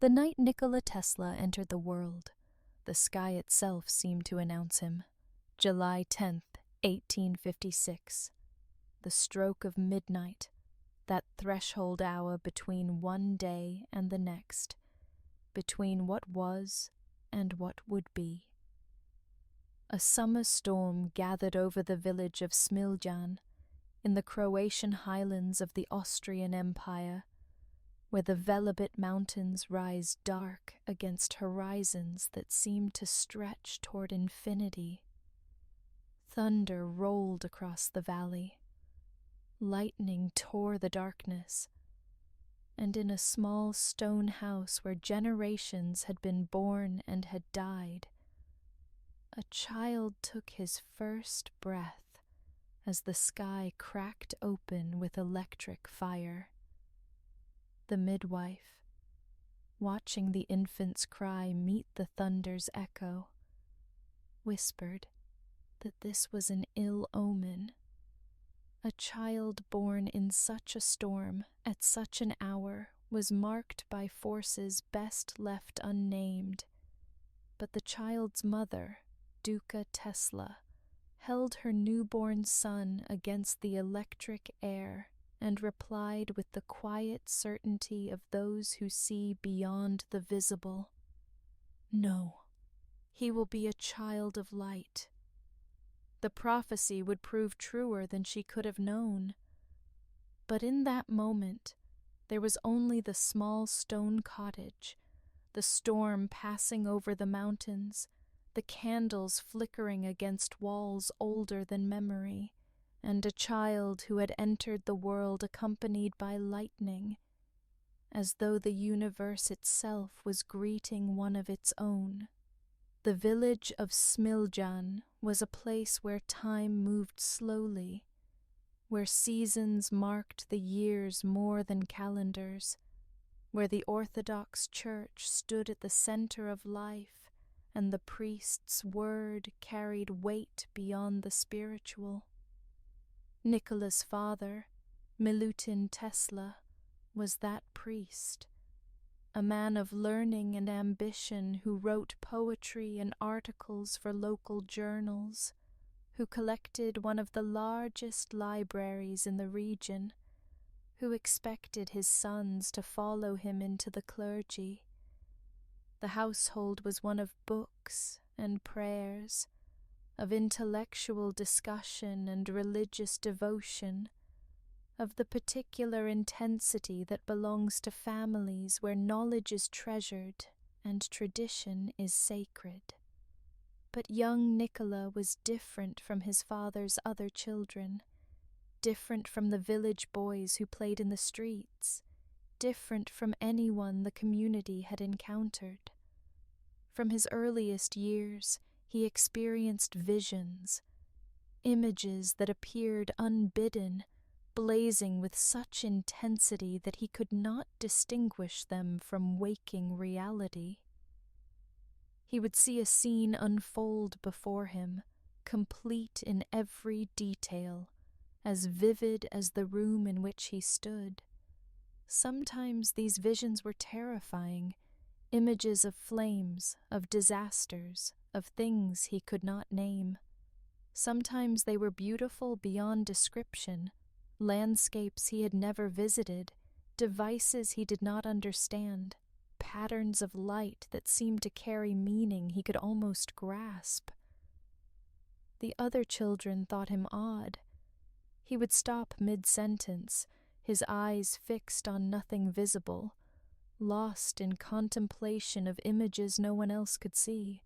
The night Nikola Tesla entered the world, the sky itself seemed to announce him. July 10th, 1856. The stroke of midnight, that threshold hour between one day and the next, between what was and what would be. A summer storm gathered over the village of Smiljan, in the Croatian highlands of the Austrian Empire, where the Velebit Mountains rise dark against horizons that seem to stretch toward infinity. Thunder rolled across the valley. Lightning tore the darkness, and in a small stone house where generations had been born and had died, a child took his first breath as the sky cracked open with electric fire. The midwife, watching the infant's cry meet the thunder's echo, whispered that this was an ill omen. A child born in such a storm, at such an hour, was marked by forces best left unnamed. But the child's mother, Nikola Tesla, held her newborn son against the electric air and replied with the quiet certainty of those who see beyond the visible. No, he will be a child of light. The prophecy would prove truer than she could have known. But in that moment, there was only the small stone cottage, the storm passing over the mountains, the candles flickering against walls older than memory, and a child who had entered the world accompanied by lightning, as though the universe itself was greeting one of its own. The village of Smiljan was a place where time moved slowly, where seasons marked the years more than calendars, where the Orthodox Church stood at the center of life and the priest's word carried weight beyond the spiritual. Nikola's father, Milutin Tesla, was that priest, a man of learning and ambition who wrote poetry and articles for local journals, who collected one of the largest libraries in the region, who expected his sons to follow him into the clergy. The household was one of books and prayers, of intellectual discussion and religious devotion, of the particular intensity that belongs to families where knowledge is treasured and tradition is sacred. But young Nikola was different from his father's other children, different from the village boys who played in the streets, different from anyone the community had encountered. From his earliest years, he experienced visions, images that appeared unbidden, blazing with such intensity that he could not distinguish them from waking reality. He would see a scene unfold before him, complete in every detail, as vivid as the room in which he stood. Sometimes these visions were terrifying, images of flames, of disasters, of things he could not name. Sometimes they were beautiful beyond description, landscapes he had never visited, devices he did not understand, patterns of light that seemed to carry meaning he could almost grasp. The other children thought him odd. He would stop mid-sentence, his eyes fixed on nothing visible, lost in contemplation of images no one else could see.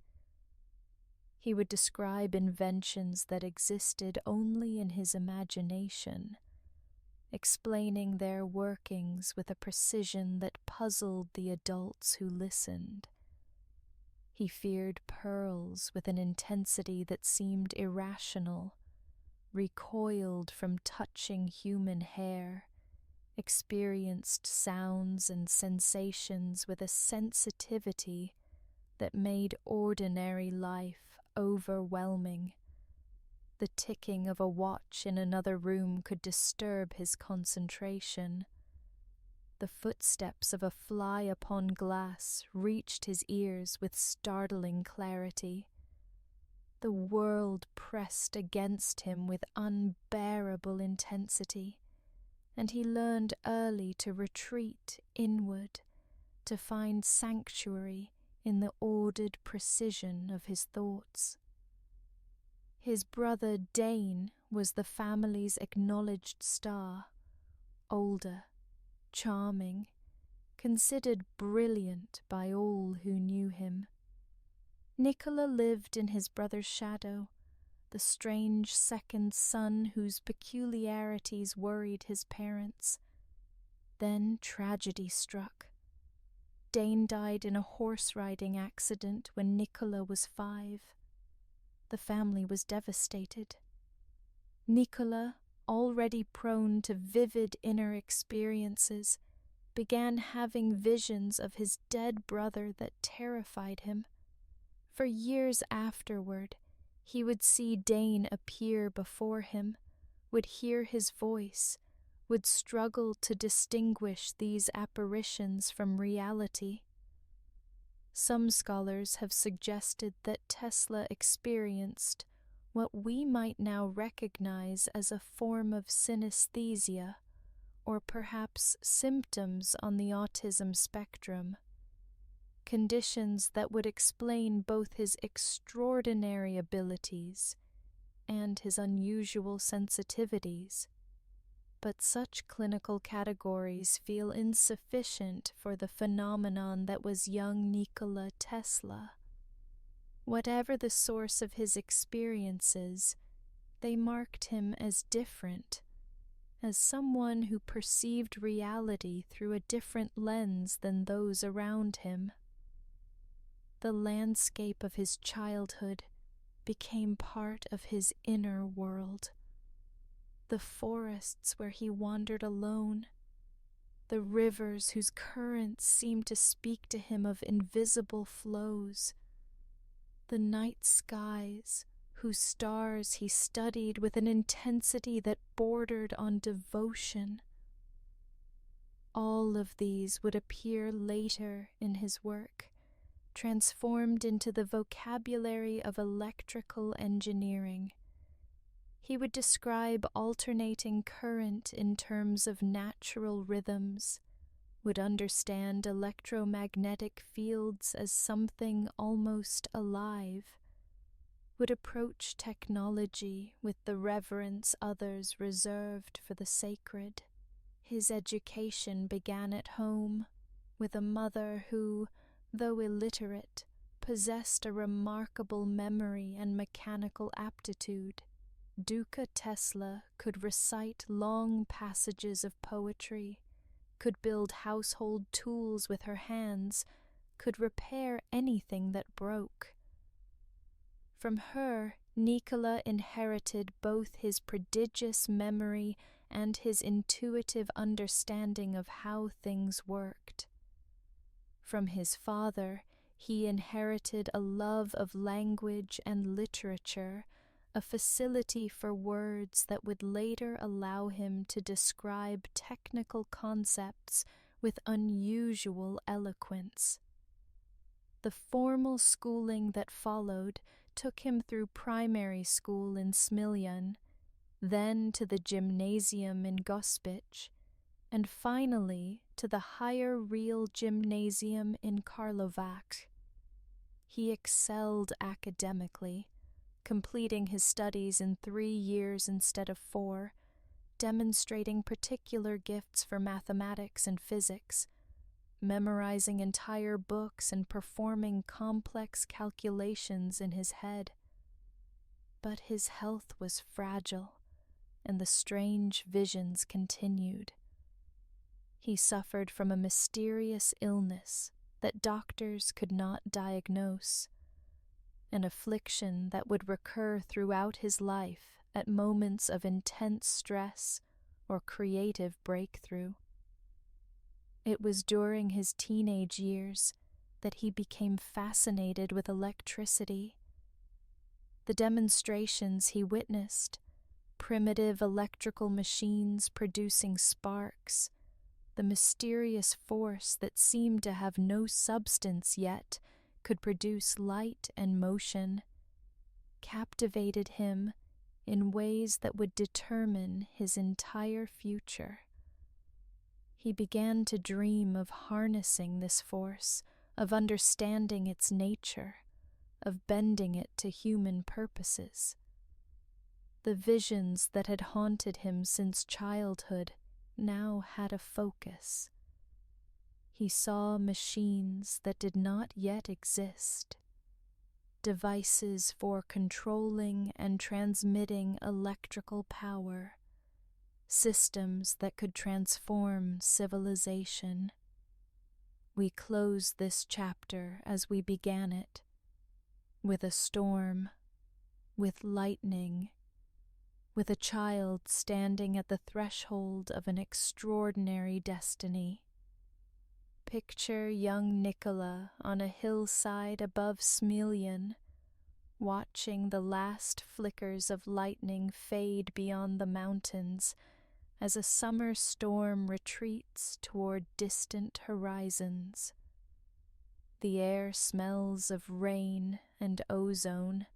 He would describe inventions that existed only in his imagination, explaining their workings with a precision that puzzled the adults who listened. He feared pearls with an intensity that seemed irrational, recoiled from touching human hair, experienced sounds and sensations with a sensitivity that made ordinary life overwhelming. The ticking of a watch in another room could disturb his concentration. The footsteps of a fly upon glass reached his ears with startling clarity. The world pressed against him with unbearable intensity, and he learned early to retreat inward, to find sanctuary in the ordered precision of his thoughts. His brother Dane was the family's acknowledged star, older, charming, considered brilliant by all who knew him. Nikola lived in his brother's shadow, the strange second son whose peculiarities worried his parents. Then tragedy struck. Dane died in a horse-riding accident when Nikola was 5. The family was devastated. Nikola, already prone to vivid inner experiences, began having visions of his dead brother that terrified him. For years afterward, he would see Dane appear before him, would hear his voice, would struggle to distinguish these apparitions from reality. Some scholars have suggested that Tesla experienced what we might now recognize as a form of synesthesia, or perhaps symptoms on the autism spectrum. Conditions that would explain both his extraordinary abilities and his unusual sensitivities. But such clinical categories feel insufficient for the phenomenon that was young Nikola Tesla. Whatever the source of his experiences, they marked him as different, as someone who perceived reality through a different lens than those around him. The landscape of his childhood became part of his inner world. The forests where he wandered alone, the rivers whose currents seemed to speak to him of invisible flows, the night skies whose stars he studied with an intensity that bordered on devotion. All of these would appear later in his work, transformed into the vocabulary of electrical engineering. He would describe alternating current in terms of natural rhythms, would understand electromagnetic fields as something almost alive, would approach technology with the reverence others reserved for the sacred. His education began at home, with a mother who, though illiterate, possessed a remarkable memory and mechanical aptitude. Nikola Tesla could recite long passages of poetry, could build household tools with her hands, could repair anything that broke. From her, Nikola inherited both his prodigious memory and his intuitive understanding of how things worked. From his father, he inherited a love of language and literature, a facility for words that would later allow him to describe technical concepts with unusual eloquence. The formal schooling that followed took him through primary school in Smiljan, then to the gymnasium in Gospic, and finally to the higher real gymnasium in Karlovac. He excelled academically, completing his studies in 3 years instead of 4, demonstrating particular gifts for mathematics and physics, memorizing entire books and performing complex calculations in his head. But his health was fragile, and the strange visions continued. He suffered from a mysterious illness that doctors could not diagnose, an affliction that would recur throughout his life at moments of intense stress or creative breakthrough. It was during his teenage years that he became fascinated with electricity. The demonstrations he witnessed, primitive electrical machines producing sparks, the mysterious force that seemed to have no substance yet could produce light and motion, captivated him in ways that would determine his entire future. He began to dream of harnessing this force, of understanding its nature, of bending it to human purposes. The visions that had haunted him since childhood now had a focus. He saw machines that did not yet exist, devices for controlling and transmitting electrical power, systems that could transform civilization. We close this chapter as we began it, with a storm, with lightning, with a child standing at the threshold of an extraordinary destiny. Picture young Nikola on a hillside above Smiljan, watching the last flickers of lightning fade beyond the mountains as a summer storm retreats toward distant horizons. The air smells of rain and ozone.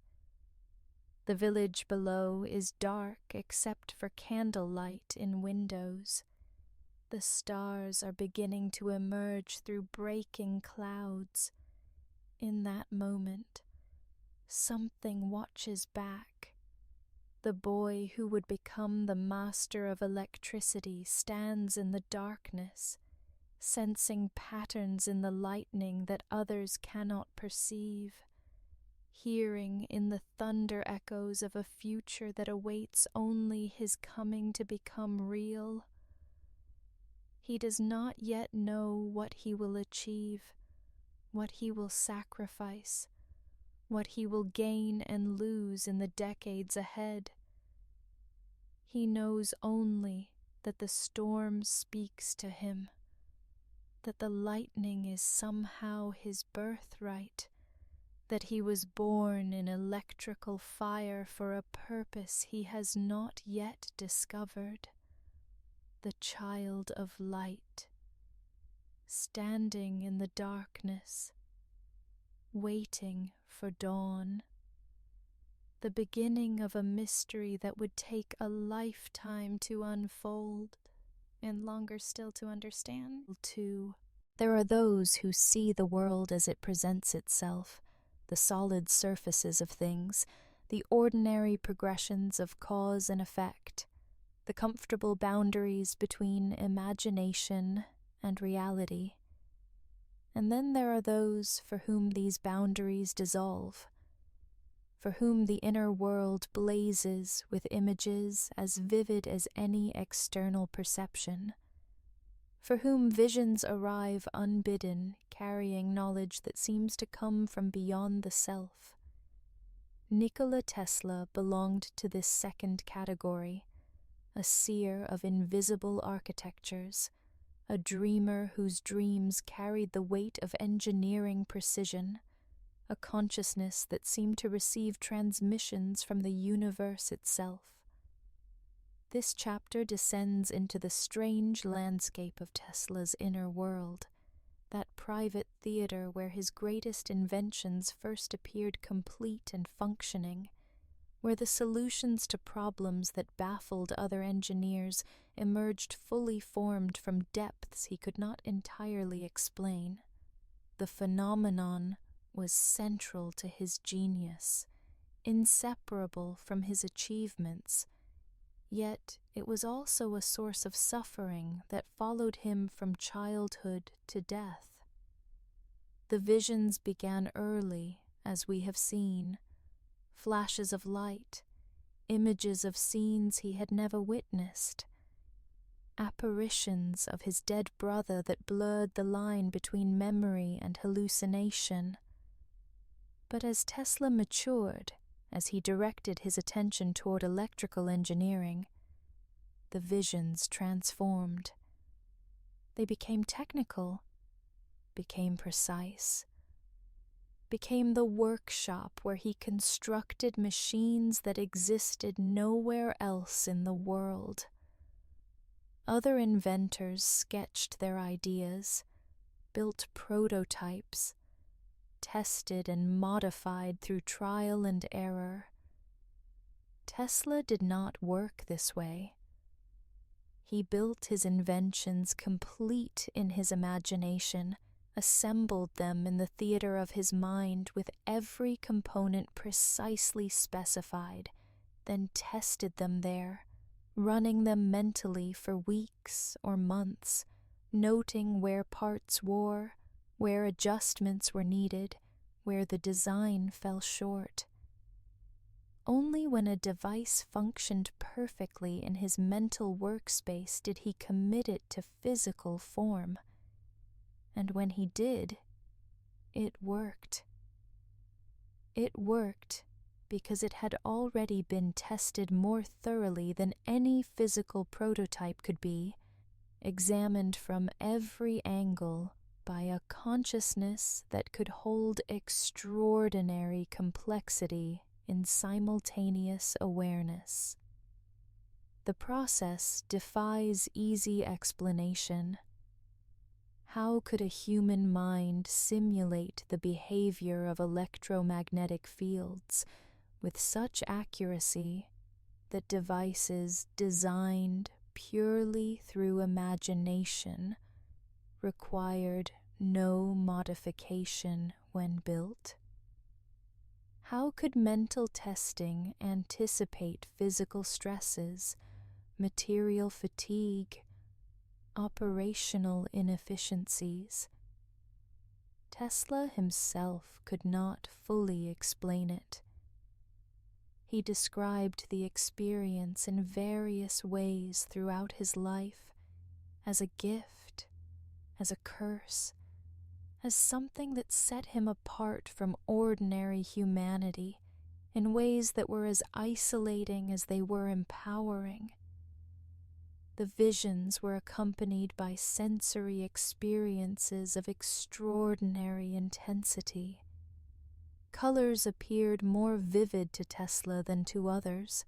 The village below is dark except for candlelight in windows. The stars are beginning to emerge through breaking clouds. In that moment, something watches back. The boy who would become the master of electricity stands in the darkness, sensing patterns in the lightning that others cannot perceive, hearing in the thunder echoes of a future that awaits only his coming to become real. He does not yet know what he will achieve, what he will sacrifice, what he will gain and lose in the decades ahead. He knows only that the storm speaks to him, that the lightning is somehow his birthright, that he was born in electrical fire for a purpose he has not yet discovered. The child of light, standing in the darkness, waiting for dawn. The beginning of a mystery that would take a lifetime to unfold, and longer still to understand. There are those who see the world as it presents itself, the solid surfaces of things, the ordinary progressions of cause and effect, the comfortable boundaries between imagination and reality. And then there are those for whom these boundaries dissolve, for whom the inner world blazes with images as vivid as any external perception, for whom visions arrive unbidden, carrying knowledge that seems to come from beyond the self. Nikola Tesla belonged to this second category, a seer of invisible architectures, a dreamer whose dreams carried the weight of engineering precision, a consciousness that seemed to receive transmissions from the universe itself. This chapter descends into the strange landscape of Tesla's inner world, that private theater where his greatest inventions first appeared complete and functioning, where the solutions to problems that baffled other engineers emerged fully formed from depths he could not entirely explain. The phenomenon was central to his genius, inseparable from his achievements, yet it was also a source of suffering that followed him from childhood to death. The visions began early, as we have seen, flashes of light, images of scenes he had never witnessed, apparitions of his dead brother that blurred the line between memory and hallucination. But as Tesla matured, as he directed his attention toward electrical engineering, the visions transformed. They became technical, became precise, became the workshop where he constructed machines that existed nowhere else in the world. Other inventors sketched their ideas, built prototypes, tested and modified through trial and error. Tesla did not work this way. He built his inventions complete in his imagination, assembled them in the theater of his mind with every component precisely specified, then tested them there, running them mentally for weeks or months, noting where parts wore, where adjustments were needed, where the design fell short. Only when a device functioned perfectly in his mental workspace did he commit it to physical form. And when he did, it worked. It worked because it had already been tested more thoroughly than any physical prototype could be, examined from every angle by a consciousness that could hold extraordinary complexity in simultaneous awareness. The process defies easy explanation. How could a human mind simulate the behavior of electromagnetic fields with such accuracy that devices designed purely through imagination required no modification when built? How could mental testing anticipate physical stresses, material fatigue, operational inefficiencies? Tesla himself could not fully explain it. He described the experience in various ways throughout his life, as a gift, as a curse, as something that set him apart from ordinary humanity in ways that were as isolating as they were empowering. The visions were accompanied by sensory experiences of extraordinary intensity. Colors appeared more vivid to Tesla than to others.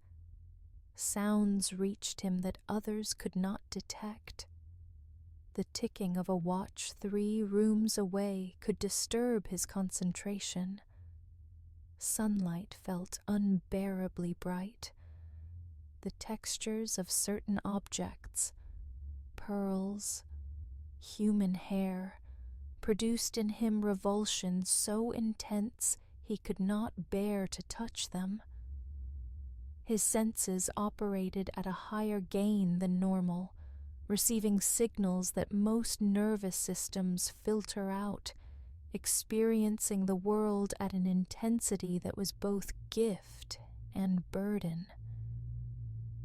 Sounds reached him that others could not detect. The ticking of a watch 3 rooms away could disturb his concentration. Sunlight felt unbearably bright. The textures of certain objects, pearls, human hair, produced in him revulsion so intense he could not bear to touch them. His senses operated at a higher gain than normal, receiving signals that most nervous systems filter out, experiencing the world at an intensity that was both gift and burden.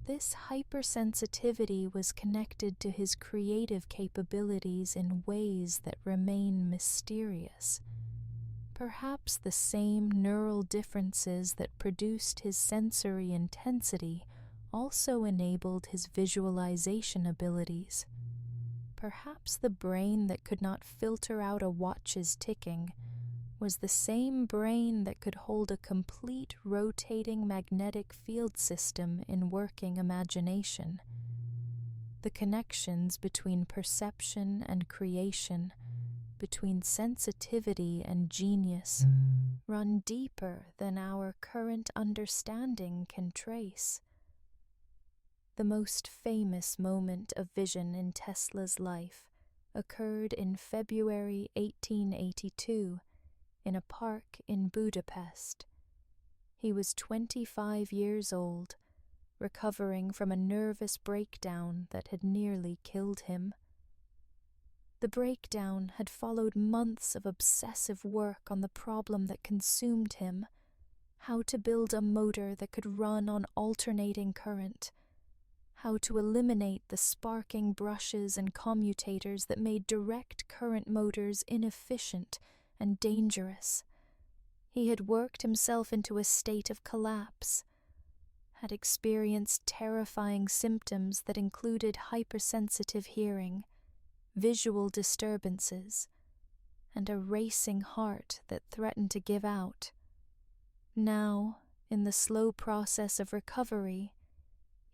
This hypersensitivity was connected to his creative capabilities in ways that remain mysterious. Perhaps the same neural differences that produced his sensory intensity also enabled his visualization abilities. Perhaps the brain that could not filter out a watch's ticking was the same brain that could hold a complete rotating magnetic field system in working imagination. The connections between perception and creation, between sensitivity and genius, run deeper than our current understanding can trace. The most famous moment of vision in Tesla's life occurred in February 1882 in a park in Budapest. He was 25 years old, recovering from a nervous breakdown that had nearly killed him. The breakdown had followed months of obsessive work on the problem that consumed him: how to build a motor that could run on alternating current, how to eliminate the sparking brushes and commutators that made direct current motors inefficient and dangerous. He had worked himself into a state of collapse, had experienced terrifying symptoms that included hypersensitive hearing, visual disturbances, and a racing heart that threatened to give out. Now, in the slow process of recovery,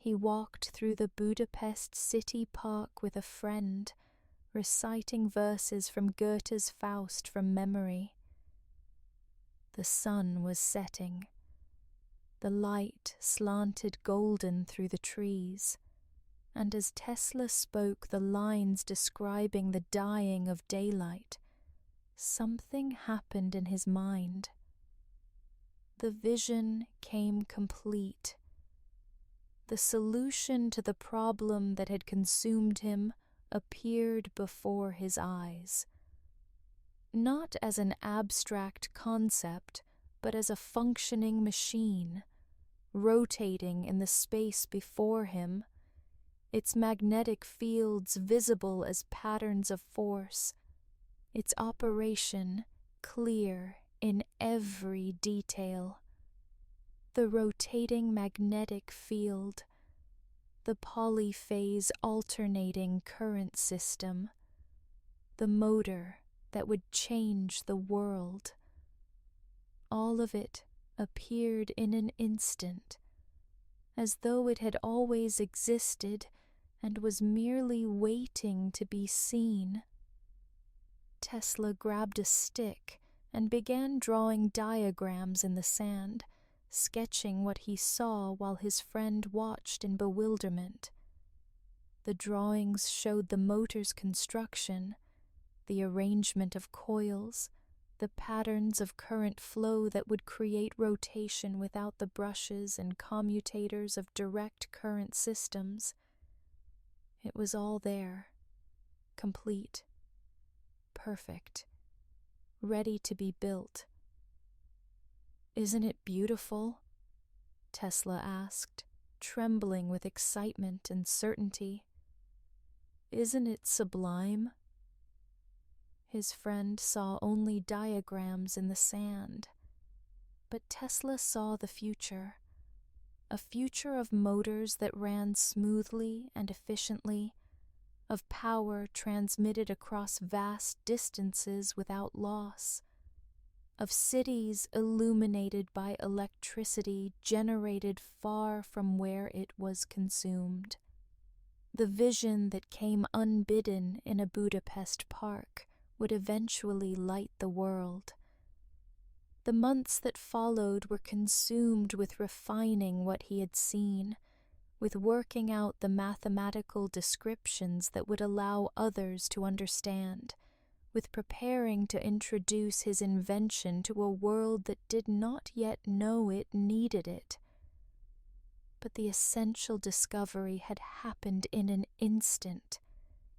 He walked through the Budapest city park with a friend, reciting verses from Goethe's Faust from memory. The sun was setting. The light slanted golden through the trees, and as Tesla spoke the lines describing the dying of daylight, something happened in his mind. The vision came complete. The solution to the problem that had consumed him appeared before his eyes. Not as an abstract concept, but as a functioning machine, rotating in the space before him, its magnetic fields visible as patterns of force, its operation clear in every detail. The rotating magnetic field, the polyphase alternating current system, the motor that would change the world. All of it appeared in an instant, as though it had always existed and was merely waiting to be seen. Tesla grabbed a stick and began drawing diagrams in the sand, sketching what he saw while his friend watched in bewilderment. The drawings showed the motor's construction, the arrangement of coils, the patterns of current flow that would create rotation without the brushes and commutators of direct current systems. It was all there, complete, perfect, ready to be built. "Isn't it beautiful?" Tesla asked, trembling with excitement and certainty. "Isn't it sublime?" His friend saw only diagrams in the sand, but Tesla saw the future, a future of motors that ran smoothly and efficiently, of power transmitted across vast distances without loss, of cities illuminated by electricity generated far from where it was consumed. The vision that came unbidden in a Budapest park would eventually light the world. The months that followed were consumed with refining what he had seen, with working out the mathematical descriptions that would allow others to understand, with preparing to introduce his invention to a world that did not yet know it needed it. But the essential discovery had happened in an instant,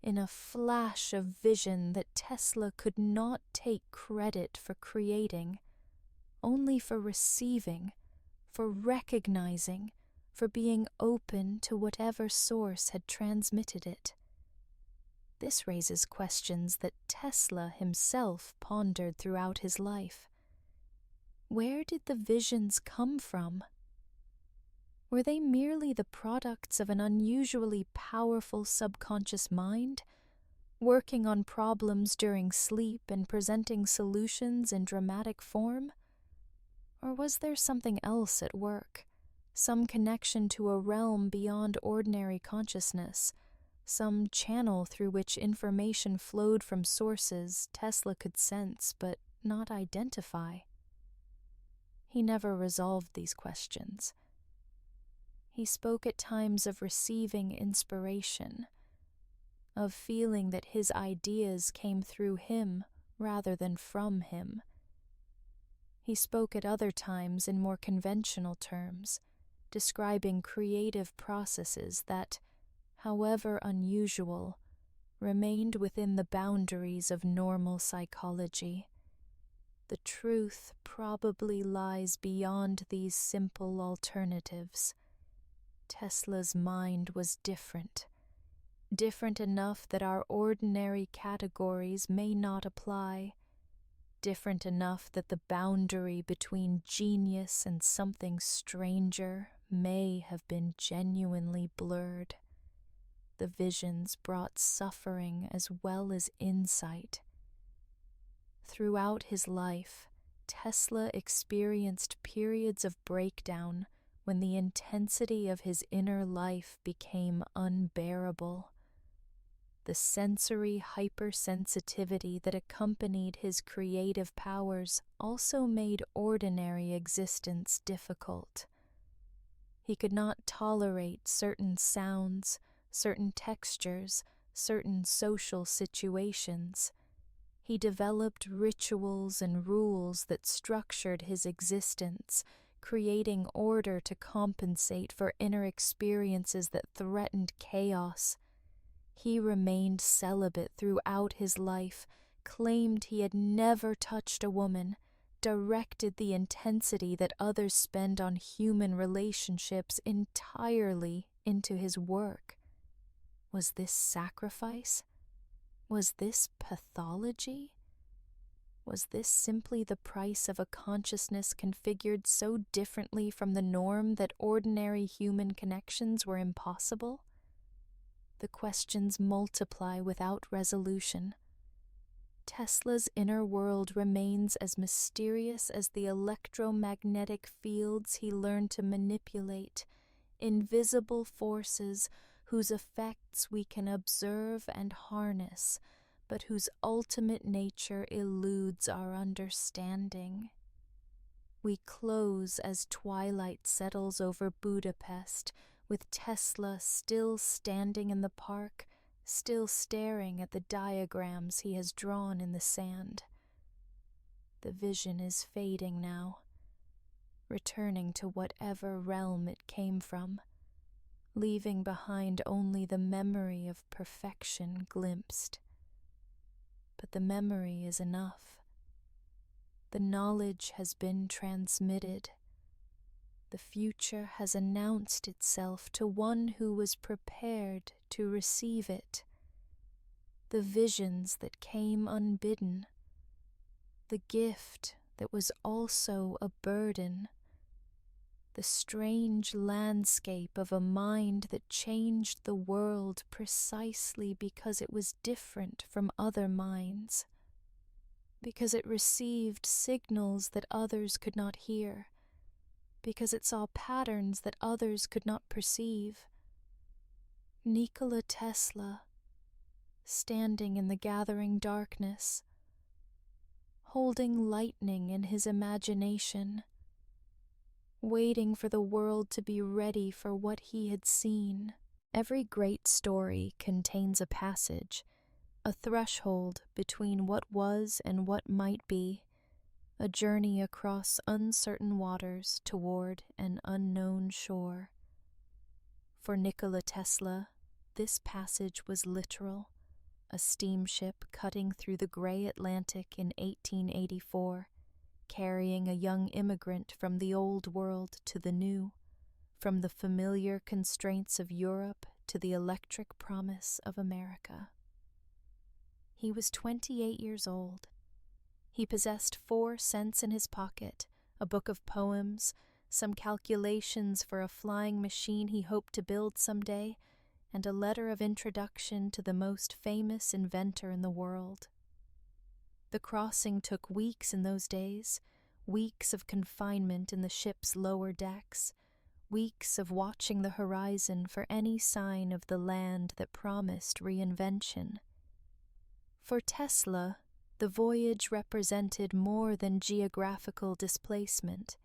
in a flash of vision that Tesla could not take credit for creating, only for receiving, for recognizing, for being open to whatever source had transmitted it. This raises questions that Tesla himself pondered throughout his life. Where did the visions come from? Were they merely the products of an unusually powerful subconscious mind, working on problems during sleep and presenting solutions in dramatic form? Or was there something else at work, some connection to a realm beyond ordinary consciousness, some channel through which information flowed from sources Tesla could sense but not identify? He never resolved these questions. He spoke at times of receiving inspiration, of feeling that his ideas came through him rather than from him. He spoke at other times in more conventional terms, describing creative processes that, however unusual, remained within the boundaries of normal psychology. The truth probably lies beyond these simple alternatives. Tesla's mind was different enough that our ordinary categories may not apply, different enough that the boundary between genius and something stranger may have been genuinely blurred. The visions brought suffering as well as insight. Throughout his life, Tesla experienced periods of breakdown when the intensity of his inner life became unbearable. The sensory hypersensitivity that accompanied his creative powers also made ordinary existence difficult. He could not tolerate certain sounds, certain textures, certain social situations. He developed rituals and rules that structured his existence, creating order to compensate for inner experiences that threatened chaos. He remained celibate throughout his life, claimed he had never touched a woman, directed the intensity that others spend on human relationships entirely into his work. Was this sacrifice? Was this pathology? Was this simply the price of a consciousness configured so differently from the norm that ordinary human connections were impossible? The questions multiply without resolution. Tesla's inner world remains as mysterious as the electromagnetic fields he learned to manipulate, invisible forces whose effects we can observe and harness, but whose ultimate nature eludes our understanding. We close as twilight settles over Budapest, with Tesla still standing in the park, still staring at the diagrams he has drawn in the sand. The vision is fading now, returning to whatever realm it came from, leaving behind only the memory of perfection glimpsed. But the memory is enough. The knowledge has been transmitted. The future has announced itself to one who was prepared to receive it. The visions that came unbidden, the gift that was also a burden, the strange landscape of a mind that changed the world precisely because it was different from other minds, because it received signals that others could not hear, because it saw patterns that others could not perceive. Nikola Tesla, standing in the gathering darkness, holding lightning in his imagination, waiting for the world to be ready for what he had seen. Every great story contains a passage, a threshold between what was and what might be, a journey across uncertain waters toward an unknown shore. For Nikola Tesla, this passage was literal, a steamship cutting through the gray Atlantic in 1884, carrying a young immigrant from the old world to the new, from the familiar constraints of Europe to the electric promise of America. He was 28 years old. He possessed 4 cents in his pocket, a book of poems, some calculations for a flying machine he hoped to build someday, and a letter of introduction to the most famous inventor in the world. The crossing took weeks in those days, weeks of confinement in the ship's lower decks, weeks of watching the horizon for any sign of the land that promised reinvention. For Tesla, the voyage represented more than geographical displacement.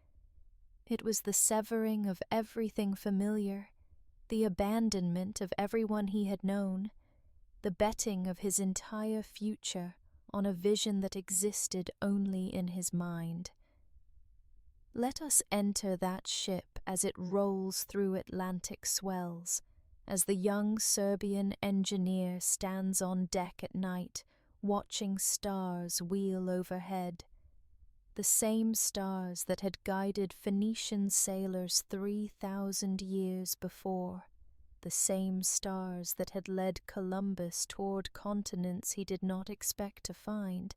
It was the severing of everything familiar, the abandonment of everyone he had known, the betting of his entire future on a vision that existed only in his mind. Let us enter that ship as it rolls through Atlantic swells, as the young Serbian engineer stands on deck at night, watching stars wheel overhead, the same stars that had guided Phoenician sailors 3,000 years before, the same stars that had led Columbus toward continents he did not expect to find,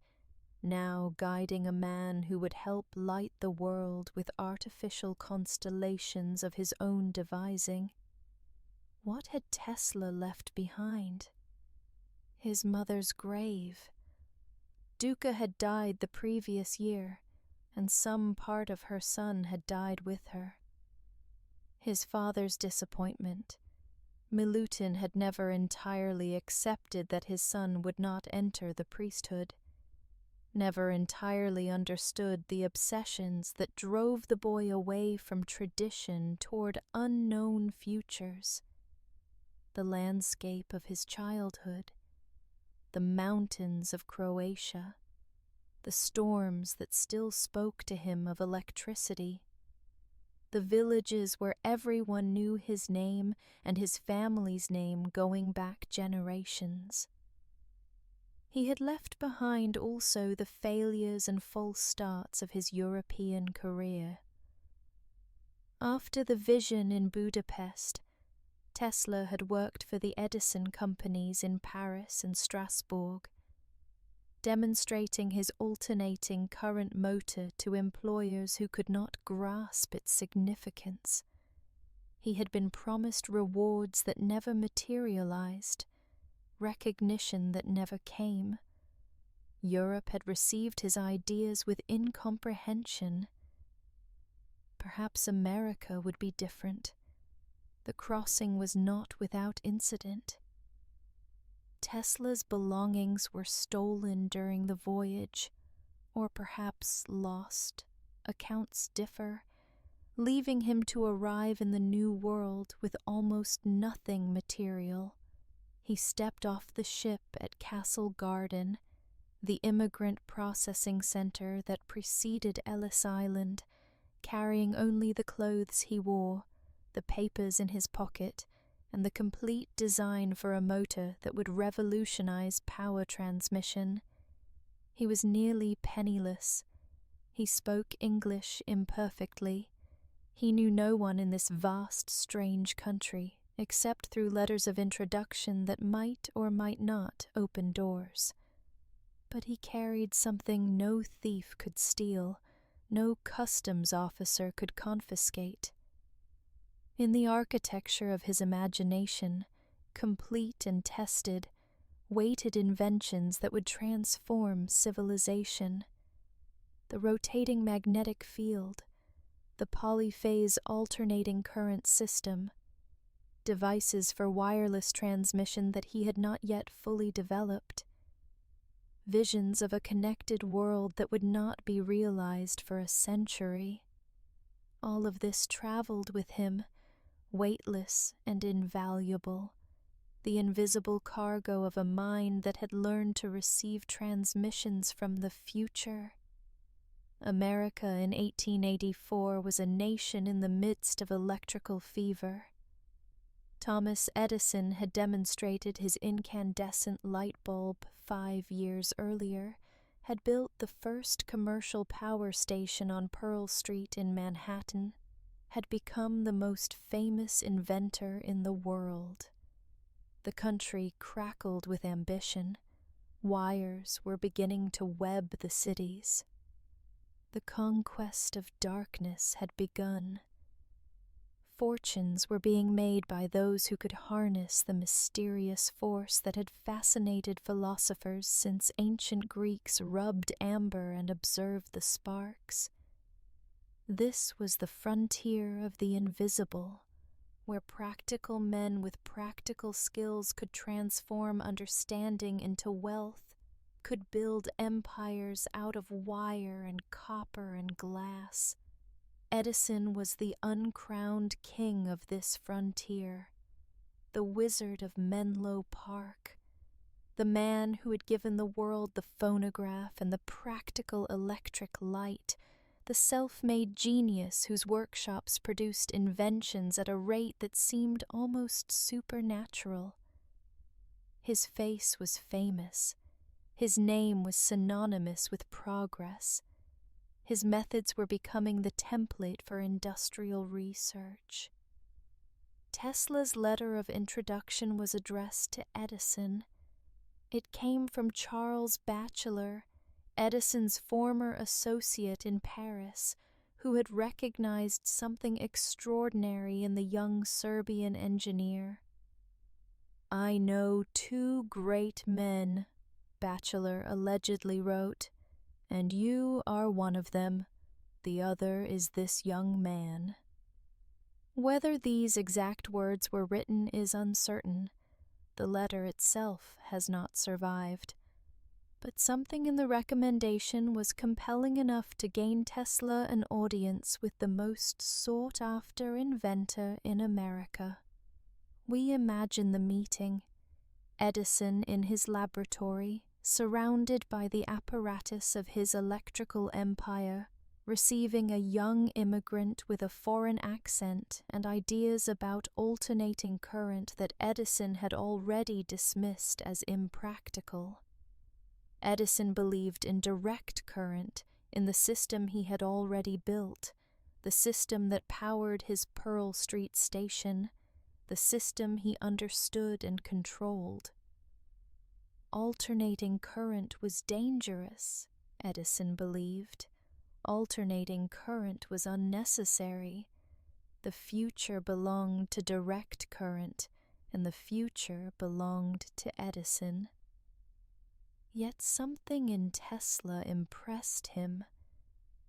now guiding a man who would help light the world with artificial constellations of his own devising. What had Tesla left behind? His mother's grave. Duca had died the previous year, and some part of her son had died with her. His father's disappointment. Milutin had never entirely accepted that his son would not enter the priesthood, never entirely understood the obsessions that drove the boy away from tradition toward unknown futures. The landscape of his childhood, the mountains of Croatia, the storms that still spoke to him of electricity, the villages where everyone knew his name and his family's name going back generations. He had left behind also the failures and false starts of his European career. After the vision in Budapest, Tesla had worked for the Edison companies in Paris and Strasbourg, demonstrating his alternating current motor to employers who could not grasp its significance. He had been promised rewards that never materialized, recognition that never came. Europe had received his ideas with incomprehension. Perhaps America would be different. The crossing was not without incident. Tesla's belongings were stolen during the voyage, or perhaps lost. Accounts differ, leaving him to arrive in the New World with almost nothing material. He stepped off the ship at Castle Garden, the immigrant processing center that preceded Ellis Island, carrying only the clothes he wore, the papers in his pocket, and the complete design for a motor that would revolutionize power transmission. He was nearly penniless. He spoke English imperfectly. He knew no one in this vast, strange country, except through letters of introduction that might or might not open doors. But he carried something no thief could steal, no customs officer could confiscate. In the architecture of his imagination, complete and tested, waited inventions that would transform civilization. The rotating magnetic field, the polyphase alternating current system, devices for wireless transmission that he had not yet fully developed, visions of a connected world that would not be realized for a century. All of this traveled with him, weightless and invaluable, the invisible cargo of a mind that had learned to receive transmissions from the future. America in 1884 was a nation in the midst of electrical fever. Thomas Edison had demonstrated his incandescent light bulb 5 years earlier, had built the first commercial power station on Pearl Street in Manhattan, had become the most famous inventor in the world. The country crackled with ambition. Wires were beginning to web the cities. The conquest of darkness had begun. Fortunes were being made by those who could harness the mysterious force that had fascinated philosophers since ancient Greeks rubbed amber and observed the sparks. This was the frontier of the invisible, where practical men with practical skills could transform understanding into wealth, could build empires out of wire and copper and glass. Edison was the uncrowned king of this frontier, the wizard of Menlo Park, the man who had given the world the phonograph and the practical electric light, the self-made genius whose workshops produced inventions at a rate that seemed almost supernatural. His face was famous. His name was synonymous with progress. His methods were becoming the template for industrial research. Tesla's letter of introduction was addressed to Edison. It came from Charles Batchelor, Edison's former associate in Paris, who had recognized something extraordinary in the young Serbian engineer. "I know 2 great men," Batchelor allegedly wrote, "and you are one of them. The other is this young man." Whether these exact words were written is uncertain. The letter itself has not survived. But something in the recommendation was compelling enough to gain Tesla an audience with the most sought-after inventor in America. We imagine the meeting. Edison in his laboratory, surrounded by the apparatus of his electrical empire, receiving a young immigrant with a foreign accent and ideas about alternating current that Edison had already dismissed as impractical. Edison believed in direct current in the system he had already built, the system that powered his Pearl Street station, the system he understood and controlled. Alternating current was dangerous, Edison believed. Alternating current was unnecessary. The future belonged to direct current, and the future belonged to Edison. Yet something in Tesla impressed him.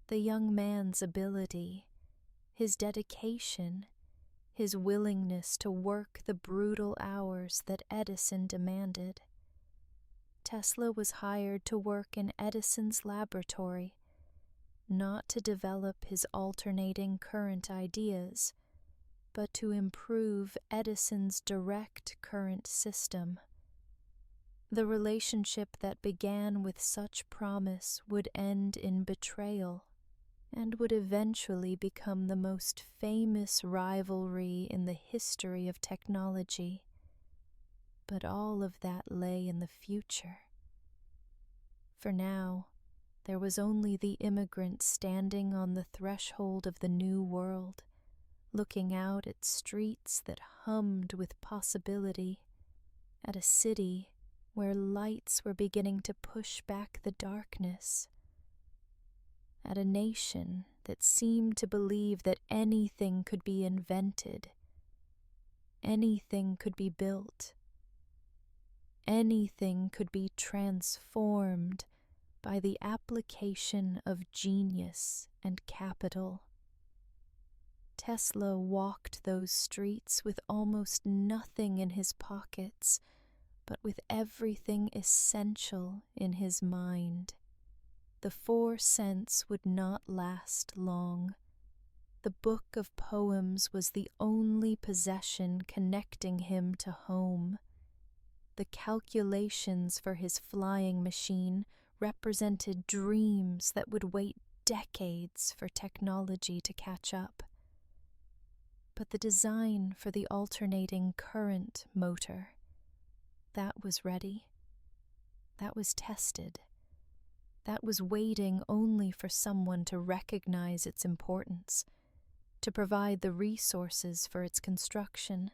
The young man's ability, his dedication, his willingness to work the brutal hours that Edison demanded. Tesla was hired to work in Edison's laboratory, not to develop his alternating current ideas, but to improve Edison's direct current system. The relationship that began with such promise would end in betrayal, and would eventually become the most famous rivalry in the history of technology. But all of that lay in the future. For now, there was only the immigrant standing on the threshold of the new world, looking out at streets that hummed with possibility, at a city where lights were beginning to push back the darkness, at a nation that seemed to believe that anything could be invented, anything could be built, anything could be transformed by the application of genius and capital. Tesla walked those streets with almost nothing in his pockets, but with everything essential in his mind. The 4 cents would not last long. The book of poems was the only possession connecting him to home. The calculations for his flying machine represented dreams that would wait decades for technology to catch up. But the design for the alternating current motor, that was ready. That was tested. That was waiting only for someone to recognize its importance, to provide the resources for its construction,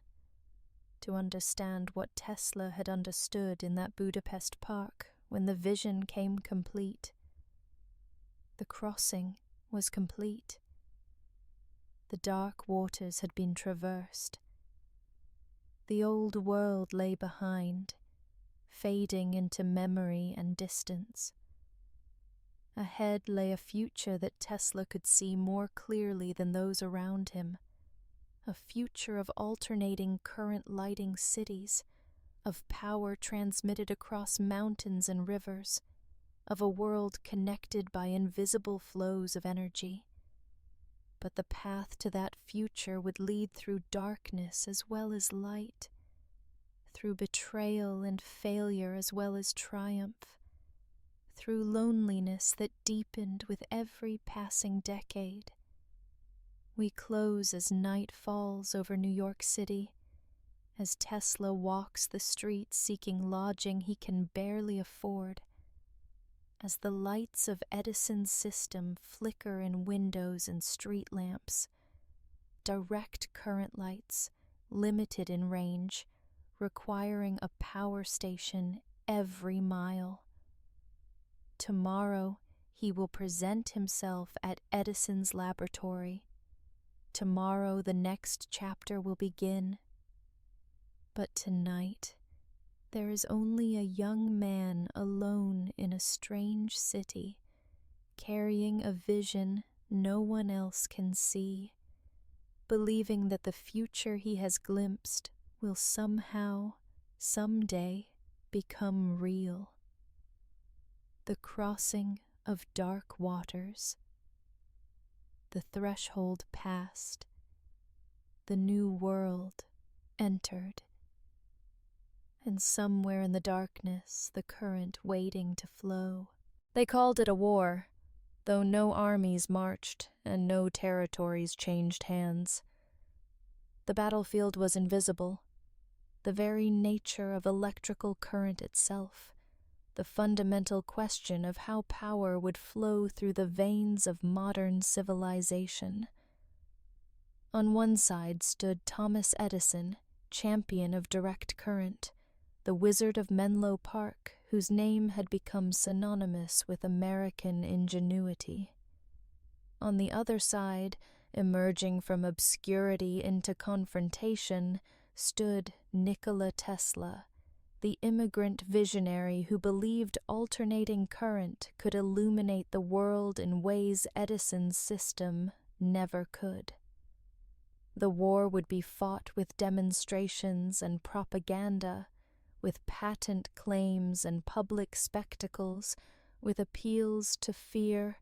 to understand what Tesla had understood in that Budapest park when the vision came complete. The crossing was complete. The dark waters had been traversed. The old world lay behind, fading into memory and distance. Ahead lay a future that Tesla could see more clearly than those around him, a future of alternating current lighting cities, of power transmitted across mountains and rivers, of a world connected by invisible flows of energy. But the path to that future would lead through darkness as well as light, through betrayal and failure as well as triumph, through loneliness that deepened with every passing decade. We close as night falls over New York City, as Tesla walks the streets seeking lodging he can barely afford, as the lights of Edison's system flicker in windows and street lamps, direct current lights, limited in range, requiring a power station every mile. Tomorrow he will present himself at Edison's laboratory. Tomorrow the next chapter will begin. But tonight, there is only a young man alone in a strange city, carrying a vision no one else can see. believing that the future he has glimpsed will somehow, someday, become real. The crossing of dark waters. The threshold passed. The new world entered. And somewhere in the darkness, the current waiting to flow. They called it a war, though no armies marched and no territories changed hands. The battlefield was invisible. The very nature of electrical current itself, the fundamental question of how power would flow through the veins of modern civilization. On one side stood Thomas Edison, champion of direct current, the Wizard of Menlo Park, whose name had become synonymous with American ingenuity. On the other side, emerging from obscurity into confrontation, stood Nikola Tesla, the immigrant visionary who believed alternating current could illuminate the world in ways Edison's system never could. The war would be fought with demonstrations and propaganda, with patent claims and public spectacles, with appeals to fear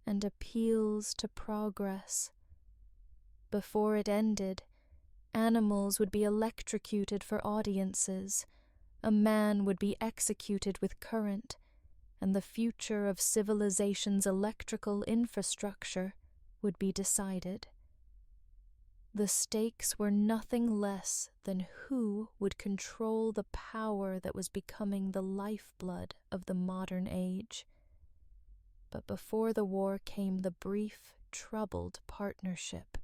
and appeals to progress. Before it ended, animals would be electrocuted for audiences, a man would be executed with current, and the future of civilization's electrical infrastructure would be decided. The stakes were nothing less than who would control the power that was becoming the lifeblood of the modern age. But before the war came the brief, troubled partnership.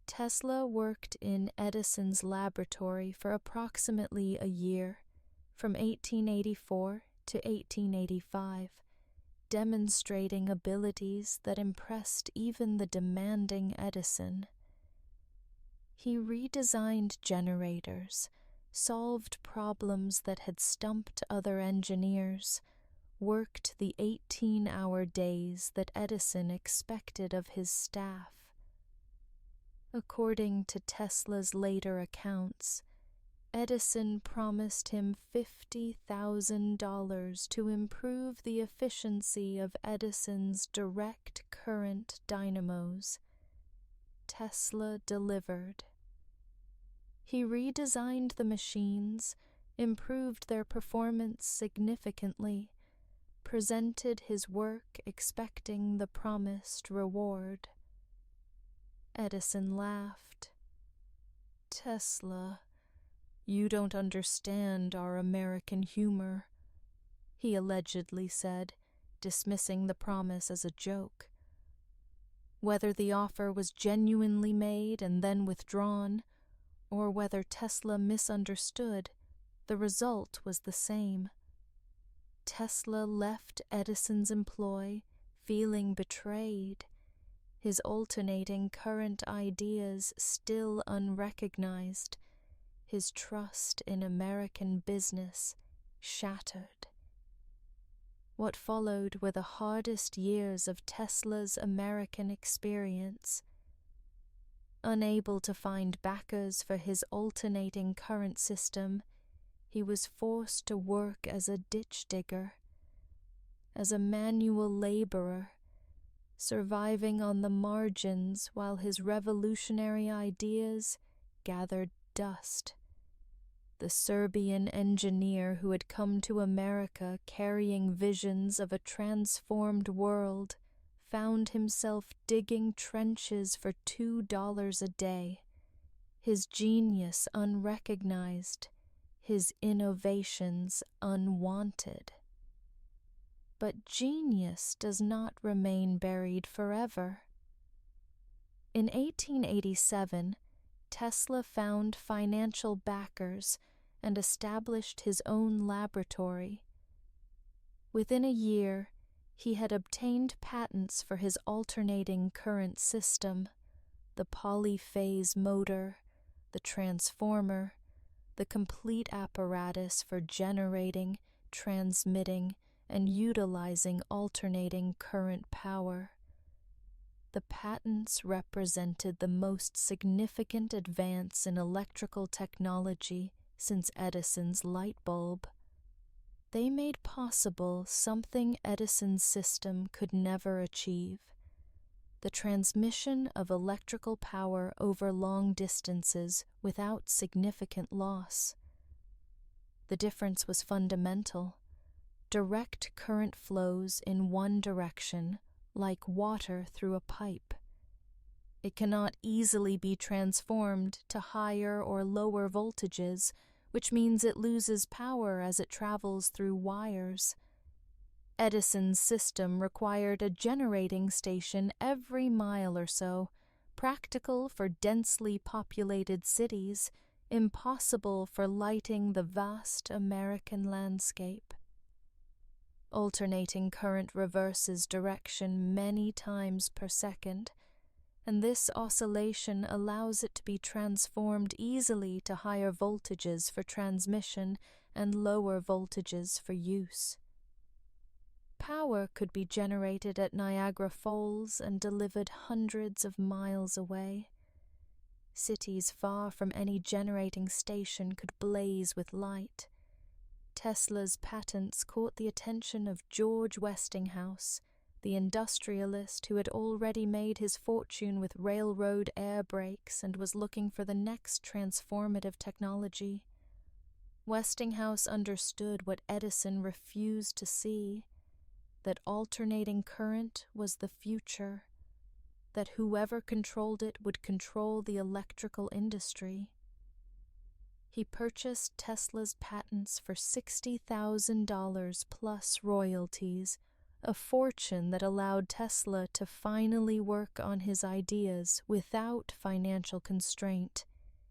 Tesla worked in Edison's laboratory for approximately a year, from 1884 to 1885, demonstrating abilities that impressed even the demanding Edison. He redesigned generators, solved problems that had stumped other engineers, worked the 18-hour days that Edison expected of his staff. According to Tesla's later accounts, Edison promised him $50,000 to improve the efficiency of Edison's direct current dynamos. Tesla delivered. He redesigned the machines, improved their performance significantly, presented his work expecting the promised reward. Edison laughed. "Tesla, you don't understand our American humor," he allegedly said, dismissing the promise as a joke. Whether the offer was genuinely made and then withdrawn, or whether Tesla misunderstood, the result was the same. Tesla left Edison's employ, feeling betrayed, his alternating current ideas still unrecognized, his trust in American business shattered. What followed were the hardest years of Tesla's American experience. Unable to find backers for his alternating current system, he was forced to work as a ditch digger, as a manual laborer, surviving on the margins while his revolutionary ideas gathered dust. The Serbian engineer who had come to America carrying visions of a transformed world found himself digging trenches for $2 a day, his genius unrecognized, his innovations unwanted. But genius does not remain buried forever. In 1887, Tesla found financial backers and established his own laboratory. Within a year, he had obtained patents for his alternating current system, the polyphase motor, the transformer, the complete apparatus for generating, transmitting, and utilizing alternating current power. The patents represented the most significant advance in electrical technology since Edison's light bulb. They made possible something Edison's system could never achieve: the transmission of electrical power over long distances without significant loss. The difference was fundamental. Direct current flows in one direction, like water through a pipe. It cannot easily be transformed to higher or lower voltages, which means it loses power as it travels through wires. Edison's system required a generating station every mile or so, practical for densely populated cities, impossible for lighting the vast American landscape. Alternating current reverses direction many times per second, and this oscillation allows it to be transformed easily to higher voltages for transmission and lower voltages for use. Power could be generated at Niagara Falls and delivered hundreds of miles away. Cities far from any generating station could blaze with light. Tesla's patents caught the attention of George Westinghouse, the industrialist who had already made his fortune with railroad air brakes and was looking for the next transformative technology. Westinghouse understood what Edison refused to see: that alternating current was the future, that whoever controlled it would control the electrical industry. He purchased Tesla's patents for $60,000 plus royalties, a fortune that allowed Tesla to finally work on his ideas without financial constraint,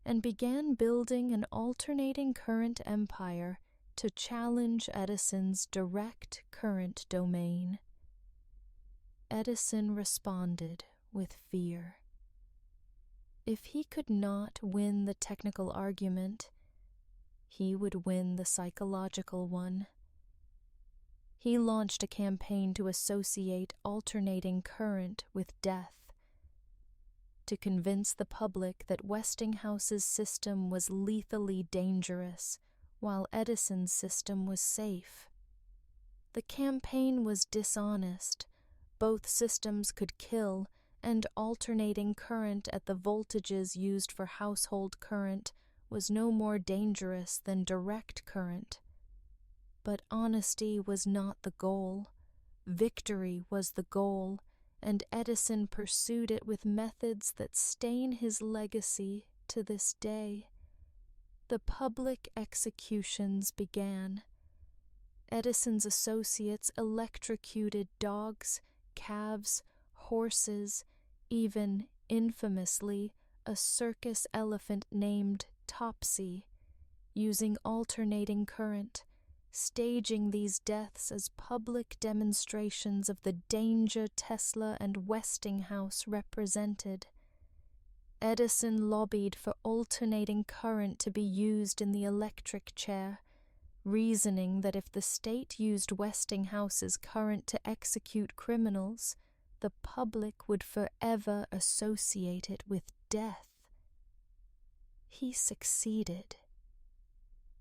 and began building an alternating current empire to challenge Edison's direct current domain. Edison responded with fear. If he could not win the technical argument, he would win the psychological one. He launched a campaign to associate alternating current with death, to convince the public that Westinghouse's system was lethally dangerous, while Edison's system was safe. The campaign was dishonest. Both systems could kill, and alternating current at the voltages used for household current was no more dangerous than direct current. But honesty was not the goal. Victory was the goal, and Edison pursued it with methods that stain his legacy to this day. The public executions began. Edison's associates electrocuted dogs, calves, horses, even, infamously, a circus elephant named Topsy, using alternating current, staging these deaths as public demonstrations of the danger Tesla and Westinghouse represented. Edison lobbied for alternating current to be used in the electric chair, reasoning that if the state used Westinghouse's current to execute criminals, the public would forever associate it with death. He succeeded.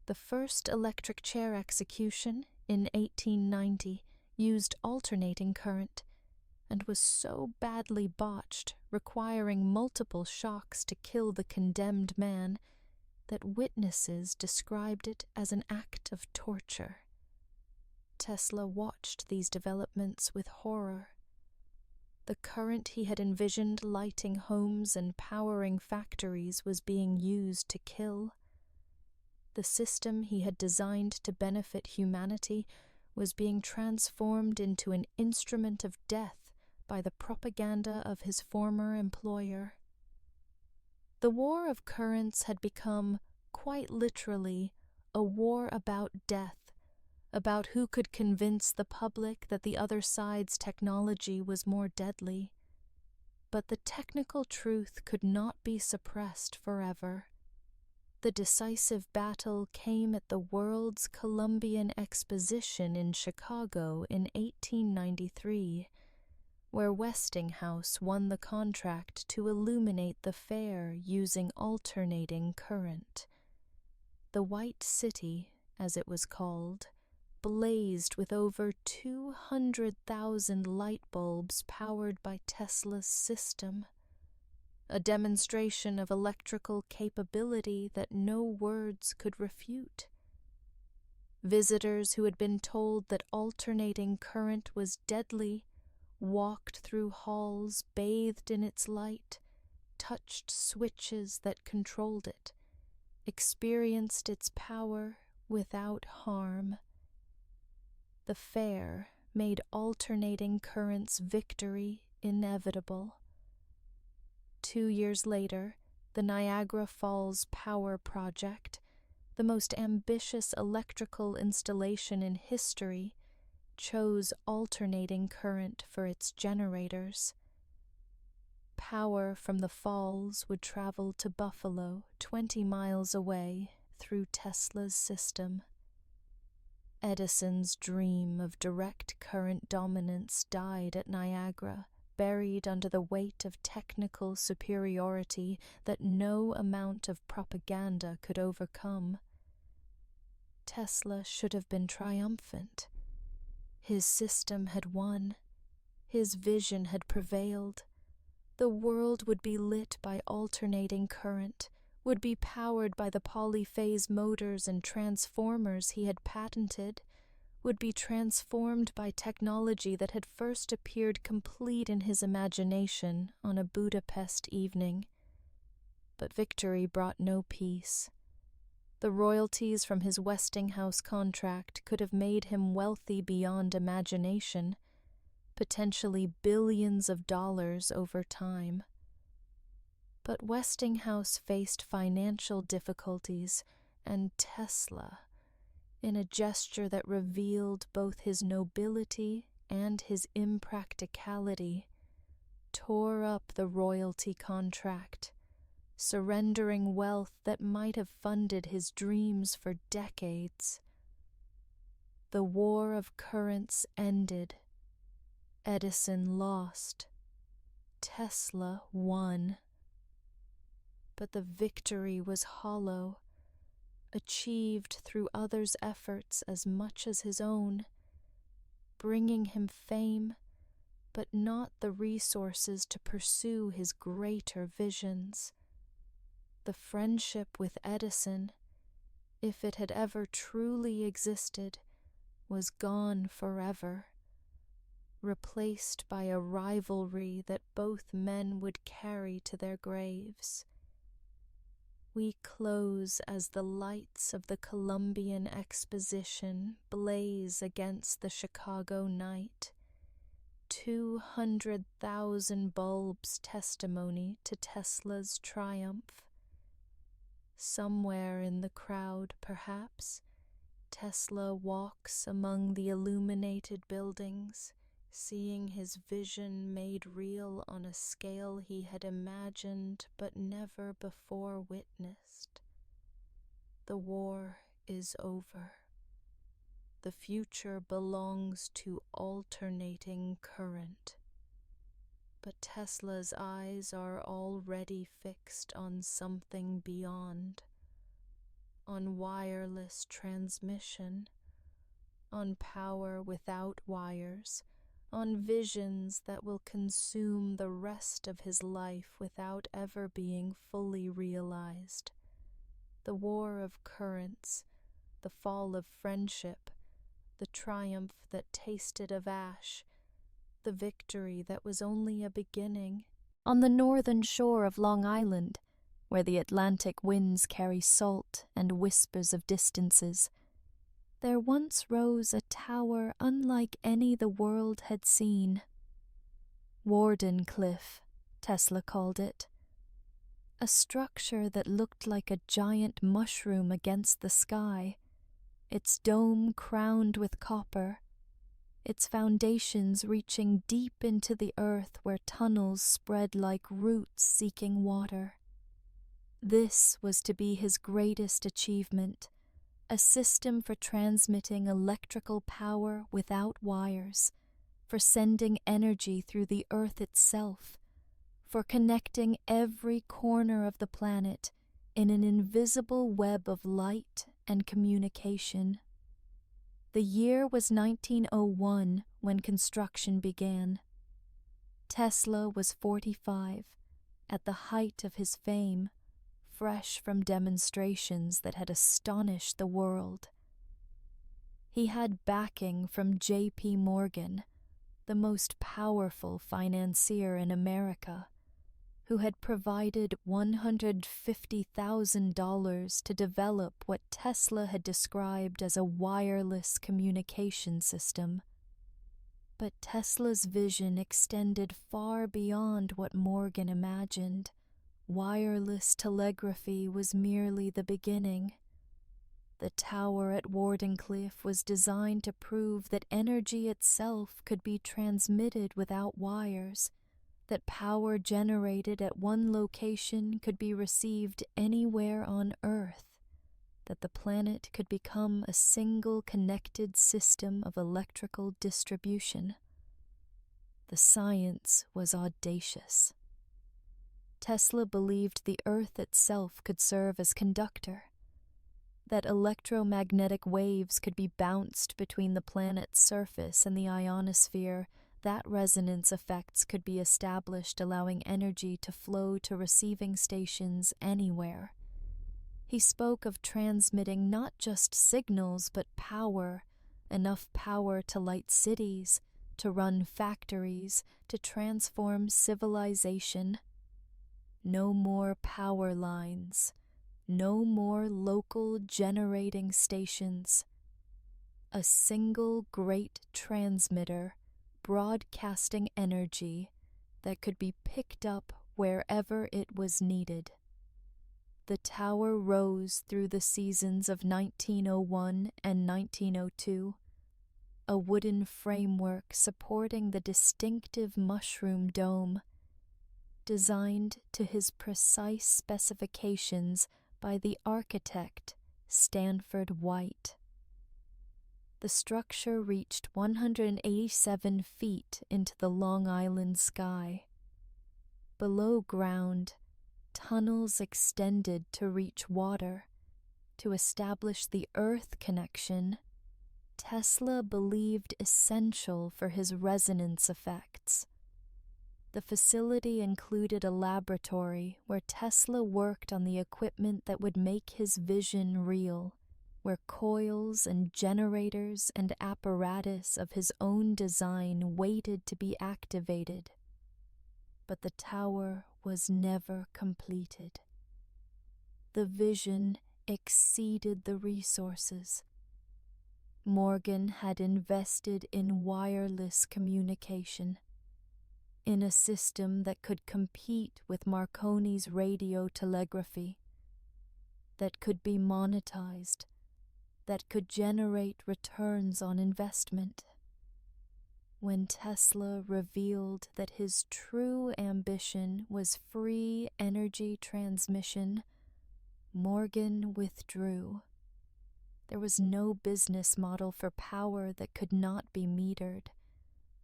The first electric chair execution, in 1890, used alternating current, and was so badly botched, requiring multiple shocks to kill the condemned man, that witnesses described it as an act of torture. Tesla watched these developments with horror. The current he had envisioned lighting homes and powering factories was being used to kill. The system he had designed to benefit humanity was being transformed into an instrument of death by the propaganda of his former employer. The war of currents had become, quite literally, a war about death, about who could convince the public that the other side's technology was more deadly. But the technical truth could not be suppressed forever. The decisive battle came at the World's Columbian Exposition in Chicago in 1893, where Westinghouse won the contract to illuminate the fair using alternating current. The White City, as it was called, blazed with over 200,000 light bulbs powered by Tesla's system, a demonstration of electrical capability that no words could refute. Visitors who had been told that alternating current was deadly walked through halls bathed in its light, touched switches that controlled it, experienced its power without harm. The fair made alternating current's victory inevitable. 2 years later, the Niagara Falls Power Project, the most ambitious electrical installation in history, chose alternating current for its generators. Power from the falls would travel to Buffalo, 20 miles away, through Tesla's system. Edison's dream of direct current dominance died at Niagara, buried under the weight of technical superiority that no amount of propaganda could overcome. Tesla should have been triumphant. His system had won. His vision had prevailed. The world would be lit by alternating current, would be powered by the polyphase motors and transformers he had patented, would be transformed by technology that had first appeared complete in his imagination on a Budapest evening. But victory brought no peace. The royalties from his Westinghouse contract could have made him wealthy beyond imagination, potentially billions of dollars over time. But Westinghouse faced financial difficulties, and Tesla, in a gesture that revealed both his nobility and his impracticality, tore up the royalty contract, surrendering wealth that might have funded his dreams for decades. The war of currents ended. Edison lost. Tesla won. But the victory was hollow, achieved through others' efforts as much as his own, bringing him fame, but not the resources to pursue his greater visions. The friendship with Edison, if it had ever truly existed, was gone forever, replaced by a rivalry that both men would carry to their graves. We close as the lights of the Columbian Exposition blaze against the Chicago night. 200,000 bulbs testimony to Tesla's triumph. Somewhere in the crowd, perhaps, Tesla walks among the illuminated buildings, seeing his vision made real on a scale he had imagined but never before witnessed. The war is over. The future belongs to alternating current. But Tesla's eyes are already fixed on something beyond, on wireless transmission, on power without wires, on visions that will consume the rest of his life without ever being fully realized. The war of currents, the fall of friendship, the triumph that tasted of ash, the victory that was only a beginning. On the northern shore of Long Island, where the Atlantic winds carry salt and whispers of distances, there once rose a tower unlike any the world had seen. Warden Cliff, Tesla called it. A structure that looked like a giant mushroom against the sky, its dome crowned with copper, its foundations reaching deep into the earth where tunnels spread like roots seeking water. This was to be his greatest achievement, a system for transmitting electrical power without wires, for sending energy through the Earth itself, for connecting every corner of the planet in an invisible web of light and communication. The year was 1901 when construction began. Tesla was 45, at the height of his fame, fresh from demonstrations that had astonished the world. He had backing from J.P. Morgan, the most powerful financier in America, who had provided $150,000 to develop what Tesla had described as a wireless communication system. But Tesla's vision extended far beyond what Morgan imagined. Wireless telegraphy was merely the beginning. The tower at Wardenclyffe was designed to prove that energy itself could be transmitted without wires, that power generated at one location could be received anywhere on Earth, that the planet could become a single connected system of electrical distribution. The science was audacious. Tesla believed the Earth itself could serve as conductor, that electromagnetic waves could be bounced between the planet's surface and the ionosphere, that resonance effects could be established, allowing energy to flow to receiving stations anywhere. He spoke of transmitting not just signals but power, enough power to light cities, to run factories, to transform civilization. No more power lines, no more local generating stations. A single great transmitter broadcasting energy that could be picked up wherever it was needed. The tower rose through the seasons of 1901 and 1902, a wooden framework supporting the distinctive mushroom dome, designed to his precise specifications by the architect Stanford White. The structure reached 187 feet into the Long Island sky. Below ground, tunnels extended to reach water. To establish the Earth connection, Tesla believed essential for his resonance effects. The facility included a laboratory where Tesla worked on the equipment that would make his vision real, where coils and generators and apparatus of his own design waited to be activated. But the tower was never completed. The vision exceeded the resources. Morgan had invested in wireless communication, in a system that could compete with Marconi's radio telegraphy, that could be monetized, that could generate returns on investment. When Tesla revealed that his true ambition was free energy transmission, Morgan withdrew. There was no business model for power that could not be metered.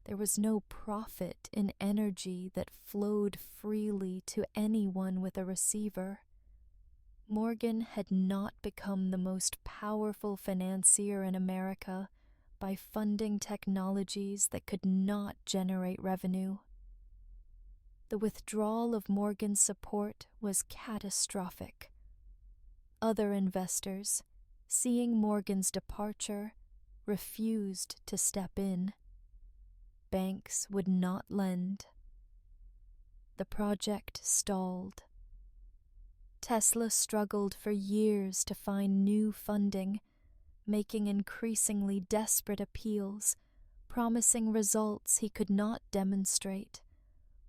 There was no profit in energy that flowed freely to anyone with a receiver. Morgan had not become the most powerful financier in America by funding technologies that could not generate revenue. The withdrawal of Morgan's support was catastrophic. Other investors, seeing Morgan's departure, refused to step in. Banks would not lend. The project stalled. Tesla struggled for years to find new funding, making increasingly desperate appeals, promising results he could not demonstrate,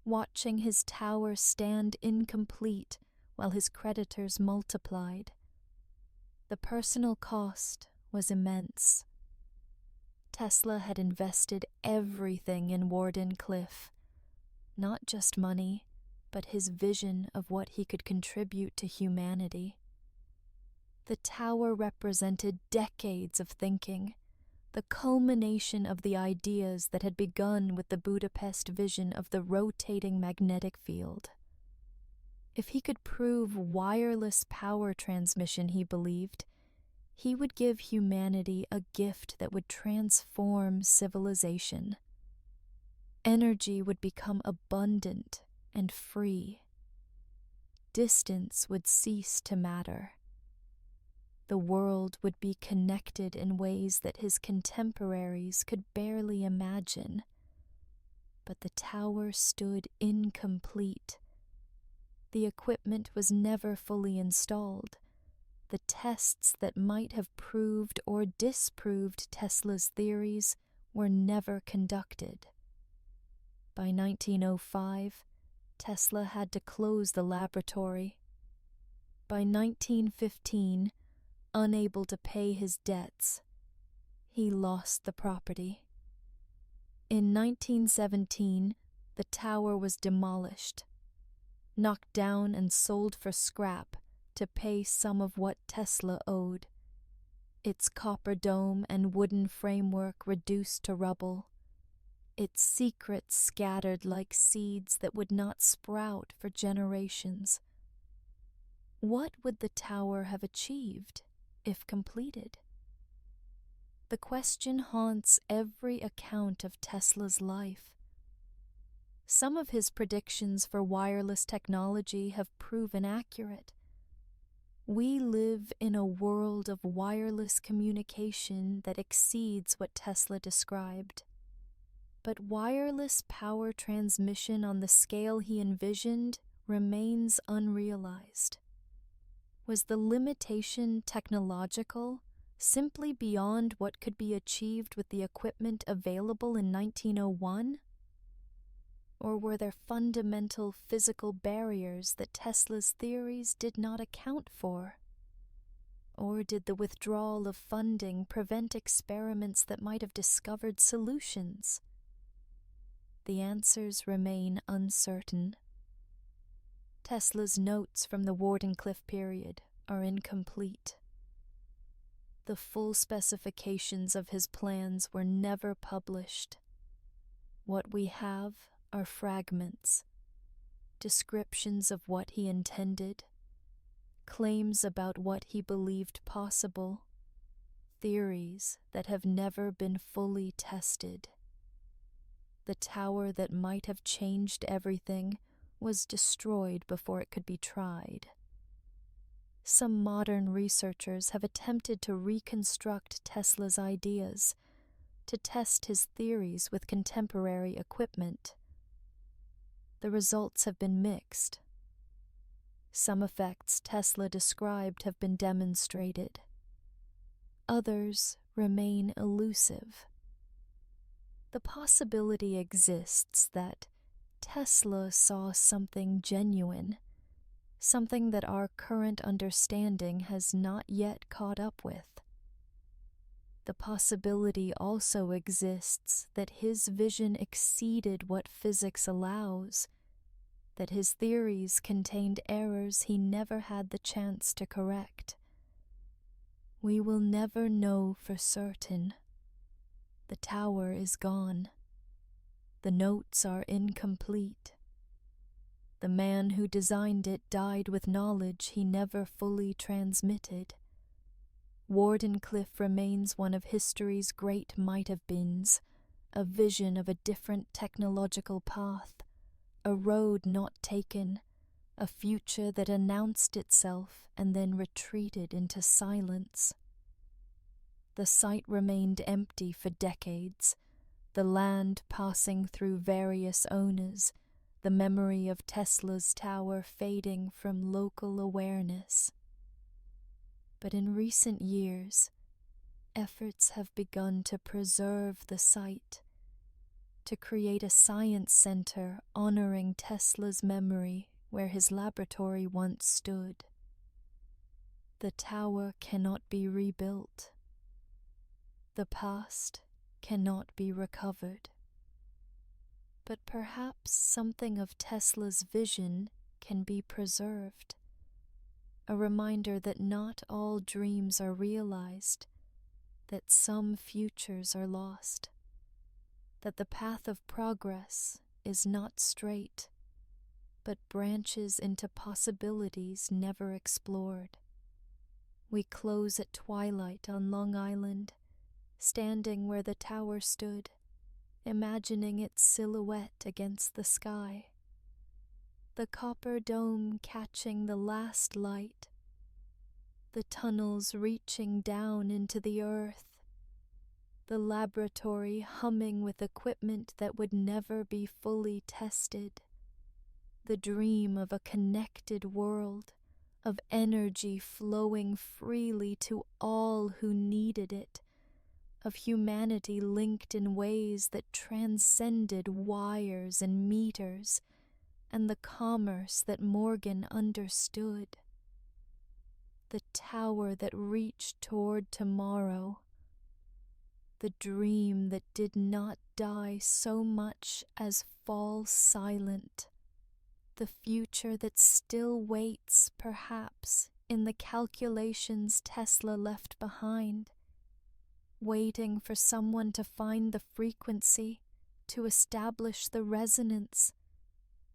watching his tower stand incomplete while his creditors multiplied. The personal cost was immense. Tesla had invested everything in Wardenclyffe, not just money, but his vision of what he could contribute to humanity. The tower represented decades of thinking, the culmination of the ideas that had begun with the Budapest vision of the rotating magnetic field. If he could prove wireless power transmission, he believed, he would give humanity a gift that would transform civilization. Energy would become abundant and free. Distance would cease to matter. The world would be connected in ways that his contemporaries could barely imagine. But the tower stood incomplete. The equipment was never fully installed. The tests that might have proved or disproved Tesla's theories were never conducted. By 1905, Tesla had to close the laboratory. By 1915, unable to pay his debts, he lost the property. In 1917, the tower was demolished, knocked down and sold for scrap to pay some of what Tesla owed. Its copper dome and wooden framework reduced to rubble. Its secrets scattered like seeds that would not sprout for generations. What would the tower have achieved if completed? The question haunts every account of Tesla's life. Some of his predictions for wireless technology have proven accurate. We live in a world of wireless communication that exceeds what Tesla described. But wireless power transmission on the scale he envisioned remains unrealized. Was the limitation technological, simply beyond what could be achieved with the equipment available in 1901? Or were there fundamental physical barriers that Tesla's theories did not account for? Or did the withdrawal of funding prevent experiments that might have discovered solutions? The answers remain uncertain. Tesla's notes from the Wardenclyffe period are incomplete. The full specifications of his plans were never published. What we have are fragments, descriptions of what he intended, claims about what he believed possible, theories that have never been fully tested. The tower that might have changed everything was destroyed before it could be tried. Some modern researchers have attempted to reconstruct Tesla's ideas, to test his theories with contemporary equipment. The results have been mixed. Some effects Tesla described have been demonstrated. Others remain elusive. The possibility exists that Tesla saw something genuine, something that our current understanding has not yet caught up with. The possibility also exists that his vision exceeded what physics allows, that his theories contained errors he never had the chance to correct. We will never know for certain. The tower is gone. The notes are incomplete. The man who designed it died with knowledge he never fully transmitted. Wardenclyffe remains one of history's great might-have-beens, a vision of a different technological path, a road not taken, a future that announced itself and then retreated into silence. The site remained empty for decades, the land passing through various owners, the memory of Tesla's tower fading from local awareness. But in recent years, efforts have begun to preserve the site, to create a science center honoring Tesla's memory where his laboratory once stood. The tower cannot be rebuilt. The past cannot be recovered. But perhaps something of Tesla's vision can be preserved. A reminder that not all dreams are realized, that some futures are lost, that the path of progress is not straight, but branches into possibilities never explored. We close at twilight on Long Island, standing where the tower stood, imagining its silhouette against the sky. The copper dome catching the last light, the tunnels reaching down into the earth, the laboratory humming with equipment that would never be fully tested, the dream of a connected world, of energy flowing freely to all who needed it, of humanity linked in ways that transcended wires and meters, and the commerce that Morgan understood. The tower that reached toward tomorrow, the dream that did not die so much as fall silent, the future that still waits, perhaps, in the calculations Tesla left behind, waiting for someone to find the frequency, to establish the resonance,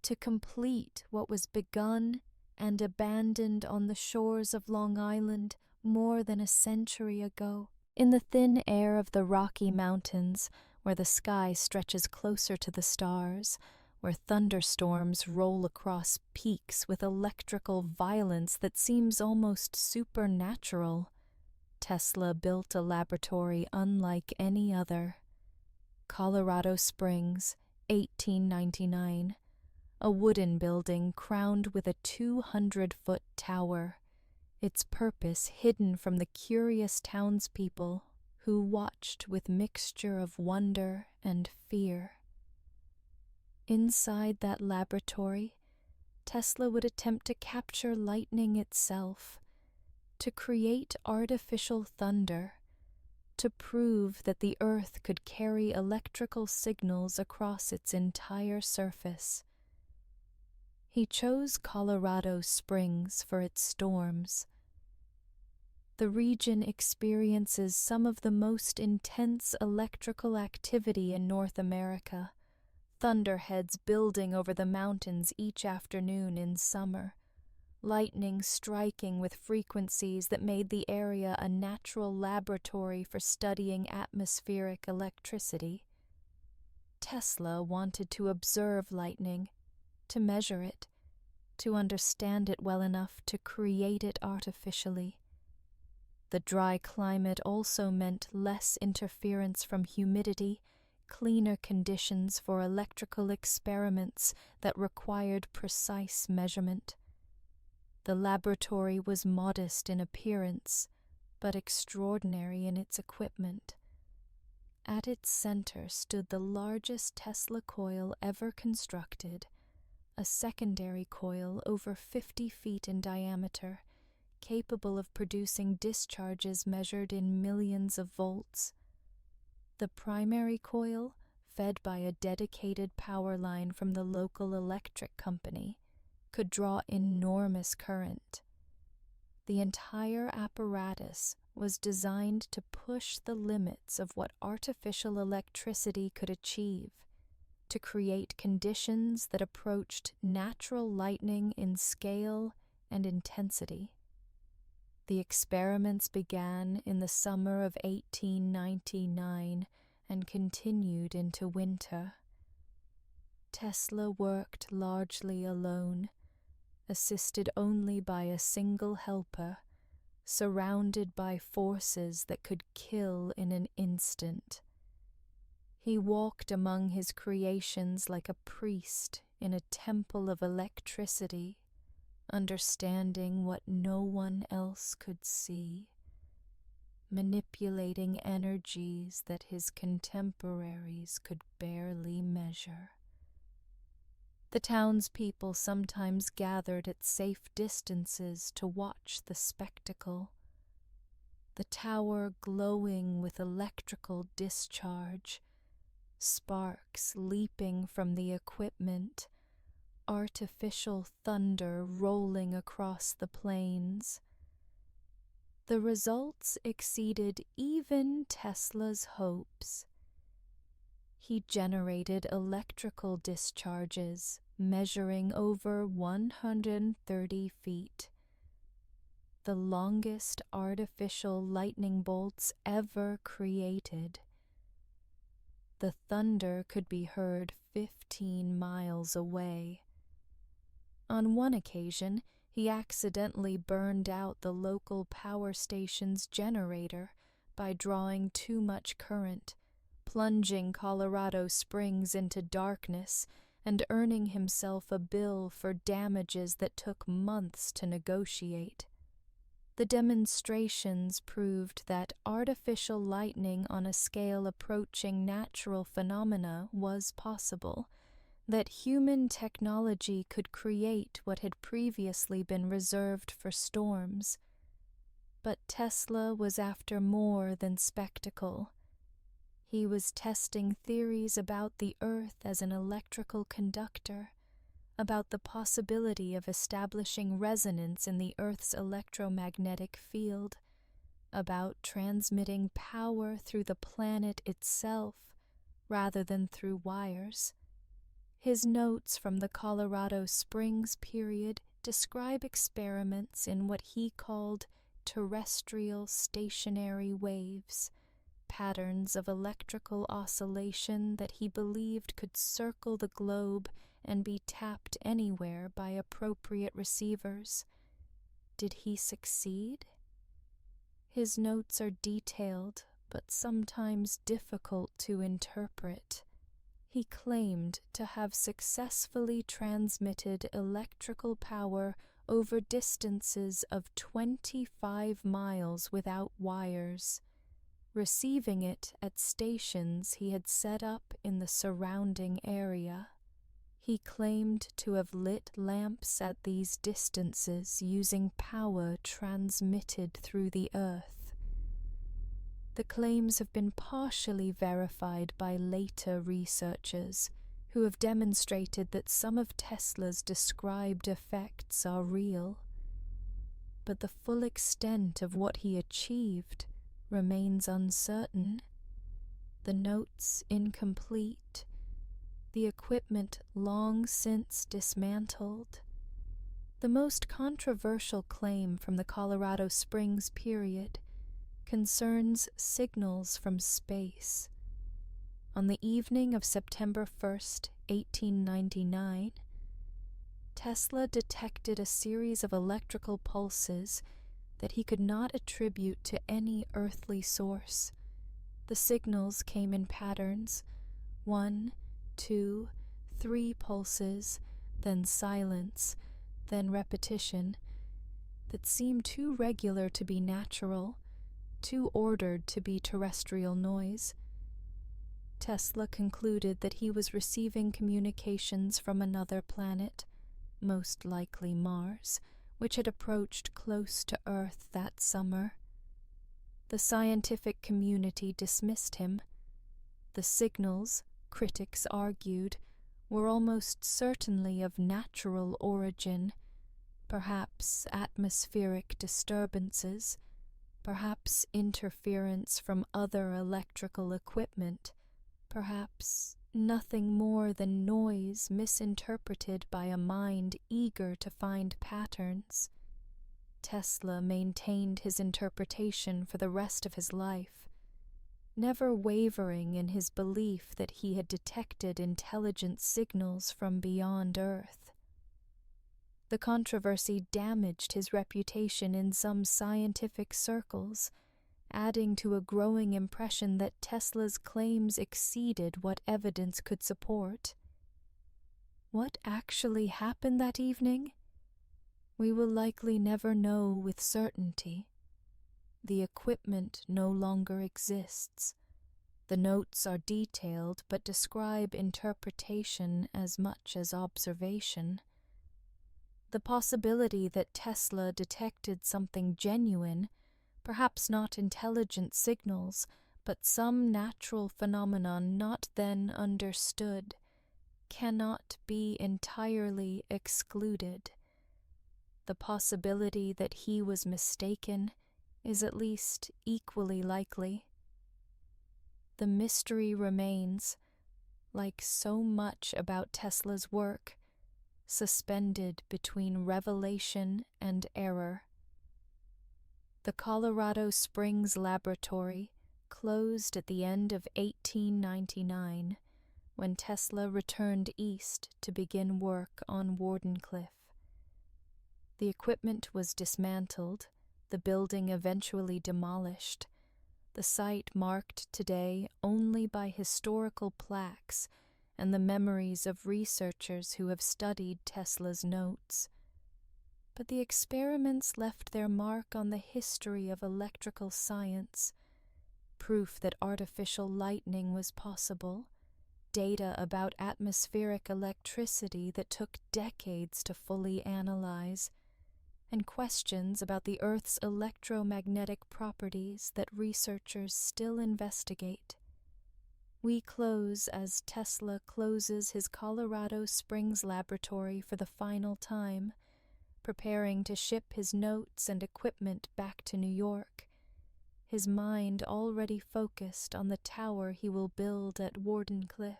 to complete what was begun and abandoned on the shores of Long Island more than a century ago. In the thin air of the Rocky Mountains, where the sky stretches closer to the stars, where thunderstorms roll across peaks with electrical violence that seems almost supernatural, Tesla built a laboratory unlike any other. Colorado Springs, 1899. A wooden building crowned with a 200-foot tower, its purpose hidden from the curious townspeople who watched with mixture of wonder and fear. Inside that laboratory, Tesla would attempt to capture lightning itself, to create artificial thunder, to prove that the Earth could carry electrical signals across its entire surface. He chose Colorado Springs for its storms. The region experiences some of the most intense electrical activity in North America, thunderheads building over the mountains each afternoon in summer, lightning striking with frequencies that made the area a natural laboratory for studying atmospheric electricity. Tesla wanted to observe lightning, to measure it, to understand it well enough to create it artificially. The dry climate also meant less interference from humidity, cleaner conditions for electrical experiments that required precise measurement. The laboratory was modest in appearance, but extraordinary in its equipment. At its center stood the largest Tesla coil ever constructed, a secondary coil over 50 feet in diameter, capable of producing discharges measured in millions of volts. The primary coil, fed by a dedicated power line from the local electric company, could draw enormous current. The entire apparatus was designed to push the limits of what artificial electricity could achieve, to create conditions that approached natural lightning in scale and intensity. The experiments began in the summer of 1899 and continued into winter. Tesla worked largely alone, assisted only by a single helper, surrounded by forces that could kill in an instant. He walked among his creations like a priest in a temple of electricity, understanding what no one else could see, manipulating energies that his contemporaries could barely measure. The townspeople sometimes gathered at safe distances to watch the spectacle. The tower glowing with electrical discharge, sparks leaping from the equipment, artificial thunder rolling across the plains. The results exceeded even Tesla's hopes. He generated electrical discharges measuring over 130 feet, the longest artificial lightning bolts ever created. The thunder could be heard 15 miles away. On one occasion, he accidentally burned out the local power station's generator by drawing too much current, plunging Colorado Springs into darkness and earning himself a bill for damages that took months to negotiate. The demonstrations proved that artificial lightning on a scale approaching natural phenomena was possible, that human technology could create what had previously been reserved for storms. But Tesla was after more than spectacle. He was testing theories about the Earth as an electrical conductor, about the possibility of establishing resonance in the Earth's electromagnetic field, about transmitting power through the planet itself rather than through wires. His notes from the Colorado Springs period describe experiments in what he called terrestrial stationary waves, patterns of electrical oscillation that he believed could circle the globe and be tapped anywhere by appropriate receivers. Did he succeed? His notes are detailed, but sometimes difficult to interpret. He claimed to have successfully transmitted electrical power over distances of 25 miles without wires, receiving it at stations he had set up in the surrounding area. He claimed to have lit lamps at these distances using power transmitted through the earth. The claims have been partially verified by later researchers who have demonstrated that some of Tesla's described effects are real. But the full extent of what he achieved remains uncertain. The notes incomplete, the equipment long since dismantled. The most controversial claim from the Colorado Springs period concerns signals from space. On the evening of September 1st, 1899, Tesla detected a series of electrical pulses that he could not attribute to any earthly source. The signals came in patterns, 1, 2, 3 pulses, then silence, then repetition, that seemed too regular to be natural, too ordered to be terrestrial noise. Tesla concluded that he was receiving communications from another planet, most likely Mars, which had approached close to Earth that summer. The scientific community dismissed him. The signals, critics argued, were almost certainly of natural origin, perhaps atmospheric disturbances, perhaps interference from other electrical equipment, perhaps nothing more than noise misinterpreted by a mind eager to find patterns. Tesla maintained his interpretation for the rest of his life, never wavering in his belief that he had detected intelligent signals from beyond Earth. The controversy damaged his reputation in some scientific circles, adding to a growing impression that Tesla's claims exceeded what evidence could support. What actually happened that evening? We will likely never know with certainty. The equipment no longer exists. The notes are detailed but describe interpretation as much as observation. The possibility that Tesla detected something genuine, perhaps not intelligent signals, but some natural phenomenon not then understood, cannot be entirely excluded. The possibility that he was mistaken is at least equally likely. The mystery remains, like so much about Tesla's work, suspended between revelation and error. The Colorado Springs Laboratory closed at the end of 1899 when Tesla returned east to begin work on Wardenclyffe. The equipment was dismantled, the building eventually demolished, the site marked today only by historical plaques and the memories of researchers who have studied Tesla's notes. But the experiments left their mark on the history of electrical science, proof that artificial lightning was possible, data about atmospheric electricity that took decades to fully analyze, and questions about the Earth's electromagnetic properties that researchers still investigate. We close as Tesla closes his Colorado Springs laboratory for the final time, preparing to ship his notes and equipment back to New York, his mind already focused on the tower he will build at Wardenclyffe.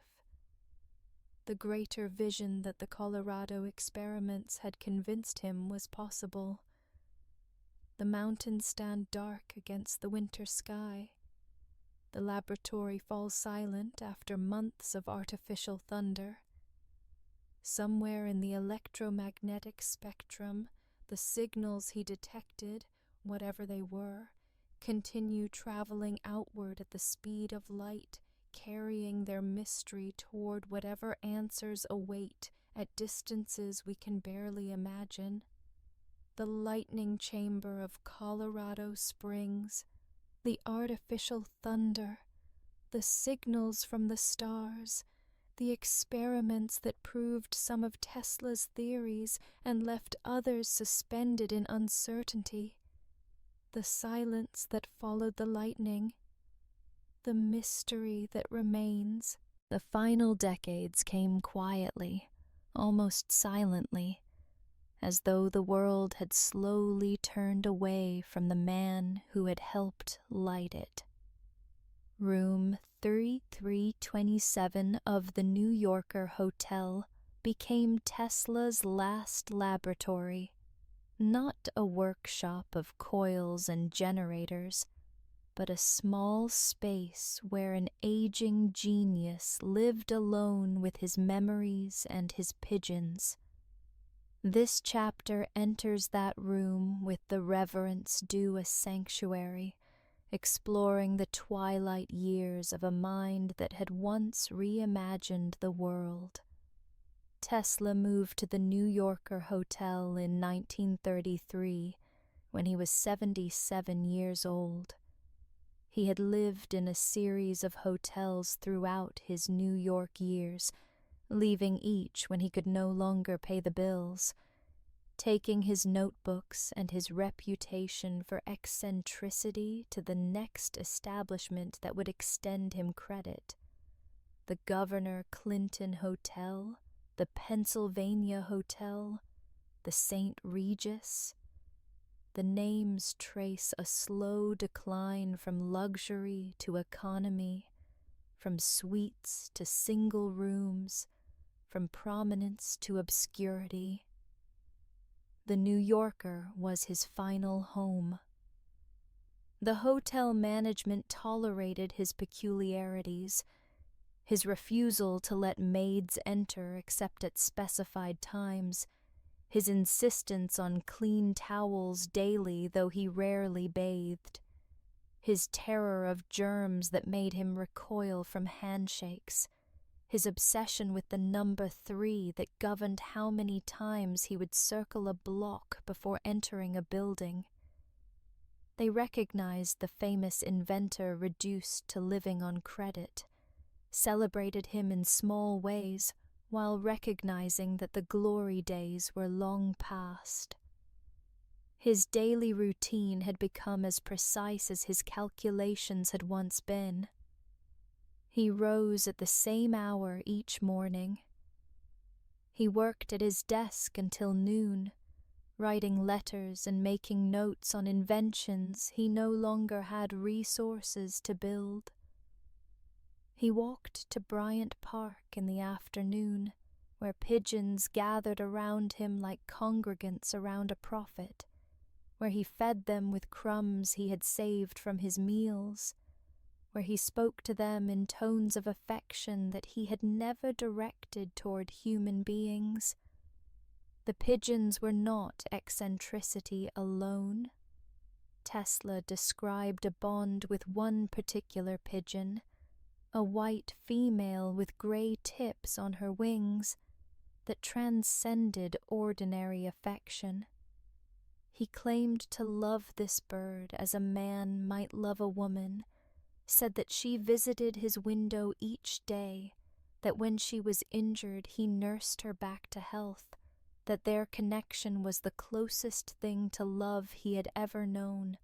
The greater vision that the Colorado experiments had convinced him was possible. The mountains stand dark against the winter sky. The laboratory falls silent after months of artificial thunder. Somewhere in the electromagnetic spectrum, the signals he detected, whatever they were, continue traveling outward at the speed of light, carrying their mystery toward whatever answers await at distances we can barely imagine. The lightning chamber of Colorado Springs, the artificial thunder, the signals from the stars, the experiments that proved some of Tesla's theories and left others suspended in uncertainty, the silence that followed the lightning, the mystery that remains. The final decades came quietly, almost silently, as though the world had slowly turned away from the man who had helped light it. Room 3327 of the New Yorker Hotel became Tesla's last laboratory, not a workshop of coils and generators, but a small space where an aging genius lived alone with his memories and his pigeons. This chapter enters that room with the reverence due a sanctuary, exploring the twilight years of a mind that had once reimagined the world. Tesla moved to the New Yorker Hotel in 1933, when he was 77 years old. He had lived in a series of hotels throughout his New York years, leaving each when he could no longer pay the bills, taking his notebooks and his reputation for eccentricity to the next establishment that would extend him credit. The Governor Clinton Hotel, the Pennsylvania Hotel, the St. Regis. The names trace a slow decline from luxury to economy, from suites to single rooms, from prominence to obscurity. The New Yorker was his final home. The hotel management tolerated his peculiarities, his refusal to let maids enter except at specified times, his insistence on clean towels daily though he rarely bathed, his terror of germs that made him recoil from handshakes, his obsession with the number 3 that governed how many times he would circle a block before entering a building. They recognized the famous inventor reduced to living on credit, celebrated him in small ways, while recognizing that the glory days were long past. His daily routine had become as precise as his calculations had once been. He rose at the same hour each morning. He worked at his desk until noon, writing letters and making notes on inventions he no longer had resources to build. He walked to Bryant Park in the afternoon, where pigeons gathered around him like congregants around a prophet, where he fed them with crumbs he had saved from his meals, where he spoke to them in tones of affection that he had never directed toward human beings. The pigeons were not eccentricity alone. Tesla described a bond with one particular pigeon, a white female with gray tips on her wings, that transcended ordinary affection. He claimed to love this bird as a man might love a woman, said that she visited his window each day, that when she was injured he nursed her back to health, that their connection was the closest thing to love he had ever known.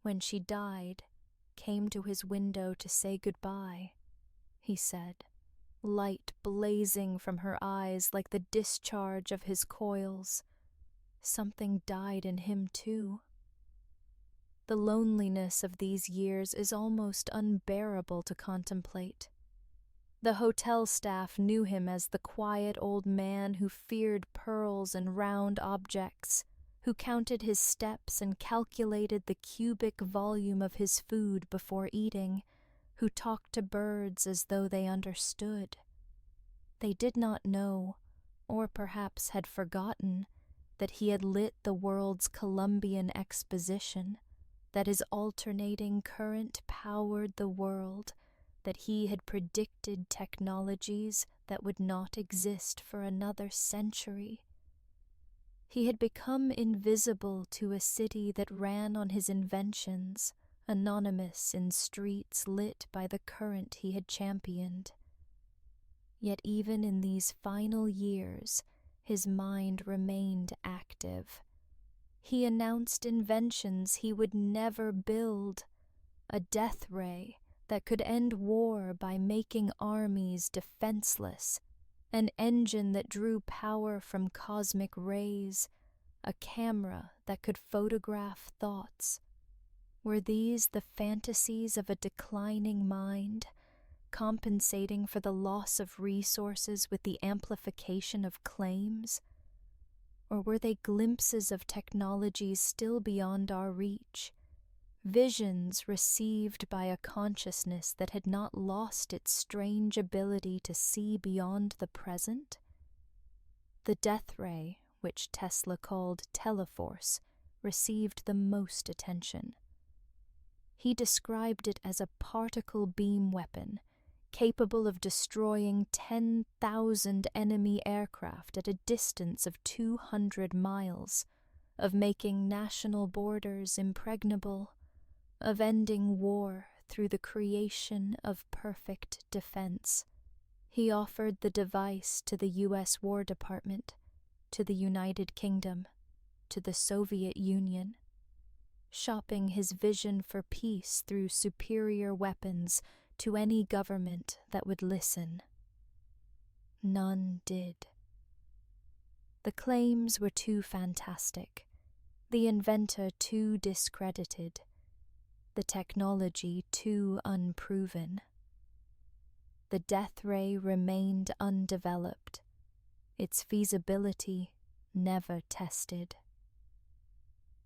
When she died, came to his window to say goodbye, he said, light blazing from her eyes like the discharge of his coils. Something died in him too. The loneliness of these years is almost unbearable to contemplate. The hotel staff knew him as the quiet old man who feared pearls and round objects, who counted his steps and calculated the cubic volume of his food before eating, who talked to birds as though they understood. They did not know, or perhaps had forgotten, that he had lit the world's Columbian Exposition, that his alternating current powered the world, that he had predicted technologies that would not exist for another century. He had become invisible to a city that ran on his inventions, anonymous in streets lit by the current he had championed. Yet even in these final years, his mind remained active. He announced inventions he would never build, a death ray that could end war by making armies defenseless, an engine that drew power from cosmic rays, a camera that could photograph thoughts. Were these the fantasies of a declining mind, compensating for the loss of resources with the amplification of claims? Or were they glimpses of technologies still beyond our reach, visions received by a consciousness that had not lost its strange ability to see beyond the present? The death ray, which Tesla called teleforce, received the most attention. He described it as a particle beam weapon, capable of destroying 10,000 enemy aircraft at a distance of 200 miles, of making national borders impregnable, of ending war through the creation of perfect defense. He offered the device to the U.S. War Department, to the United Kingdom, to the Soviet Union, shopping his vision for peace through superior weapons to any government that would listen. None did. The claims were too fantastic, the inventor too discredited, the technology too unproven. The death ray remained undeveloped, its feasibility never tested.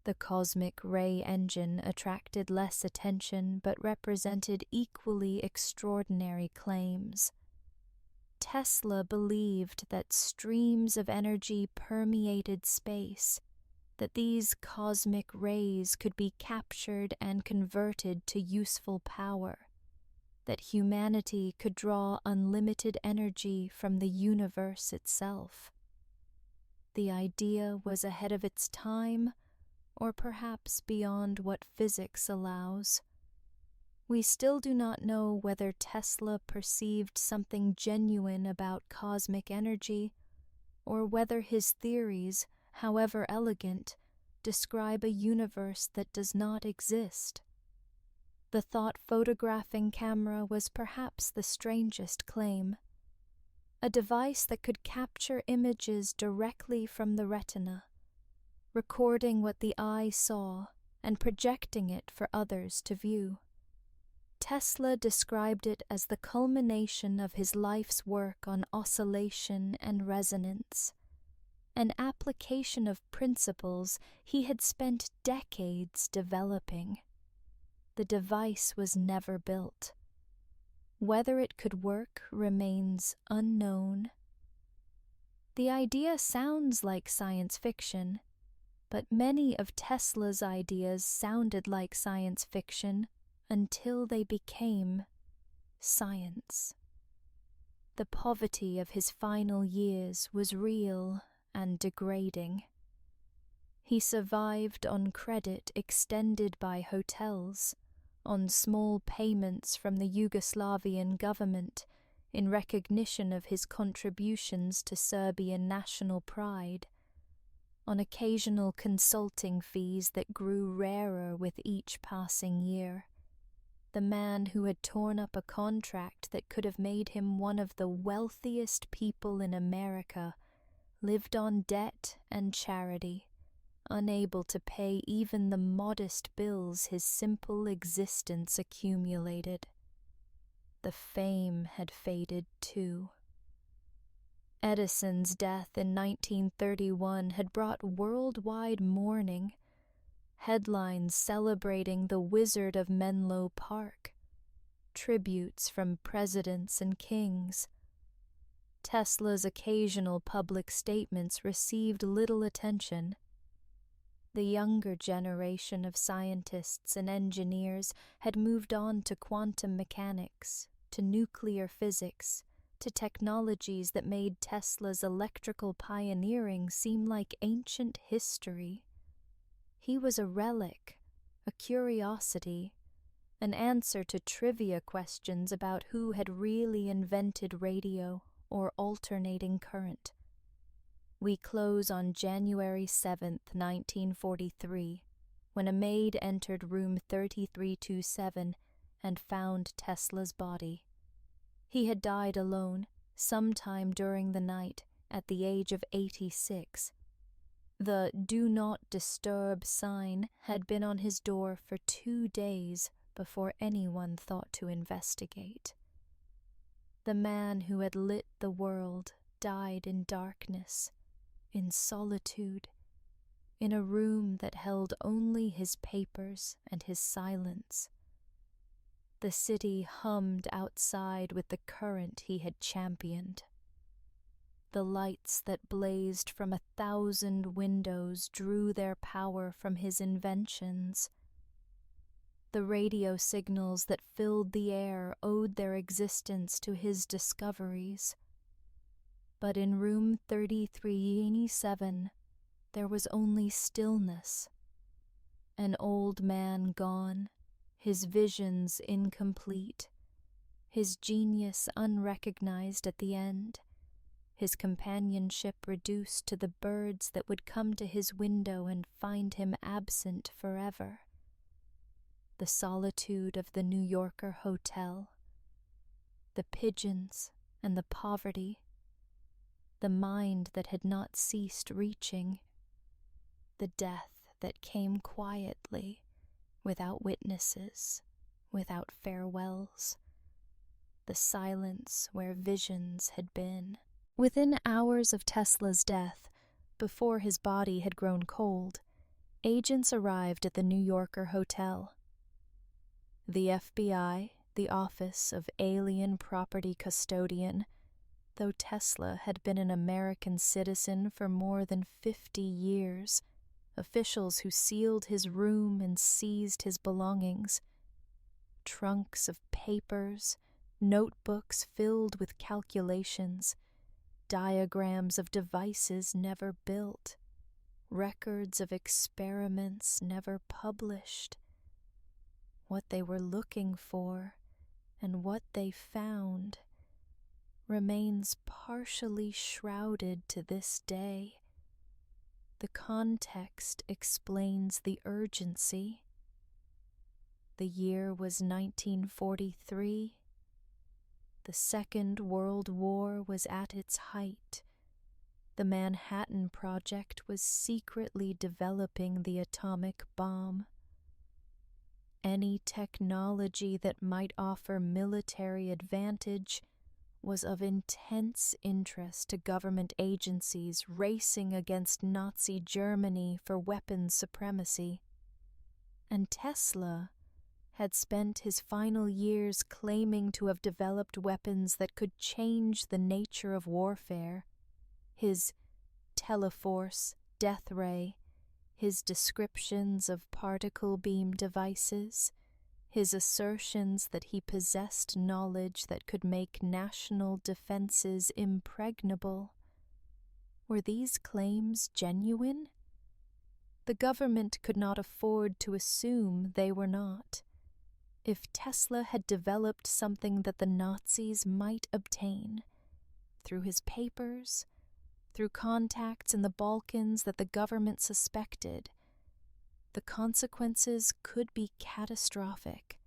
The cosmic ray engine attracted less attention but represented equally extraordinary claims. Tesla believed that streams of energy permeated space, that these cosmic rays could be captured and converted to useful power, that humanity could draw unlimited energy from the universe itself. The idea was ahead of its time, or perhaps beyond what physics allows. We still do not know whether Tesla perceived something genuine about cosmic energy, or whether his theories, however elegant, describe a universe that does not exist. The thought-photographing camera was perhaps the strangest claim. A device that could capture images directly from the retina, recording what the eye saw and projecting it for others to view. Tesla described it as the culmination of his life's work on oscillation and resonance, an application of principles he had spent decades developing. The device was never built. Whether it could work remains unknown. The idea sounds like science fiction, but many of Tesla's ideas sounded like science fiction until they became science. The poverty of his final years was real and degrading. He survived on credit extended by hotels, on small payments from the Yugoslavian government in recognition of his contributions to Serbian national pride, on occasional consulting fees that grew rarer with each passing year. The man who had torn up a contract that could have made him one of the wealthiest people in America lived on debt and charity, unable to pay even the modest bills his simple existence accumulated. The fame had faded too. Edison's death in 1931 had brought worldwide mourning, headlines celebrating the Wizard of Menlo Park, tributes from presidents and kings. Tesla's occasional public statements received little attention. The younger generation of scientists and engineers had moved on to quantum mechanics, to nuclear physics, to technologies that made Tesla's electrical pioneering seem like ancient history. He was a relic, a curiosity, an answer to trivia questions about who had really invented radio or alternating current. We close on January 7th, 1943, when a maid entered room 3327 and found Tesla's body. He had died alone, sometime during the night, at the age of 86. The "Do Not Disturb" sign had been on his door for 2 days before anyone thought to investigate. The man who had lit the world died in darkness, in solitude, in a room that held only his papers and his silence. The city hummed outside with the current he had championed. The lights that blazed from 1,000 windows drew their power from his inventions. The radio signals that filled the air owed their existence to his discoveries. But in room 3387, there was only stillness. An old man gone, his visions incomplete, his genius unrecognized at the end, his companionship reduced to the birds that would come to his window and find him absent forever. The solitude of the New Yorker hotel, the pigeons and the poverty, the mind that had not ceased reaching, the death that came quietly, without witnesses, without farewells, the silence where visions had been. Within hours of Tesla's death, before his body had grown cold, agents arrived at the New Yorker hotel. The FBI, the Office of Alien Property Custodian, though Tesla had been an American citizen for more than 50 years, officials who sealed his room and seized his belongings, trunks of papers, notebooks filled with calculations, diagrams of devices never built, records of experiments never published. What they were looking for and what they found remains partially shrouded to this day. The context explains the urgency. The year was 1943. The Second World War was at its height. The Manhattan Project was secretly developing the atomic bomb. Any technology that might offer military advantage was of intense interest to government agencies racing against Nazi Germany for weapons supremacy. And Tesla had spent his final years claiming to have developed weapons that could change the nature of warfare. His Teleforce, Death Ray, his descriptions of particle beam devices, his assertions that he possessed knowledge that could make national defenses impregnable. Were these claims genuine? The government could not afford to assume they were not. If Tesla had developed something that the Nazis might obtain, through his papers, through contacts in the Balkans that the government suspected, the consequences could be catastrophic.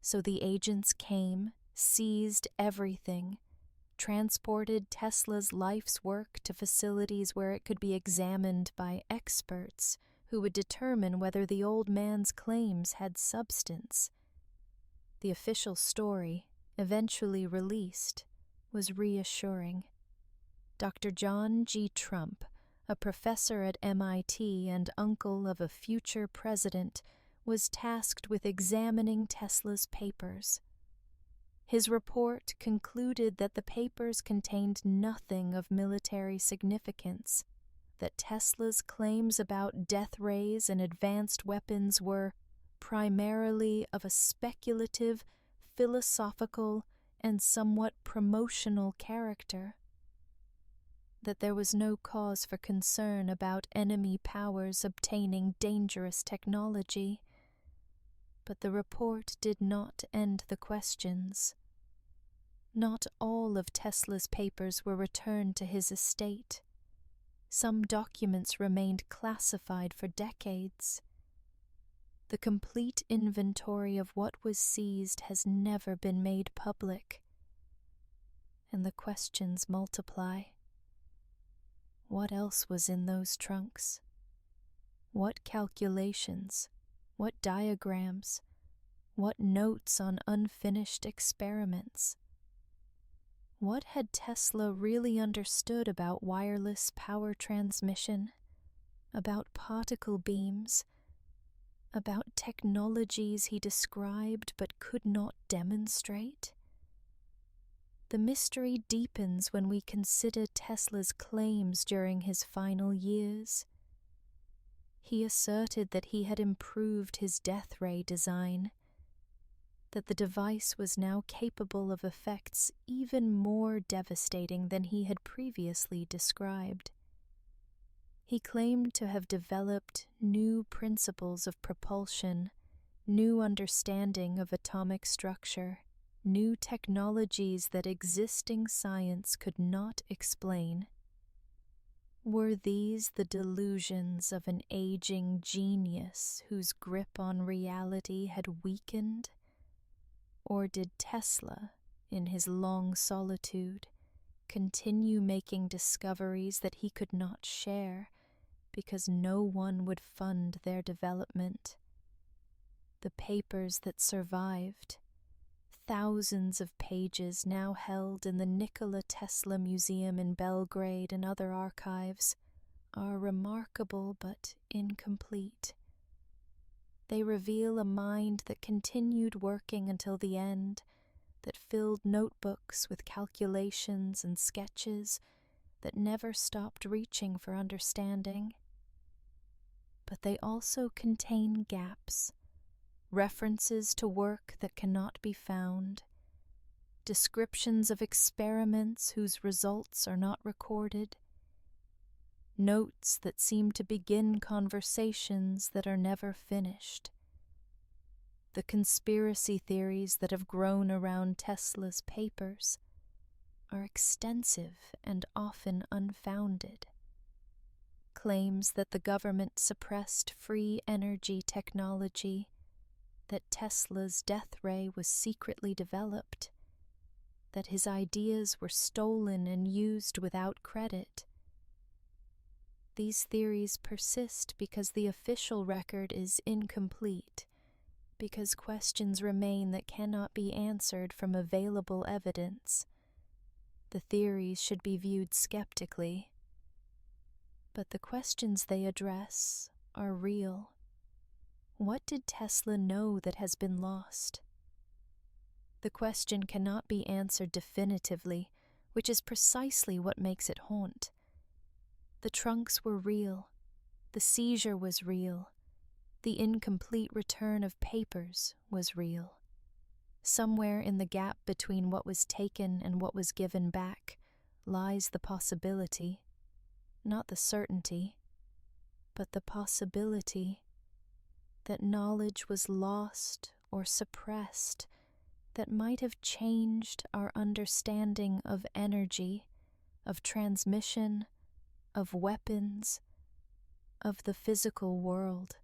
So the agents came, seized everything, transported Tesla's life's work to facilities where it could be examined by experts who would determine whether the old man's claims had substance. The official story, eventually released, was reassuring. Dr. John G. Trump, a professor at MIT and uncle of a future president, was tasked with examining Tesla's papers. His report concluded that the papers contained nothing of military significance, that Tesla's claims about death rays and advanced weapons were primarily of a speculative, philosophical, and somewhat promotional character, that there was no cause for concern about enemy powers obtaining dangerous technology. But the report did not end the questions. Not all of Tesla's papers were returned to his estate. Some documents remained classified for decades. The complete inventory of what was seized has never been made public. And the questions multiply. What else was in those trunks? What calculations? What diagrams? What notes on unfinished experiments? What had Tesla really understood about wireless power transmission, about particle beams, about technologies he described but could not demonstrate? The mystery deepens when we consider Tesla's claims during his final years. He asserted that he had improved his death ray design, that the device was now capable of effects even more devastating than he had previously described. He claimed to have developed new principles of propulsion, new understanding of atomic structure, new technologies that existing science could not explain. Were these the delusions of an aging genius whose grip on reality had weakened? Or did Tesla, in his long solitude, continue making discoveries that he could not share because no one would fund their development? The papers that survived, thousands of pages now held in the Nikola Tesla Museum in Belgrade and other archives, are remarkable but incomplete. They reveal a mind that continued working until the end, that filled notebooks with calculations and sketches, that never stopped reaching for understanding. But they also contain gaps, references to work that cannot be found, descriptions of experiments whose results are not recorded, notes that seem to begin conversations that are never finished. The conspiracy theories that have grown around Tesla's papers are extensive and often unfounded. Claims that the government suppressed free energy technology, that Tesla's death ray was secretly developed, that his ideas were stolen and used without credit, These theories persist because the official record is incomplete, because questions remain that cannot be answered from available evidence. The theories should be viewed skeptically, but the questions they address are real. What did Tesla know that has been lost? The question cannot be answered definitively, which is precisely what makes it haunt. The trunks were real. The seizure was real. The incomplete return of papers was real. Somewhere in the gap between what was taken and what was given back lies the possibility, not the certainty, but the possibility that knowledge was lost or suppressed that might have changed our understanding of energy, of transmission, of weapons, of the physical world.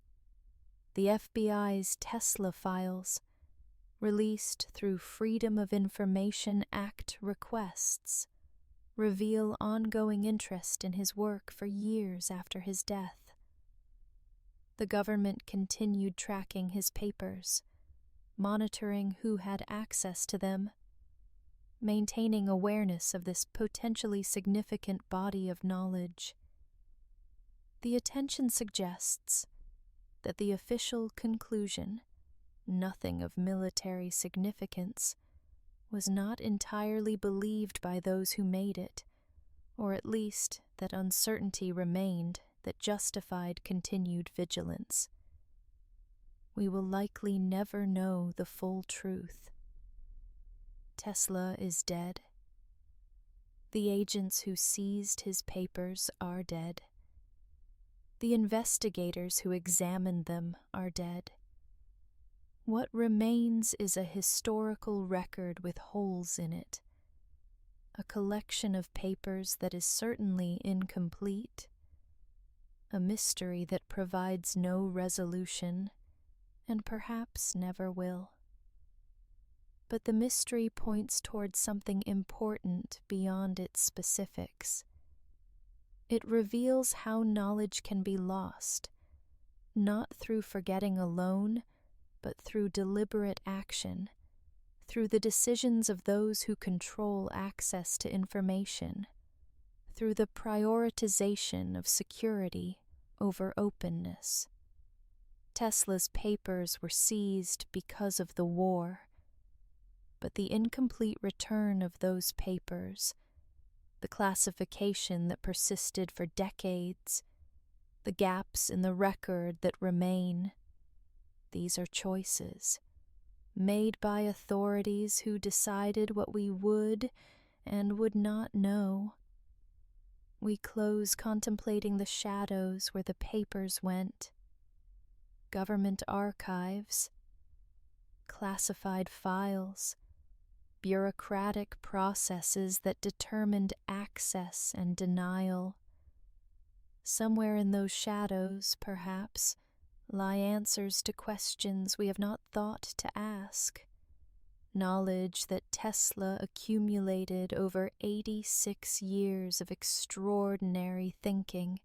The FBI's Tesla files, released through Freedom of Information Act requests, reveal ongoing interest in his work for years after his death. The government continued tracking his papers, monitoring who had access to them, maintaining awareness of this potentially significant body of knowledge. The attention suggests that the official conclusion, nothing of military significance, was not entirely believed by those who made it, or at least that uncertainty remained that justified continued vigilance. We will likely never know the full truth. Tesla is dead. The agents who seized his papers are dead. The investigators who examined them are dead. What remains is a historical record with holes in it, a collection of papers that is certainly incomplete, a mystery that provides no resolution, and perhaps never will. But the mystery points towards something important beyond its specifics. It reveals how knowledge can be lost, not through forgetting alone, but through deliberate action, through the decisions of those who control access to information, through the prioritization of security over openness. Tesla's papers were seized because of the war, but the incomplete return of those papers, the classification that persisted for decades, the gaps in the record that remain, these are choices made by authorities who decided what we would and would not know. We close contemplating the shadows where the papers went. Government archives, classified files, bureaucratic processes that determined access and denial. Somewhere in those shadows, perhaps, lie answers to questions we have not thought to ask. Knowledge that Tesla accumulated over 86 years of extraordinary thinking.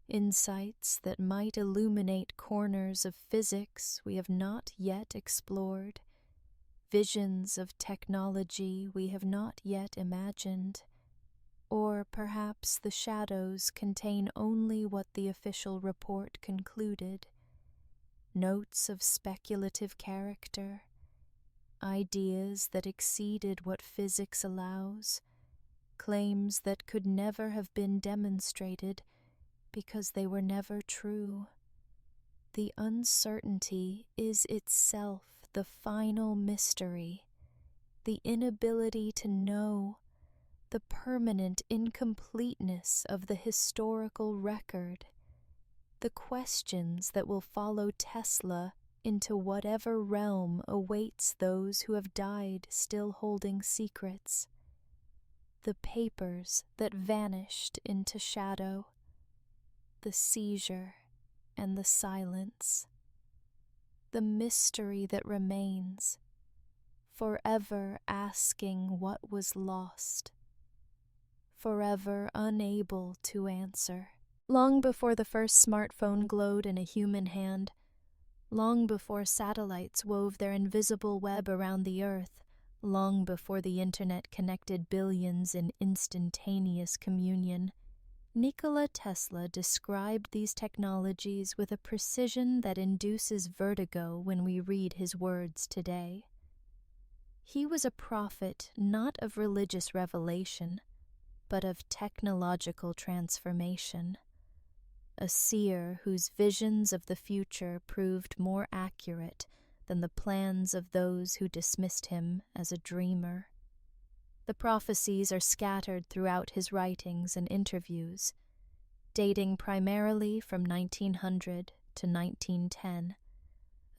Insights that might illuminate corners of physics we have not yet explored. Visions of technology we have not yet imagined. Or perhaps the shadows contain only what the official report concluded. Notes of speculative character, ideas that exceeded what physics allows, claims that could never have been demonstrated because they were never true. The uncertainty is itself the final mystery, the inability to know, the permanent incompleteness of the historical record, the questions that will follow Tesla into whatever realm awaits those who have died still holding secrets, the papers that vanished into shadow, the seizure and the silence, the mystery that remains, forever asking what was lost, forever unable to answer. Long before the first smartphone glowed in a human hand, long before satellites wove their invisible web around the Earth, long before the internet connected billions in instantaneous communion, Nikola Tesla described these technologies with a precision that induces vertigo when we read his words today. He was a prophet not of religious revelation, but of technological transformation. A seer whose visions of the future proved more accurate than the plans of those who dismissed him as a dreamer. The prophecies are scattered throughout his writings and interviews, dating primarily from 1900 to 1910,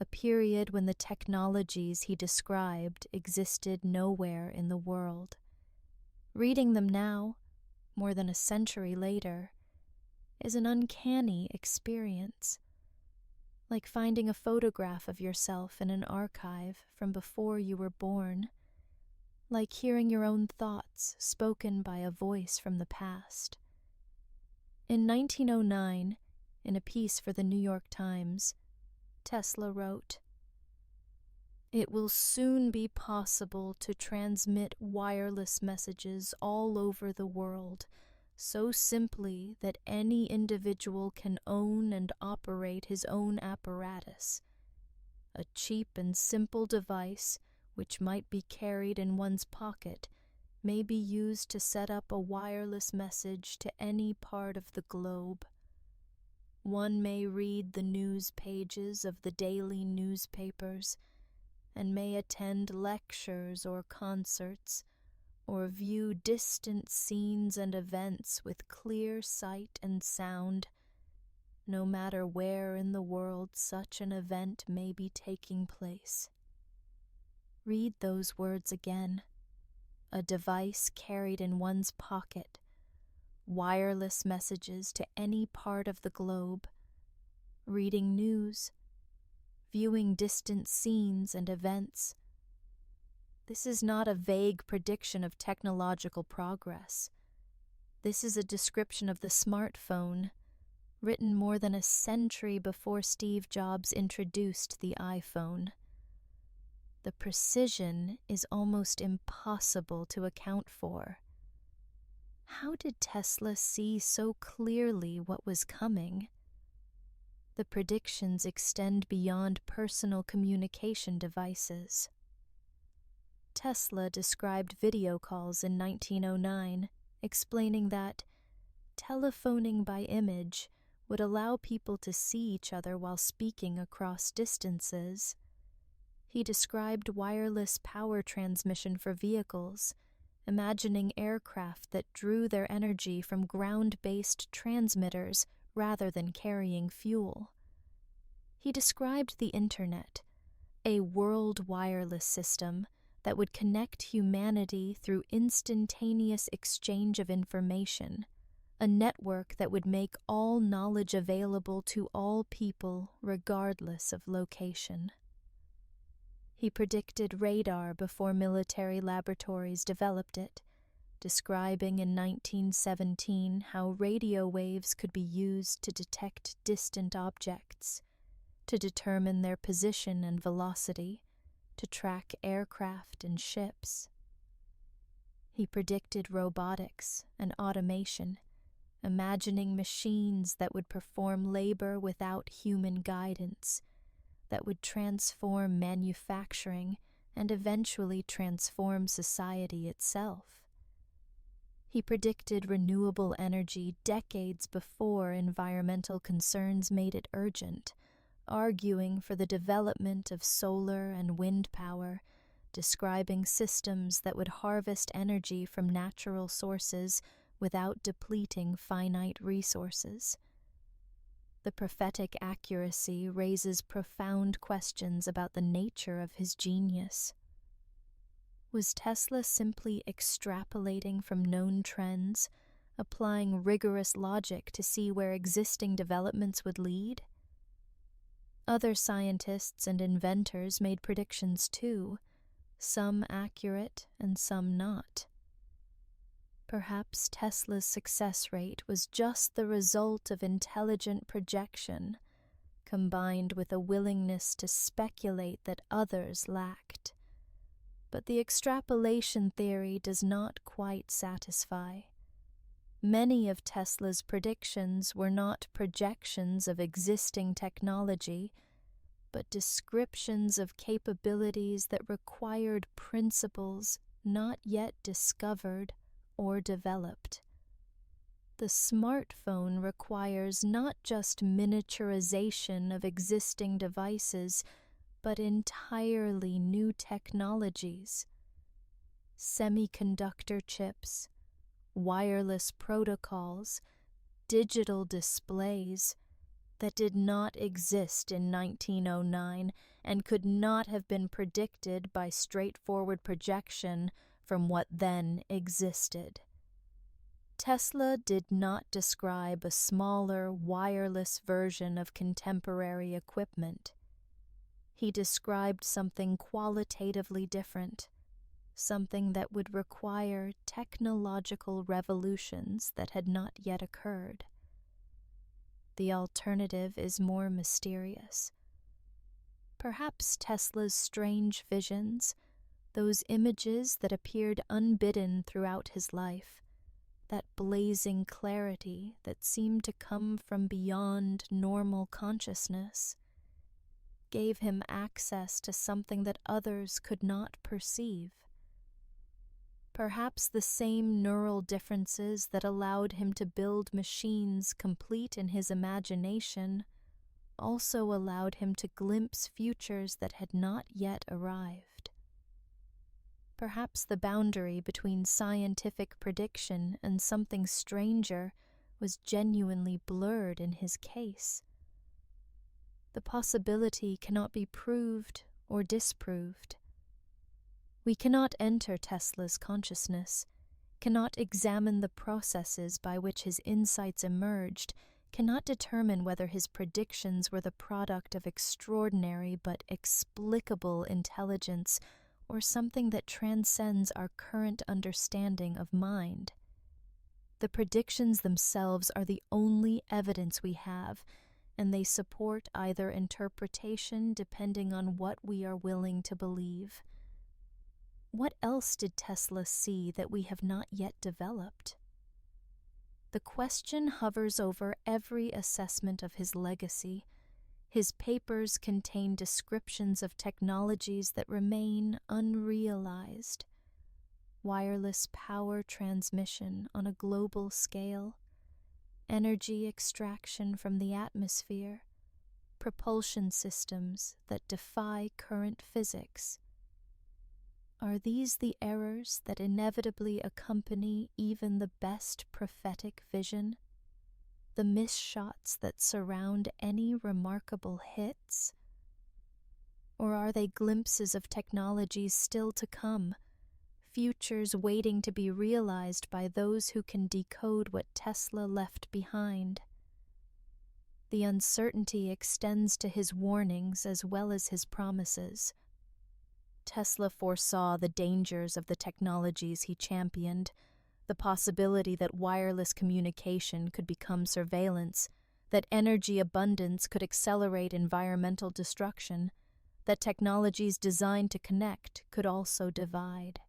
a period when the technologies he described existed nowhere in the world. Reading them now, more than a century later, is an uncanny experience, like finding a photograph of yourself in an archive from before you were born, like hearing your own thoughts spoken by a voice from the past. In 1909, in a piece for the New York Times, Tesla wrote, "It will soon be possible to transmit wireless messages all over the world, so simply that any individual can own and operate his own apparatus. A cheap and simple device, which might be carried in one's pocket, may be used to set up a wireless message to any part of the globe. One may read the news pages of the daily newspapers, and may attend lectures or concerts, or view distant scenes and events with clear sight and sound, no matter where in the world such an event may be taking place." Read those words again. A device carried in one's pocket, wireless messages to any part of the globe, reading news, viewing distant scenes and events. This is not a vague prediction of technological progress. This is a description of the smartphone, written more than a century before Steve Jobs introduced the iPhone. The precision is almost impossible to account for. How did Tesla see so clearly what was coming? The predictions extend beyond personal communication devices. Tesla described video calls in 1909, explaining that telephoning by image would allow people to see each other while speaking across distances. He described wireless power transmission for vehicles, imagining aircraft that drew their energy from ground-based transmitters rather than carrying fuel. He described the Internet, a world wireless system that would connect humanity through instantaneous exchange of information, a network that would make all knowledge available to all people regardless of location. He predicted radar before military laboratories developed it, describing in 1917 how radio waves could be used to detect distant objects, to determine their position and velocity, to track aircraft and ships. He predicted robotics and automation, imagining machines that would perform labor without human guidance, that would transform manufacturing and eventually transform society itself. He predicted renewable energy decades before environmental concerns made it urgent, arguing for the development of solar and wind power, describing systems that would harvest energy from natural sources without depleting finite resources. The prophetic accuracy raises profound questions about the nature of his genius. Was Tesla simply extrapolating from known trends, applying rigorous logic to see where existing developments would lead? Other scientists and inventors made predictions too, some accurate and some not. Perhaps Tesla's success rate was just the result of intelligent projection, combined with a willingness to speculate that others lacked. But the extrapolation theory does not quite satisfy. Many of Tesla's predictions were not projections of existing technology, but descriptions of capabilities that required principles not yet discovered or developed. The smartphone requires not just miniaturization of existing devices, but entirely new technologies. Semiconductor chips, wireless protocols, digital displays that did not exist in 1909 and could not have been predicted by straightforward projection from what then existed. Tesla did not describe a smaller, wireless version of contemporary equipment. He described something qualitatively different, something that would require technological revolutions that had not yet occurred. The alternative is more mysterious. Perhaps Tesla's strange visions, those images that appeared unbidden throughout his life, that blazing clarity that seemed to come from beyond normal consciousness, gave him access to something that others could not perceive. Perhaps the same neural differences that allowed him to build machines complete in his imagination also allowed him to glimpse futures that had not yet arrived. Perhaps the boundary between scientific prediction and something stranger was genuinely blurred in his case. The possibility cannot be proved or disproved. We cannot enter Tesla's consciousness, cannot examine the processes by which his insights emerged, cannot determine whether his predictions were the product of extraordinary but explicable intelligence or something that transcends our current understanding of mind. The predictions themselves are the only evidence we have, and they support either interpretation depending on what we are willing to believe. What else did Tesla see that we have not yet developed? The question hovers over every assessment of his legacy. His papers contain descriptions of technologies that remain unrealized. Wireless power transmission on a global scale, energy extraction from the atmosphere, propulsion systems that defy current physics. Are these the errors that inevitably accompany even the best prophetic vision? The misshots that surround any remarkable hits? Or are they glimpses of technologies still to come, futures waiting to be realized by those who can decode what Tesla left behind? The uncertainty extends to his warnings as well as his promises. Tesla foresaw the dangers of the technologies he championed, the possibility that wireless communication could become surveillance, that energy abundance could accelerate environmental destruction, that technologies designed to connect could also divide.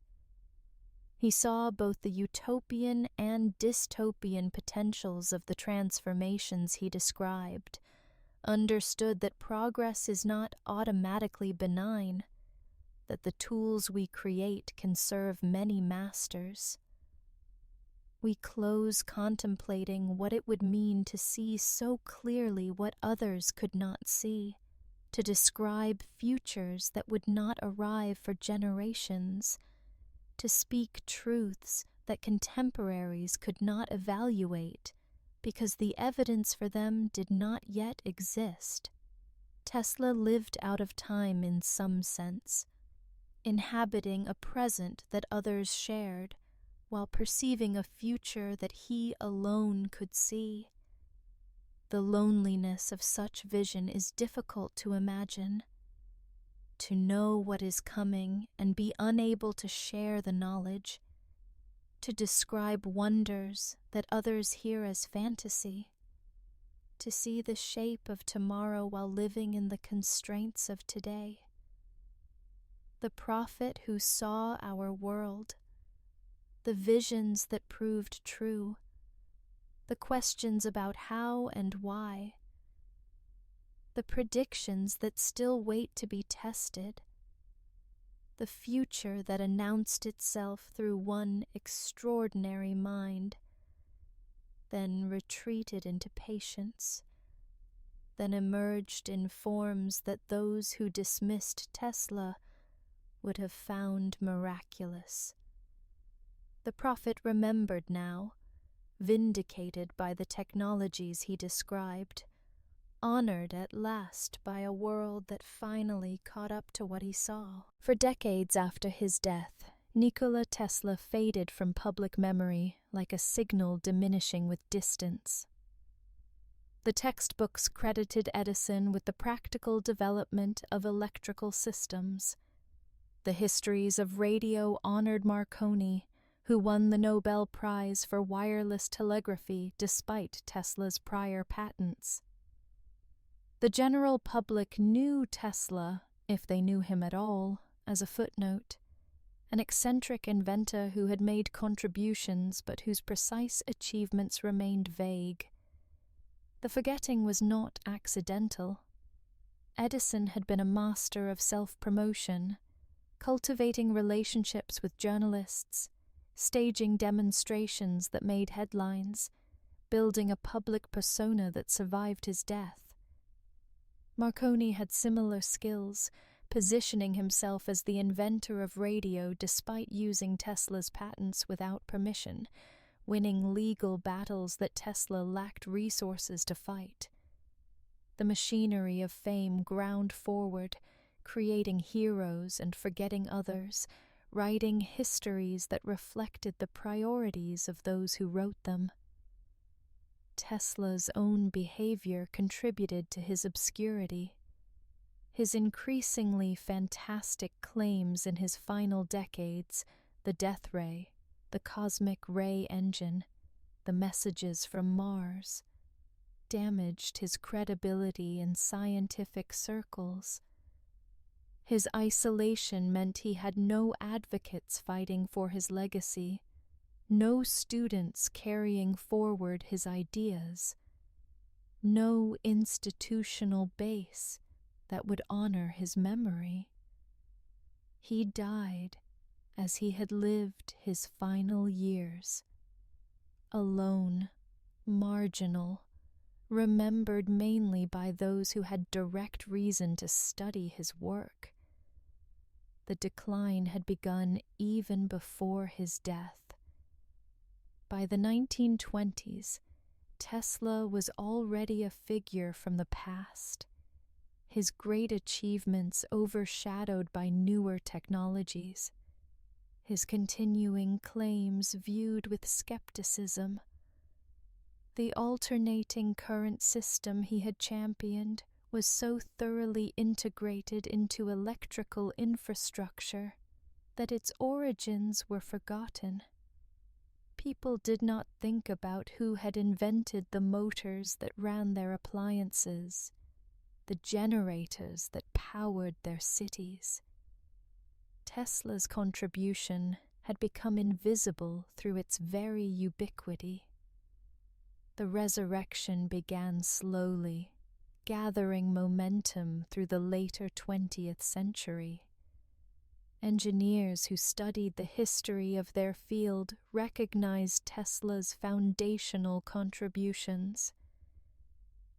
He saw both the utopian and dystopian potentials of the transformations he described, understood that progress is not automatically benign, that the tools we create can serve many masters. We close contemplating what it would mean to see so clearly what others could not see, to describe futures that would not arrive for generations, to speak truths that contemporaries could not evaluate because the evidence for them did not yet exist. Tesla lived out of time in some sense, inhabiting a present that others shared, while perceiving a future that he alone could see. The loneliness of such vision is difficult to imagine. To know what is coming and be unable to share the knowledge, to describe wonders that others hear as fantasy, to see the shape of tomorrow while living in the constraints of today. The prophet who saw our world, the visions that proved true, the questions about how and why, the predictions that still wait to be tested, the future that announced itself through one extraordinary mind, then retreated into patience, then emerged in forms that those who dismissed Tesla would have found miraculous. The prophet remembered now, vindicated by the technologies he described, honored at last by a world that finally caught up to what he saw. For decades after his death, Nikola Tesla faded from public memory like a signal diminishing with distance. The textbooks credited Edison with the practical development of electrical systems. The histories of radio honored Marconi, who won the Nobel Prize for wireless telegraphy despite Tesla's prior patents. The general public knew Tesla, if they knew him at all, as a footnote, an eccentric inventor who had made contributions but whose precise achievements remained vague. The forgetting was not accidental. Edison had been a master of self-promotion, cultivating relationships with journalists, staging demonstrations that made headlines, building a public persona that survived his death. Marconi had similar skills, positioning himself as the inventor of radio despite using Tesla's patents without permission, winning legal battles that Tesla lacked resources to fight. The machinery of fame ground forward, creating heroes and forgetting others, writing histories that reflected the priorities of those who wrote them. Tesla's own behavior contributed to his obscurity. His increasingly fantastic claims in his final decades, the death ray, the cosmic ray engine, the messages from Mars, damaged his credibility in scientific circles. His isolation meant he had no advocates fighting for his legacy, no students carrying forward his ideas, no institutional base that would honor his memory. He died as he had lived his final years, alone, marginal, remembered mainly by those who had direct reason to study his work. The decline had begun even before his death. By the 1920s, Tesla was already a figure from the past, his great achievements overshadowed by newer technologies, his continuing claims viewed with skepticism. The alternating current system he had championed was so thoroughly integrated into electrical infrastructure that its origins were forgotten. People did not think about who had invented the motors that ran their appliances, the generators that powered their cities. Tesla's contribution had become invisible through its very ubiquity. The resurrection began slowly, gathering momentum through the later 20th century. Engineers who studied the history of their field recognized Tesla's foundational contributions.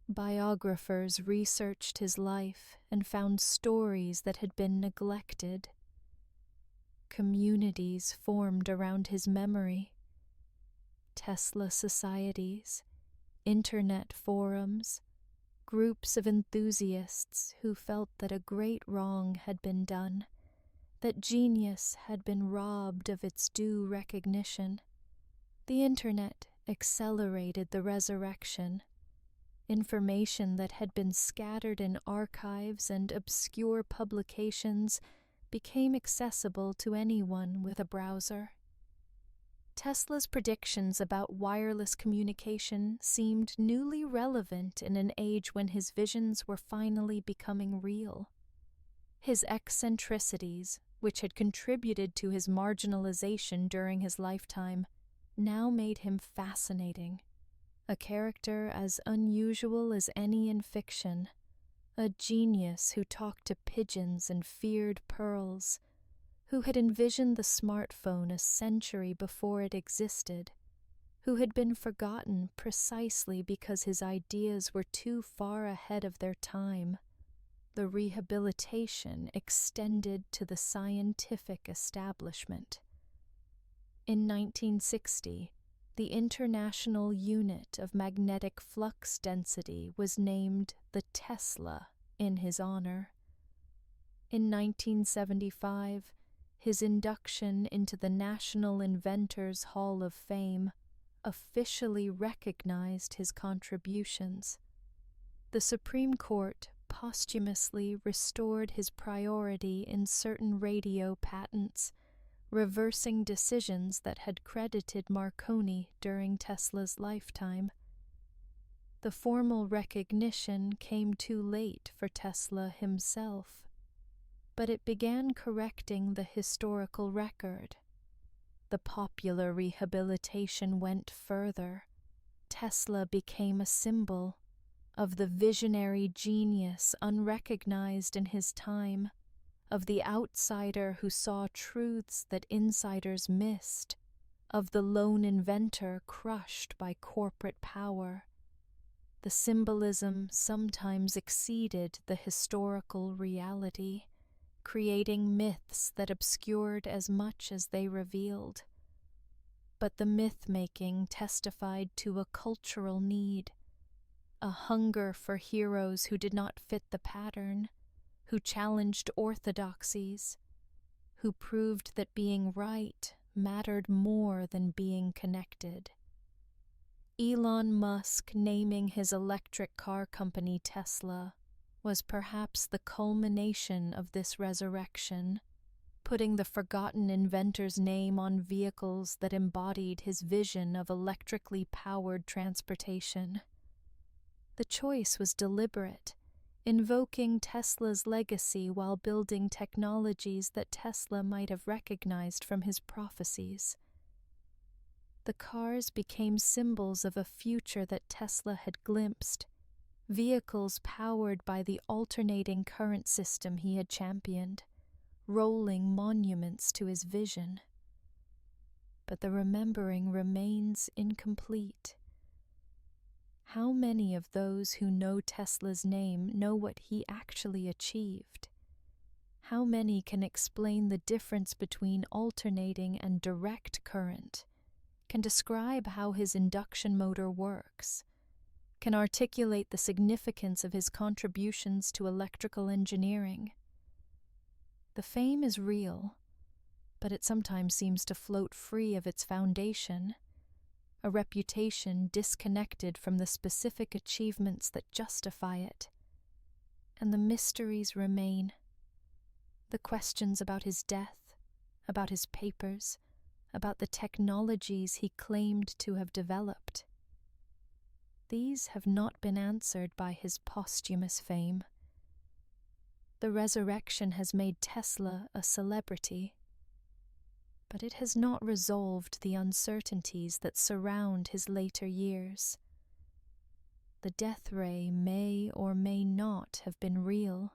Biographers researched his life and found stories that had been neglected. Communities formed around his memory. Tesla societies, internet forums, groups of enthusiasts who felt that a great wrong had been done, that genius had been robbed of its due recognition. The internet accelerated the resurrection. Information that had been scattered in archives and obscure publications became accessible to anyone with a browser. Tesla's predictions about wireless communication seemed newly relevant in an age when his visions were finally becoming real. His eccentricities, which had contributed to his marginalization during his lifetime, now made him fascinating, a character as unusual as any in fiction, a genius who talked to pigeons and feared pearls, who had envisioned the smartphone a century before it existed, who had been forgotten precisely because his ideas were too far ahead of their time. The rehabilitation extended to the scientific establishment. In 1960, the International Unit of Magnetic Flux Density was named the Tesla in his honor. In 1975, his induction into the National Inventors Hall of Fame officially recognized his contributions. The Supreme Court posthumously restored his priority in certain radio patents, reversing decisions that had credited Marconi during Tesla's lifetime. The formal recognition came too late for Tesla himself, but it began correcting the historical record. The popular rehabilitation went further. Tesla became a symbol of the visionary genius unrecognized in his time, of the outsider who saw truths that insiders missed, of the lone inventor crushed by corporate power. The symbolism sometimes exceeded the historical reality, creating myths that obscured as much as they revealed. But the myth-making testified to a cultural need, a hunger for heroes who did not fit the pattern, who challenged orthodoxies, who proved that being right mattered more than being connected. Elon Musk naming his electric car company Tesla was perhaps the culmination of this resurrection, putting the forgotten inventor's name on vehicles that embodied his vision of electrically powered transportation. The choice was deliberate, invoking Tesla's legacy while building technologies that Tesla might have recognized from his prophecies. The cars became symbols of a future that Tesla had glimpsed, vehicles powered by the alternating current system he had championed, rolling monuments to his vision. But the remembering remains incomplete. How many of those who know Tesla's name know what he actually achieved? How many can explain the difference between alternating and direct current, can describe how his induction motor works, can articulate the significance of his contributions to electrical engineering? The fame is real, but it sometimes seems to float free of its foundation, a reputation disconnected from the specific achievements that justify it. And the mysteries remain. The questions about his death, about his papers, about the technologies he claimed to have developed. These have not been answered by his posthumous fame. The resurrection has made Tesla a celebrity, but it has not resolved the uncertainties that surround his later years. The death ray may or may not have been real.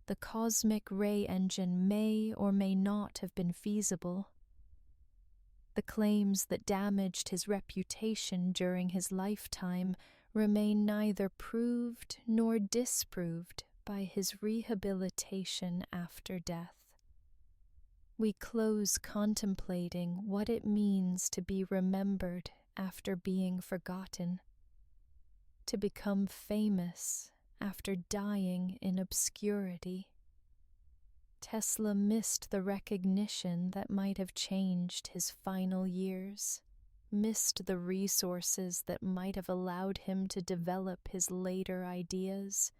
The cosmic ray engine may or may not have been feasible. The claims that damaged his reputation during his lifetime remain neither proved nor disproved by his rehabilitation after death. We close contemplating what it means to be remembered after being forgotten, to become famous after dying in obscurity. Tesla missed the recognition that might have changed his final years, missed the resources that might have allowed him to develop his later ideas.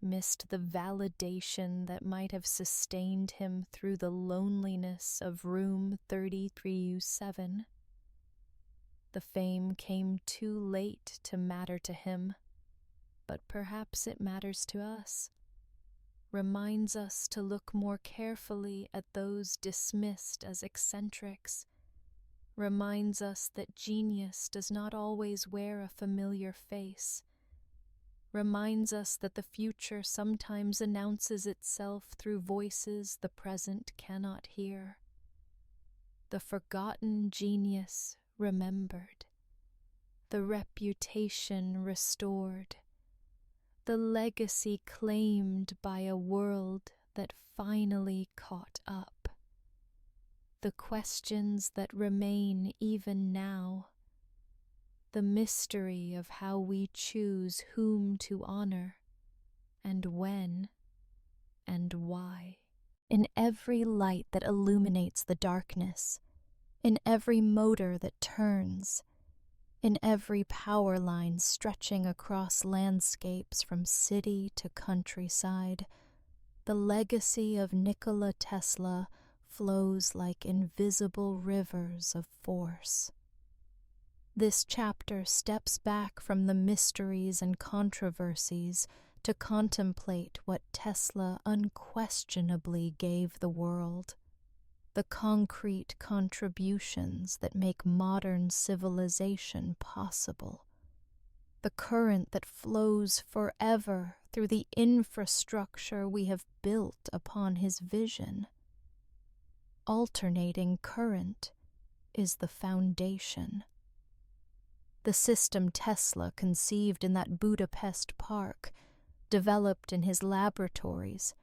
missed the validation that might have sustained him through the loneliness of room 33U7. The fame came too late to matter to him, but perhaps it matters to us. Reminds us to look more carefully at those dismissed as eccentrics. Reminds us that genius does not always wear a familiar face. Reminds us that the future sometimes announces itself through voices the present cannot hear. The forgotten genius remembered, the reputation restored, the legacy claimed by a world that finally caught up. The questions that remain even now, the mystery of how we choose whom to honor, and when, and why. In every light that illuminates the darkness, in every motor that turns, in every power line stretching across landscapes from city to countryside, the legacy of Nikola Tesla flows like invisible rivers of force. This chapter steps back from the mysteries and controversies to contemplate what Tesla unquestionably gave the world, the concrete contributions that make modern civilization possible, the current that flows forever through the infrastructure we have built upon his vision. Alternating current is the foundation. The system Tesla conceived in that Budapest park, developed in his laboratories,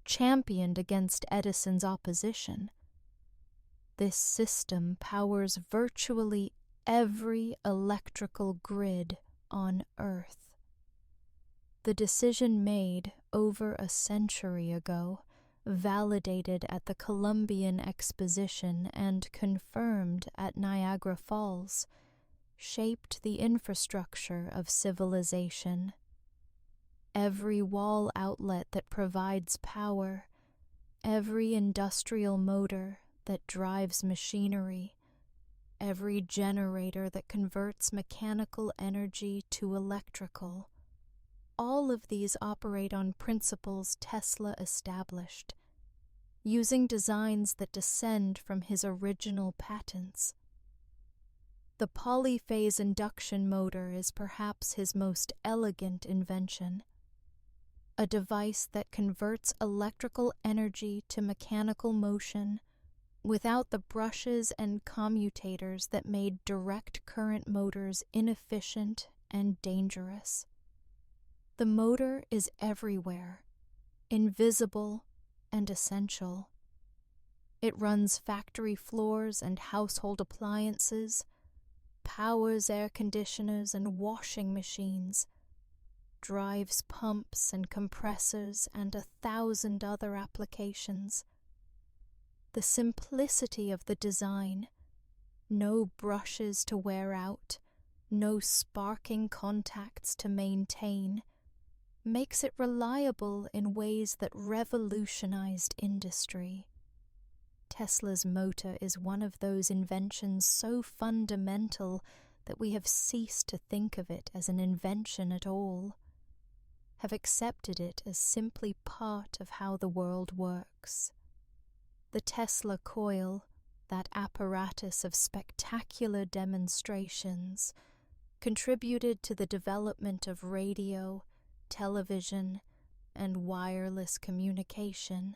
championed against Edison's opposition. This system powers virtually every electrical grid on Earth. The decision made over a century ago, validated at the Columbian Exposition and confirmed at Niagara Falls, shaped the infrastructure of civilization. Every wall outlet that provides power, every industrial motor that drives machinery, every generator that converts mechanical energy to electrical, all of these operate on principles Tesla established, using designs that descend from his original patents. The polyphase induction motor is perhaps his most elegant invention, a device that converts electrical energy to mechanical motion without the brushes and commutators that made direct current motors inefficient and dangerous. The motor is everywhere, invisible and essential. It runs factory floors and household appliances, powers air conditioners and washing machines, drives pumps and compressors and 1,000 other applications. The simplicity of the design, no brushes to wear out, no sparking contacts to maintain, makes it reliable in ways that revolutionized industry. Tesla's motor is one of those inventions so fundamental that we have ceased to think of it as an invention at all, have accepted it as simply part of how the world works. The Tesla coil, that apparatus of spectacular demonstrations, contributed to the development of radio, television, and wireless communication.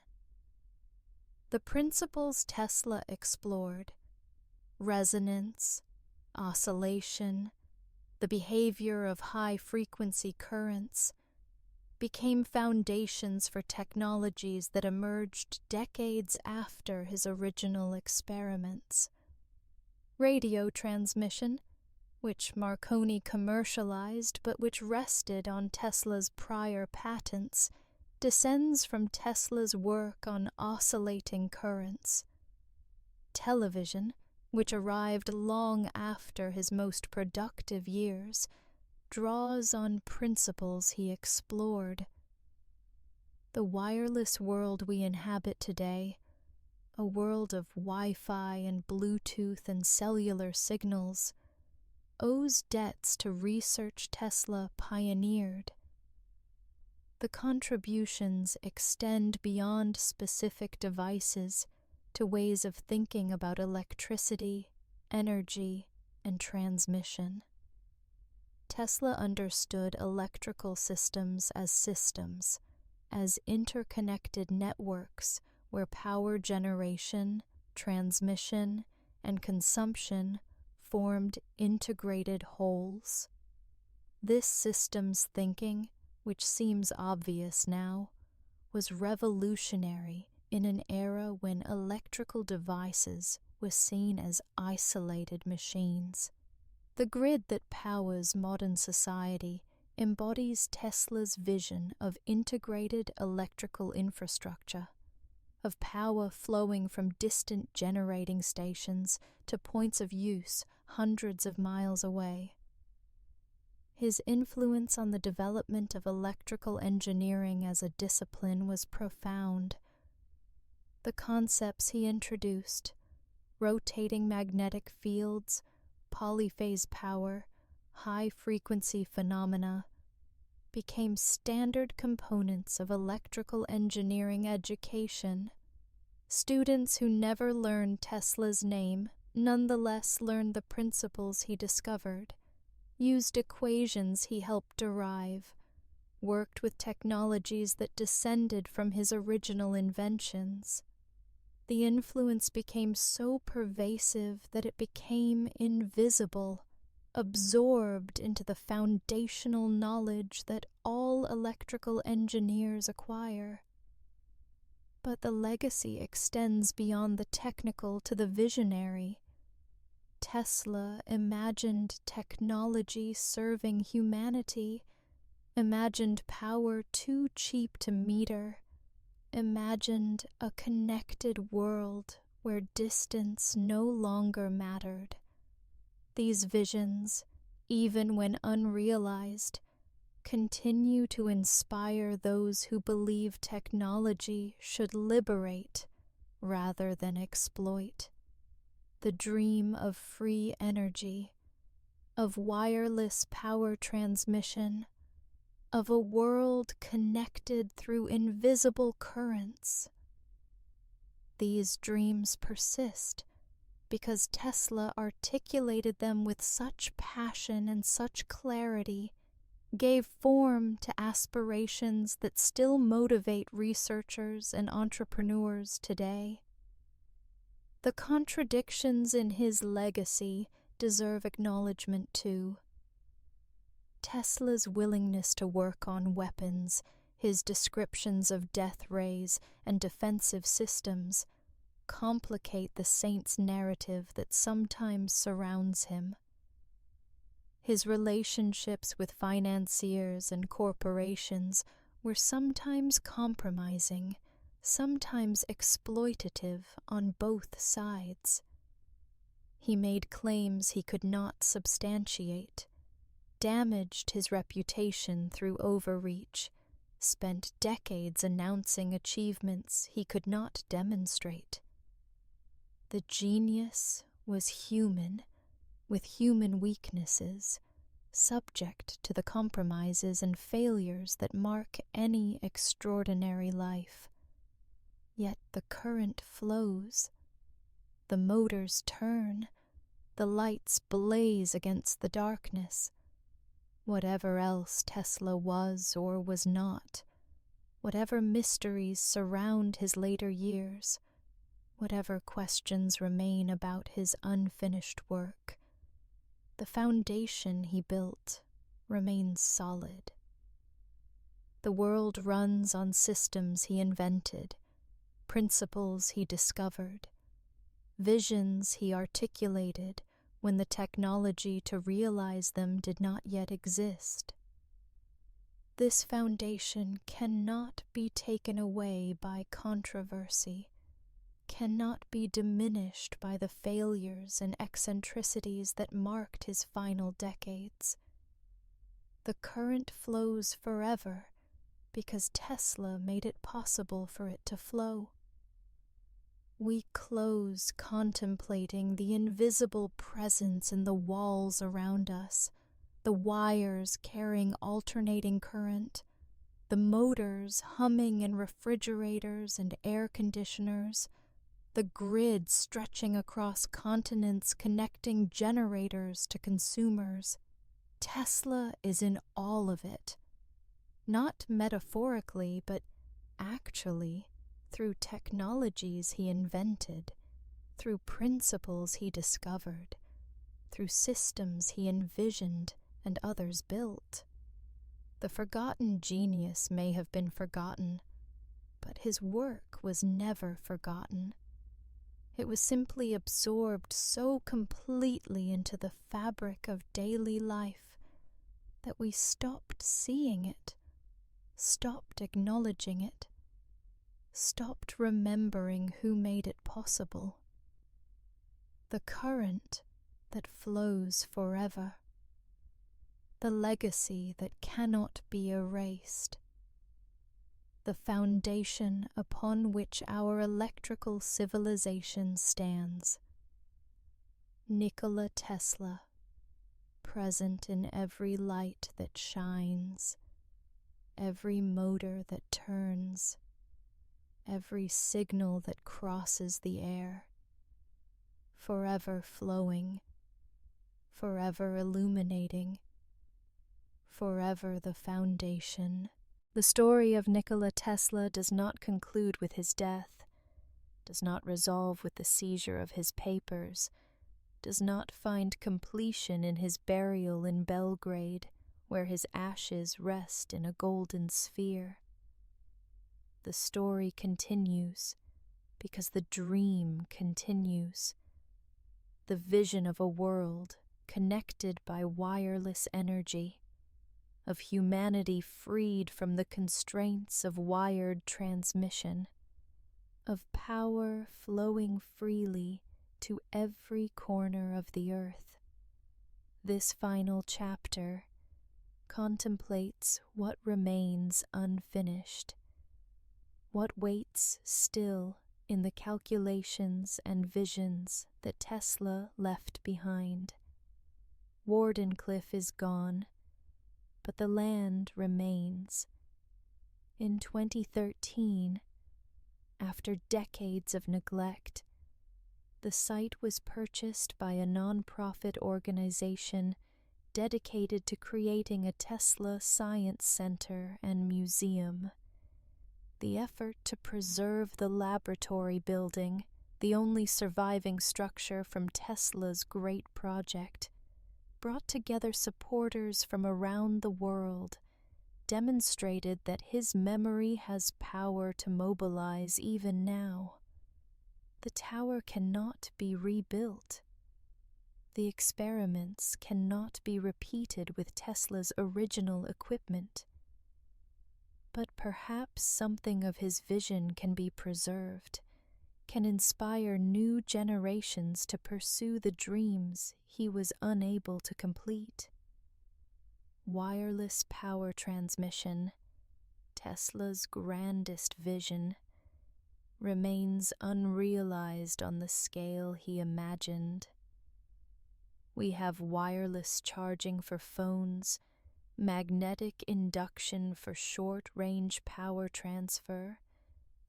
The principles Tesla explored, resonance, oscillation, the behavior of high-frequency currents, became foundations for technologies that emerged decades after his original experiments. Radio transmission, which Marconi commercialized but which rested on Tesla's prior patents, descends from Tesla's work on oscillating currents. Television, which arrived long after his most productive years, draws on principles he explored. The wireless world we inhabit today, a world of Wi-Fi and Bluetooth and cellular signals, owes debts to research Tesla pioneered. The contributions extend beyond specific devices to ways of thinking about electricity, energy, and transmission. Tesla understood electrical systems, as interconnected networks where power generation, transmission, and consumption formed integrated wholes. This systems thinking, which seems obvious now, was revolutionary in an era when electrical devices were seen as isolated machines. The grid that powers modern society embodies Tesla's vision of integrated electrical infrastructure, of power flowing from distant generating stations to points of use hundreds of miles away. His influence on the development of electrical engineering as a discipline was profound. The concepts he introduced, rotating magnetic fields, polyphase power, high-frequency phenomena, became standard components of electrical engineering education. Students who never learned Tesla's name nonetheless learned the principles he discovered, used equations he helped derive, worked with technologies that descended from his original inventions. The influence became so pervasive that it became invisible, absorbed into the foundational knowledge that all electrical engineers acquire. But the legacy extends beyond the technical to the visionary. Tesla imagined technology serving humanity, imagined power too cheap to meter, imagined a connected world where distance no longer mattered. These visions, even when unrealized, continue to inspire those who believe technology should liberate rather than exploit. The dream of free energy, of wireless power transmission, of a world connected through invisible currents. These dreams persist because Tesla articulated them with such passion and such clarity, gave form to aspirations that still motivate researchers and entrepreneurs today. The contradictions in his legacy deserve acknowledgement too. Tesla's willingness to work on weapons, his descriptions of death rays and defensive systems, complicate the saint's narrative that sometimes surrounds him. His relationships with financiers and corporations were sometimes compromising, sometimes exploitative on both sides. He made claims he could not substantiate, damaged his reputation through overreach, spent decades announcing achievements he could not demonstrate. The genius was human, with human weaknesses, subject to the compromises and failures that mark any extraordinary life. Yet the current flows, the motors turn, the lights blaze against the darkness. Whatever else Tesla was or was not, whatever mysteries surround his later years, whatever questions remain about his unfinished work, the foundation he built remains solid. The world runs on systems he invented, principles he discovered, visions he articulated when the technology to realize them did not yet exist. This foundation cannot be taken away by controversy, cannot be diminished by the failures and eccentricities that marked his final decades. The current flows forever because Tesla made it possible for it to flow. We close contemplating the invisible presence in the walls around us, the wires carrying alternating current, the motors humming in refrigerators and air conditioners, the grid stretching across continents connecting generators to consumers. Tesla is in all of it, not metaphorically, but actually, through technologies he invented, through principles he discovered, through systems he envisioned and others built. The forgotten genius may have been forgotten, but his work was never forgotten. It was simply absorbed so completely into the fabric of daily life that we stopped seeing it, stopped acknowledging it, stopped remembering who made it possible. The current that flows forever, the legacy that cannot be erased, the foundation upon which our electrical civilization stands. Nikola Tesla, present in every light that shines, every motor that turns, every signal that crosses the air, forever flowing, forever illuminating, forever the foundation. The story of Nikola Tesla does not conclude with his death, does not resolve with the seizure of his papers, does not find completion in his burial in Belgrade, where his ashes rest in a golden sphere. The story continues because the dream continues. The vision of a world connected by wireless energy, of humanity freed from the constraints of wired transmission, of power flowing freely to every corner of the earth. This final chapter contemplates what remains unfinished, what waits still in the calculations and visions that Tesla left behind. Wardenclyffe is gone, but the land remains. In 2013, after decades of neglect, the site was purchased by a non-profit organization dedicated to creating a Tesla Science Center and Museum. The effort to preserve the laboratory building, the only surviving structure from Tesla's great project, brought together supporters from around the world, demonstrated that his memory has power to mobilize even now. The tower cannot be rebuilt. The experiments cannot be repeated with Tesla's original equipment. But perhaps something of his vision can be preserved, can inspire new generations to pursue the dreams he was unable to complete. Wireless power transmission, Tesla's grandest vision, remains unrealized on the scale he imagined. We have wireless charging for phones, magnetic induction for short-range power transfer,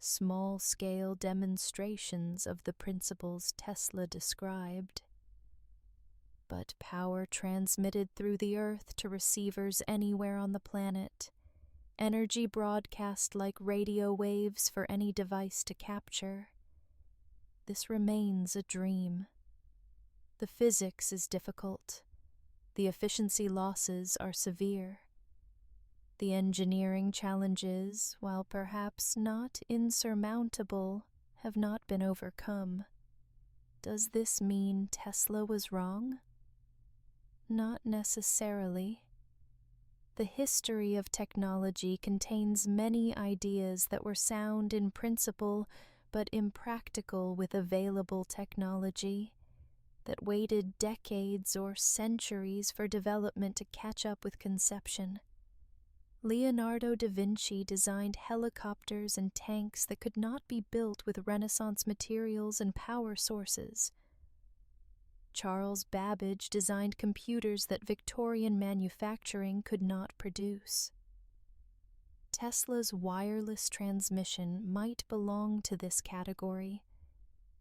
small-scale demonstrations of the principles Tesla described. But power transmitted through the earth to receivers anywhere on the planet, energy broadcast like radio waves for any device to capture. This remains a dream. The physics is difficult. The efficiency losses are severe. The engineering challenges, while perhaps not insurmountable, have not been overcome. Does this mean Tesla was wrong? Not necessarily. The history of technology contains many ideas that were sound in principle but impractical with available technology, that waited decades or centuries for development to catch up with conception. Leonardo da Vinci designed helicopters and tanks that could not be built with Renaissance materials and power sources. Charles Babbage designed computers that Victorian manufacturing could not produce. Tesla's wireless transmission might belong to this category,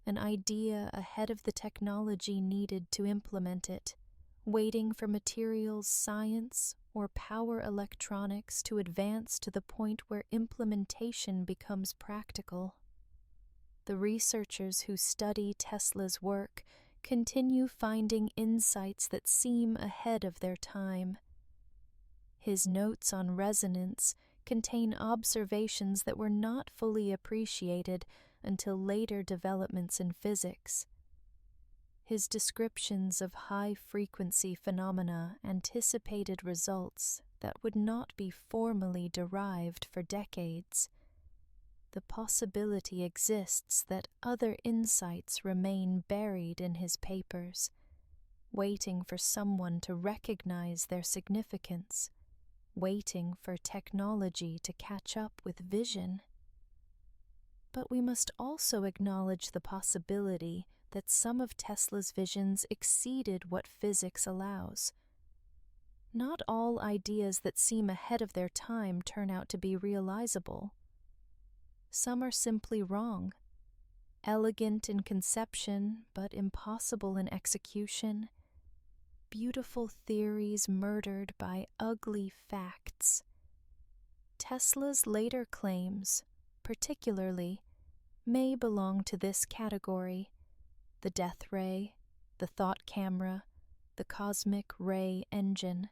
an idea ahead of the technology needed to implement it, waiting for materials science or power electronics to advance to the point where implementation becomes practical. The researchers who study Tesla's work continue finding insights that seem ahead of their time. His notes on resonance contain observations that were not fully appreciated until later developments in physics. His descriptions of high-frequency phenomena anticipated results that would not be formally derived for decades. The possibility exists that other insights remain buried in his papers, waiting for someone to recognize their significance, waiting for technology to catch up with vision. But we must also acknowledge the possibility that some of Tesla's visions exceeded what physics allows. Not all ideas that seem ahead of their time turn out to be realizable. Some are simply wrong, elegant in conception but impossible in execution. Beautiful theories murdered by ugly facts. Tesla's later claims, particularly, may belong to this category: the death ray, the thought camera, the cosmic ray engine.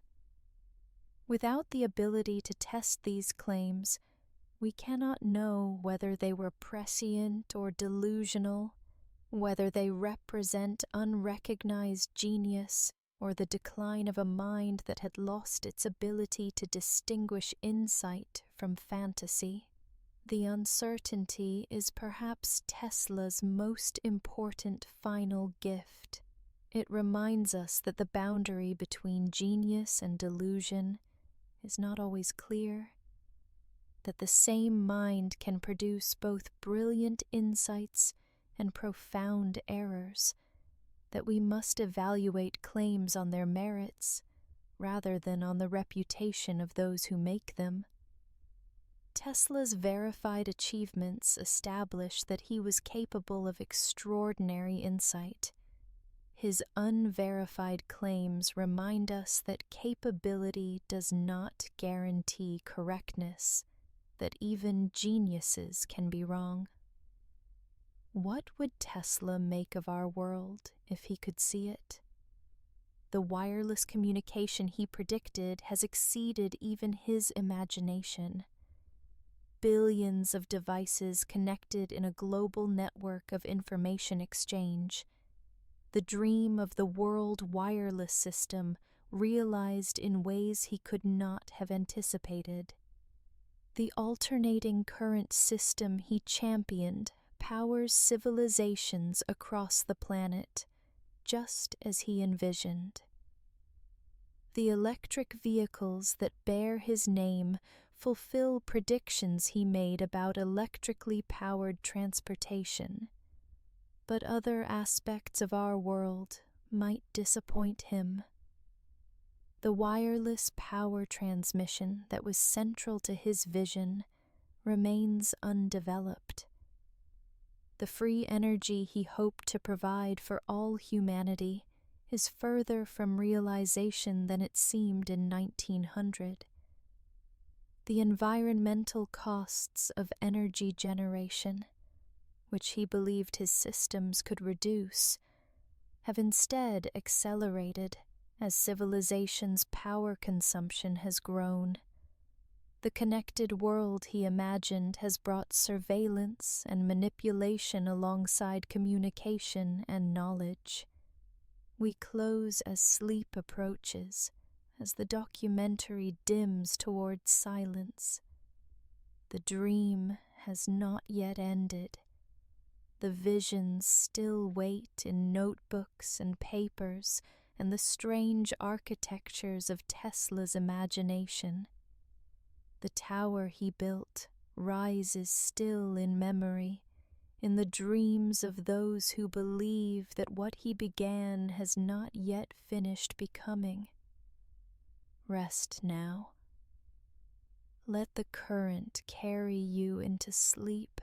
Without the ability to test these claims, we cannot know whether they were prescient or delusional, whether they represent unrecognized genius or the decline of a mind that had lost its ability to distinguish insight from fantasy. The uncertainty is perhaps Tesla's most important final gift. It reminds us that the boundary between genius and delusion is not always clear, that the same mind can produce both brilliant insights and profound errors, that we must evaluate claims on their merits rather than on the reputation of those who make them. Tesla's verified achievements establish that he was capable of extraordinary insight. His unverified claims remind us that capability does not guarantee correctness, that even geniuses can be wrong. What would Tesla make of our world if he could see it? The wireless communication he predicted has exceeded even his imagination. Billions of devices connected in a global network of information exchange. The dream of the world wireless system realized in ways he could not have anticipated. The alternating current system he championed powers civilizations across the planet, just as he envisioned. The electric vehicles that bear his name fulfill predictions he made about electrically powered transportation, but other aspects of our world might disappoint him. The wireless power transmission that was central to his vision remains undeveloped. The free energy he hoped to provide for all humanity is further from realization than it seemed in 1900. The environmental costs of energy generation, which he believed his systems could reduce, have instead accelerated as civilization's power consumption has grown. The connected world he imagined has brought surveillance and manipulation alongside communication and knowledge. We close as sleep approaches, as the documentary dims towards silence. The dream has not yet ended. The visions still wait in notebooks and papers and the strange architectures of Tesla's imagination. The tower he built rises still in memory, in the dreams of those who believe that what he began has not yet finished becoming. Rest now. Let the current carry you into sleep.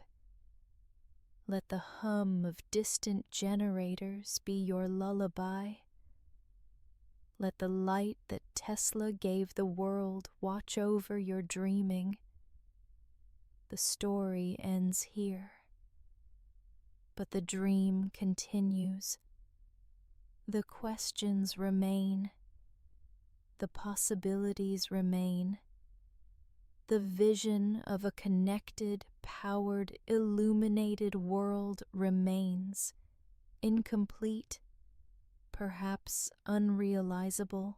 Let the hum of distant generators be your lullaby. Let the light that Tesla gave the world watch over your dreaming. The story ends here, but the dream continues. The questions remain. The possibilities remain. The vision of a connected, powered, illuminated world remains, incomplete, perhaps unrealizable,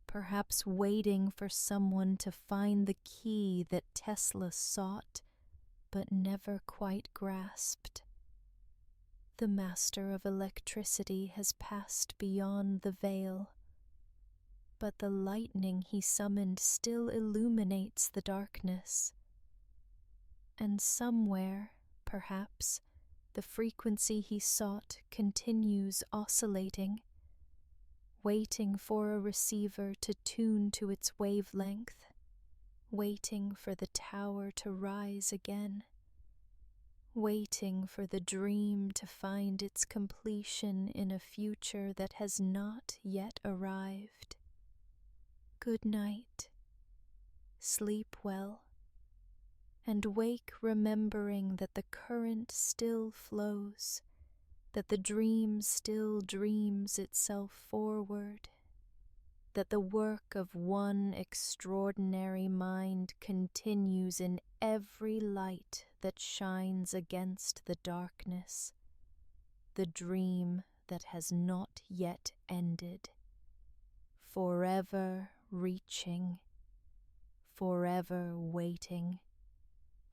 perhaps waiting for someone to find the key that Tesla sought but never quite grasped. The master of electricity has passed beyond the veil, but the lightning he summoned still illuminates the darkness. And somewhere, perhaps, the frequency he sought continues oscillating, waiting for a receiver to tune to its wavelength, waiting for the tower to rise again, waiting for the dream to find its completion in a future that has not yet arrived. Good night. Sleep well, and wake remembering that the current still flows, that the dream still dreams itself forward, that the work of one extraordinary mind continues in every light that shines against the darkness, the dream that has not yet ended, forever reaching, forever waiting,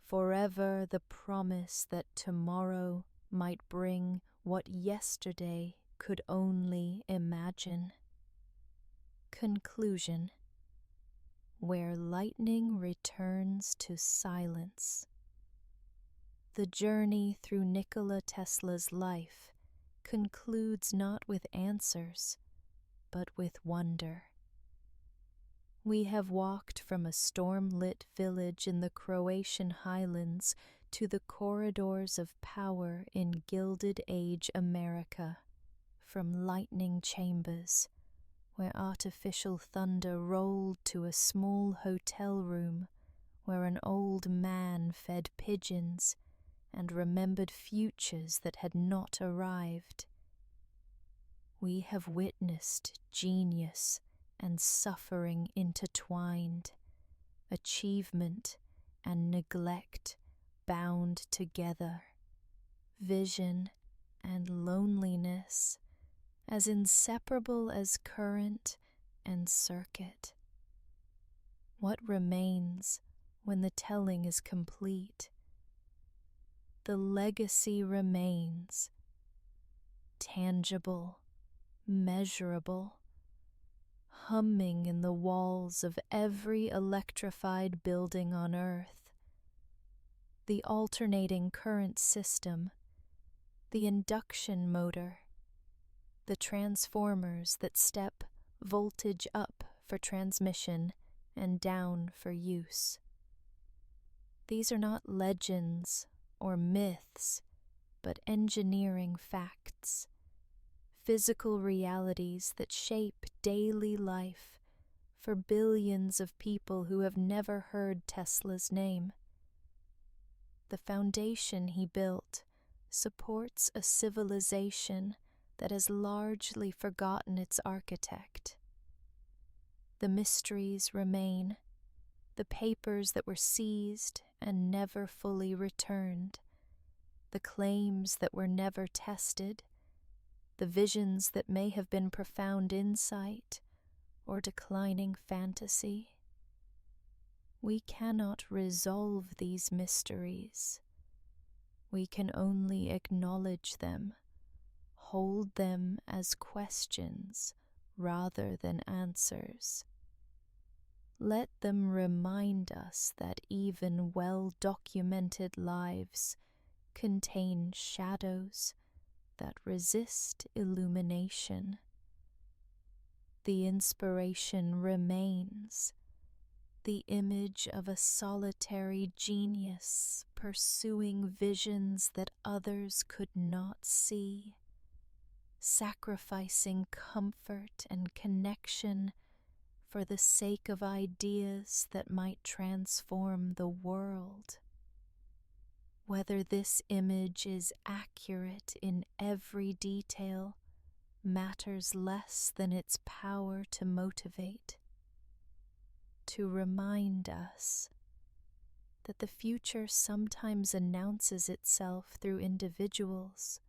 forever the promise that tomorrow might bring what yesterday could only imagine. Conclusion. Where lightning returns to silence. The journey through Nikola Tesla's life concludes not with answers, but with wonder. We have walked from a storm-lit village in the Croatian highlands to the corridors of power in Gilded Age America, from lightning chambers, where artificial thunder rolled, to a small hotel room where an old man fed pigeons and remembered futures that had not arrived. We have witnessed genius and suffering intertwined, achievement and neglect bound together, vision and loneliness as inseparable as current and circuit. What remains when the telling is complete? The legacy remains, tangible, measurable, humming in the walls of every electrified building on Earth. The alternating current system, the induction motor, the transformers that step voltage up for transmission and down for use. These are not legends or myths, but engineering facts, physical realities that shape daily life for billions of people who have never heard Tesla's name. The foundation he built supports a civilization that has largely forgotten its architect. The mysteries remain, the papers that were seized and never fully returned, the claims that were never tested, the visions that may have been profound insight or declining fantasy. We cannot resolve these mysteries. We can only acknowledge them, hold them as questions rather than answers. Let them remind us that even well-documented lives contain shadows that resist illumination. The inspiration remains, the image of a solitary genius pursuing visions that others could not see, sacrificing comfort and connection for the sake of ideas that might transform the world. Whether this image is accurate in every detail matters less than its power to motivate, to remind us that the future sometimes announces itself through individuals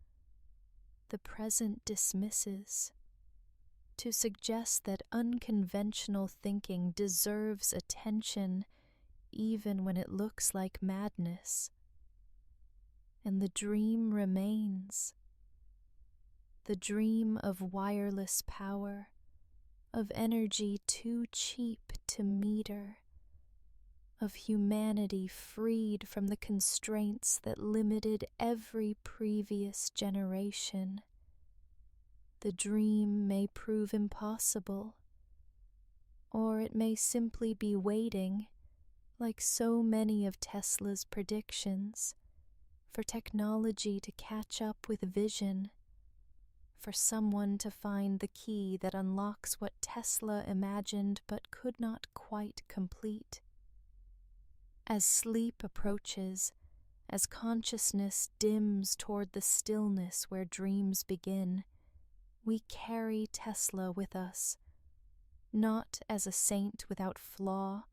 the present dismisses, to suggest that unconventional thinking deserves attention even when it looks like madness. And the dream remains, the dream of wireless power, of energy too cheap to meter, of humanity freed from the constraints that limited every previous generation. The dream may prove impossible, or it may simply be waiting, like so many of Tesla's predictions, for technology to catch up with vision, for someone to find the key that unlocks what Tesla imagined but could not quite complete. As sleep approaches, as consciousness dims toward the stillness where dreams begin, we carry Tesla with us, not as a saint without flaw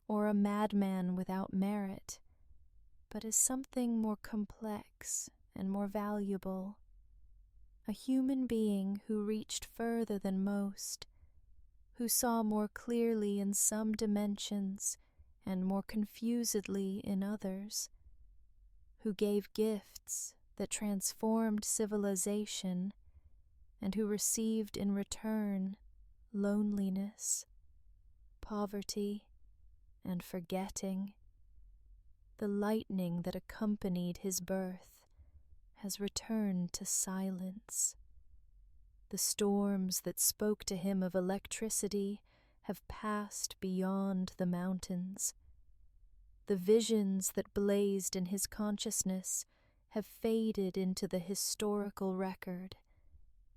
or a madman without merit, but as something more complex and more valuable, a human being who reached further than most, who saw more clearly in some dimensions and more confusedly in others, who gave gifts that transformed civilization and who received in return loneliness, poverty, and forgetting. The lightning that accompanied his birth has returned to silence. The storms that spoke to him of electricity have passed beyond the mountains. The visions that blazed in his consciousness have faded into the historical record,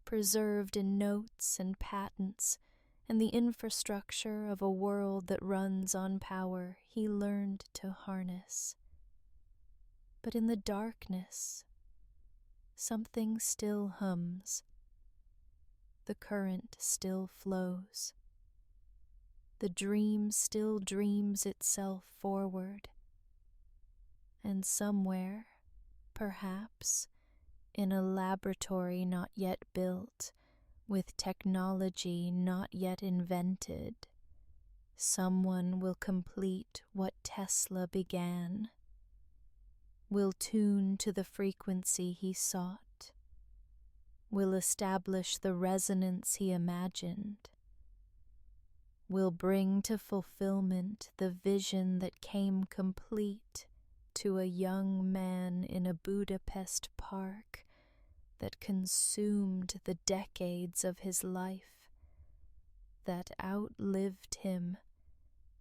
preserved in notes and patents and the infrastructure of a world that runs on power he learned to harness. But in the darkness, something still hums. The current still flows. The dream still dreams itself forward. And somewhere, perhaps, in a laboratory not yet built, with technology not yet invented, someone will complete what Tesla began, will tune to the frequency he sought, will establish the resonance he imagined, will bring to fulfillment the vision that came complete to a young man in a Budapest park that consumed the decades of his life, that outlived him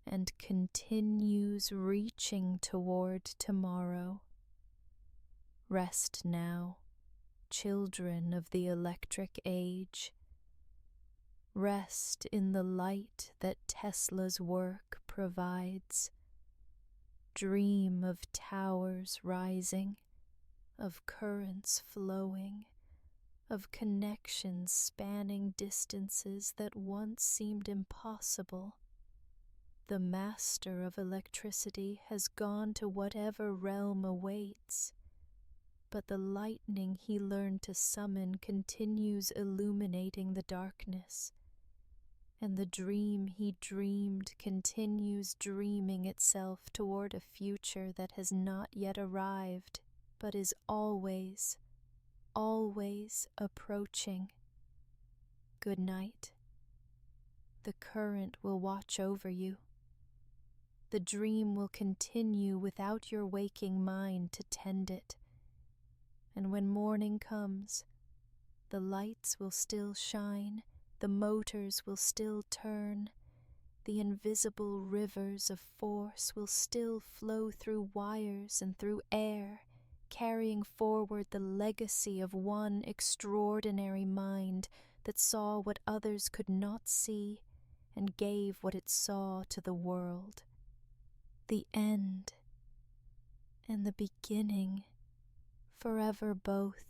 and continues reaching toward tomorrow. Rest now, children of the electric age. Rest in the light that Tesla's work provides. Dream of towers rising, of currents flowing, of connections spanning distances that once seemed impossible. The master of electricity has gone to whatever realm awaits, but the lightning he learned to summon continues illuminating the darkness, and the dream he dreamed continues dreaming itself toward a future that has not yet arrived, but is always, always approaching. Good night. The current will watch over you. The dream will continue without your waking mind to tend it. And when morning comes, the lights will still shine, the motors will still turn, the invisible rivers of force will still flow through wires and through air, carrying forward the legacy of one extraordinary mind that saw what others could not see and gave what it saw to the world. The end and the beginning, forever both.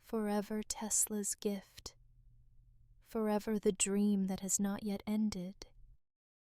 Forever Tesla's gift, forever the dream that has not yet ended,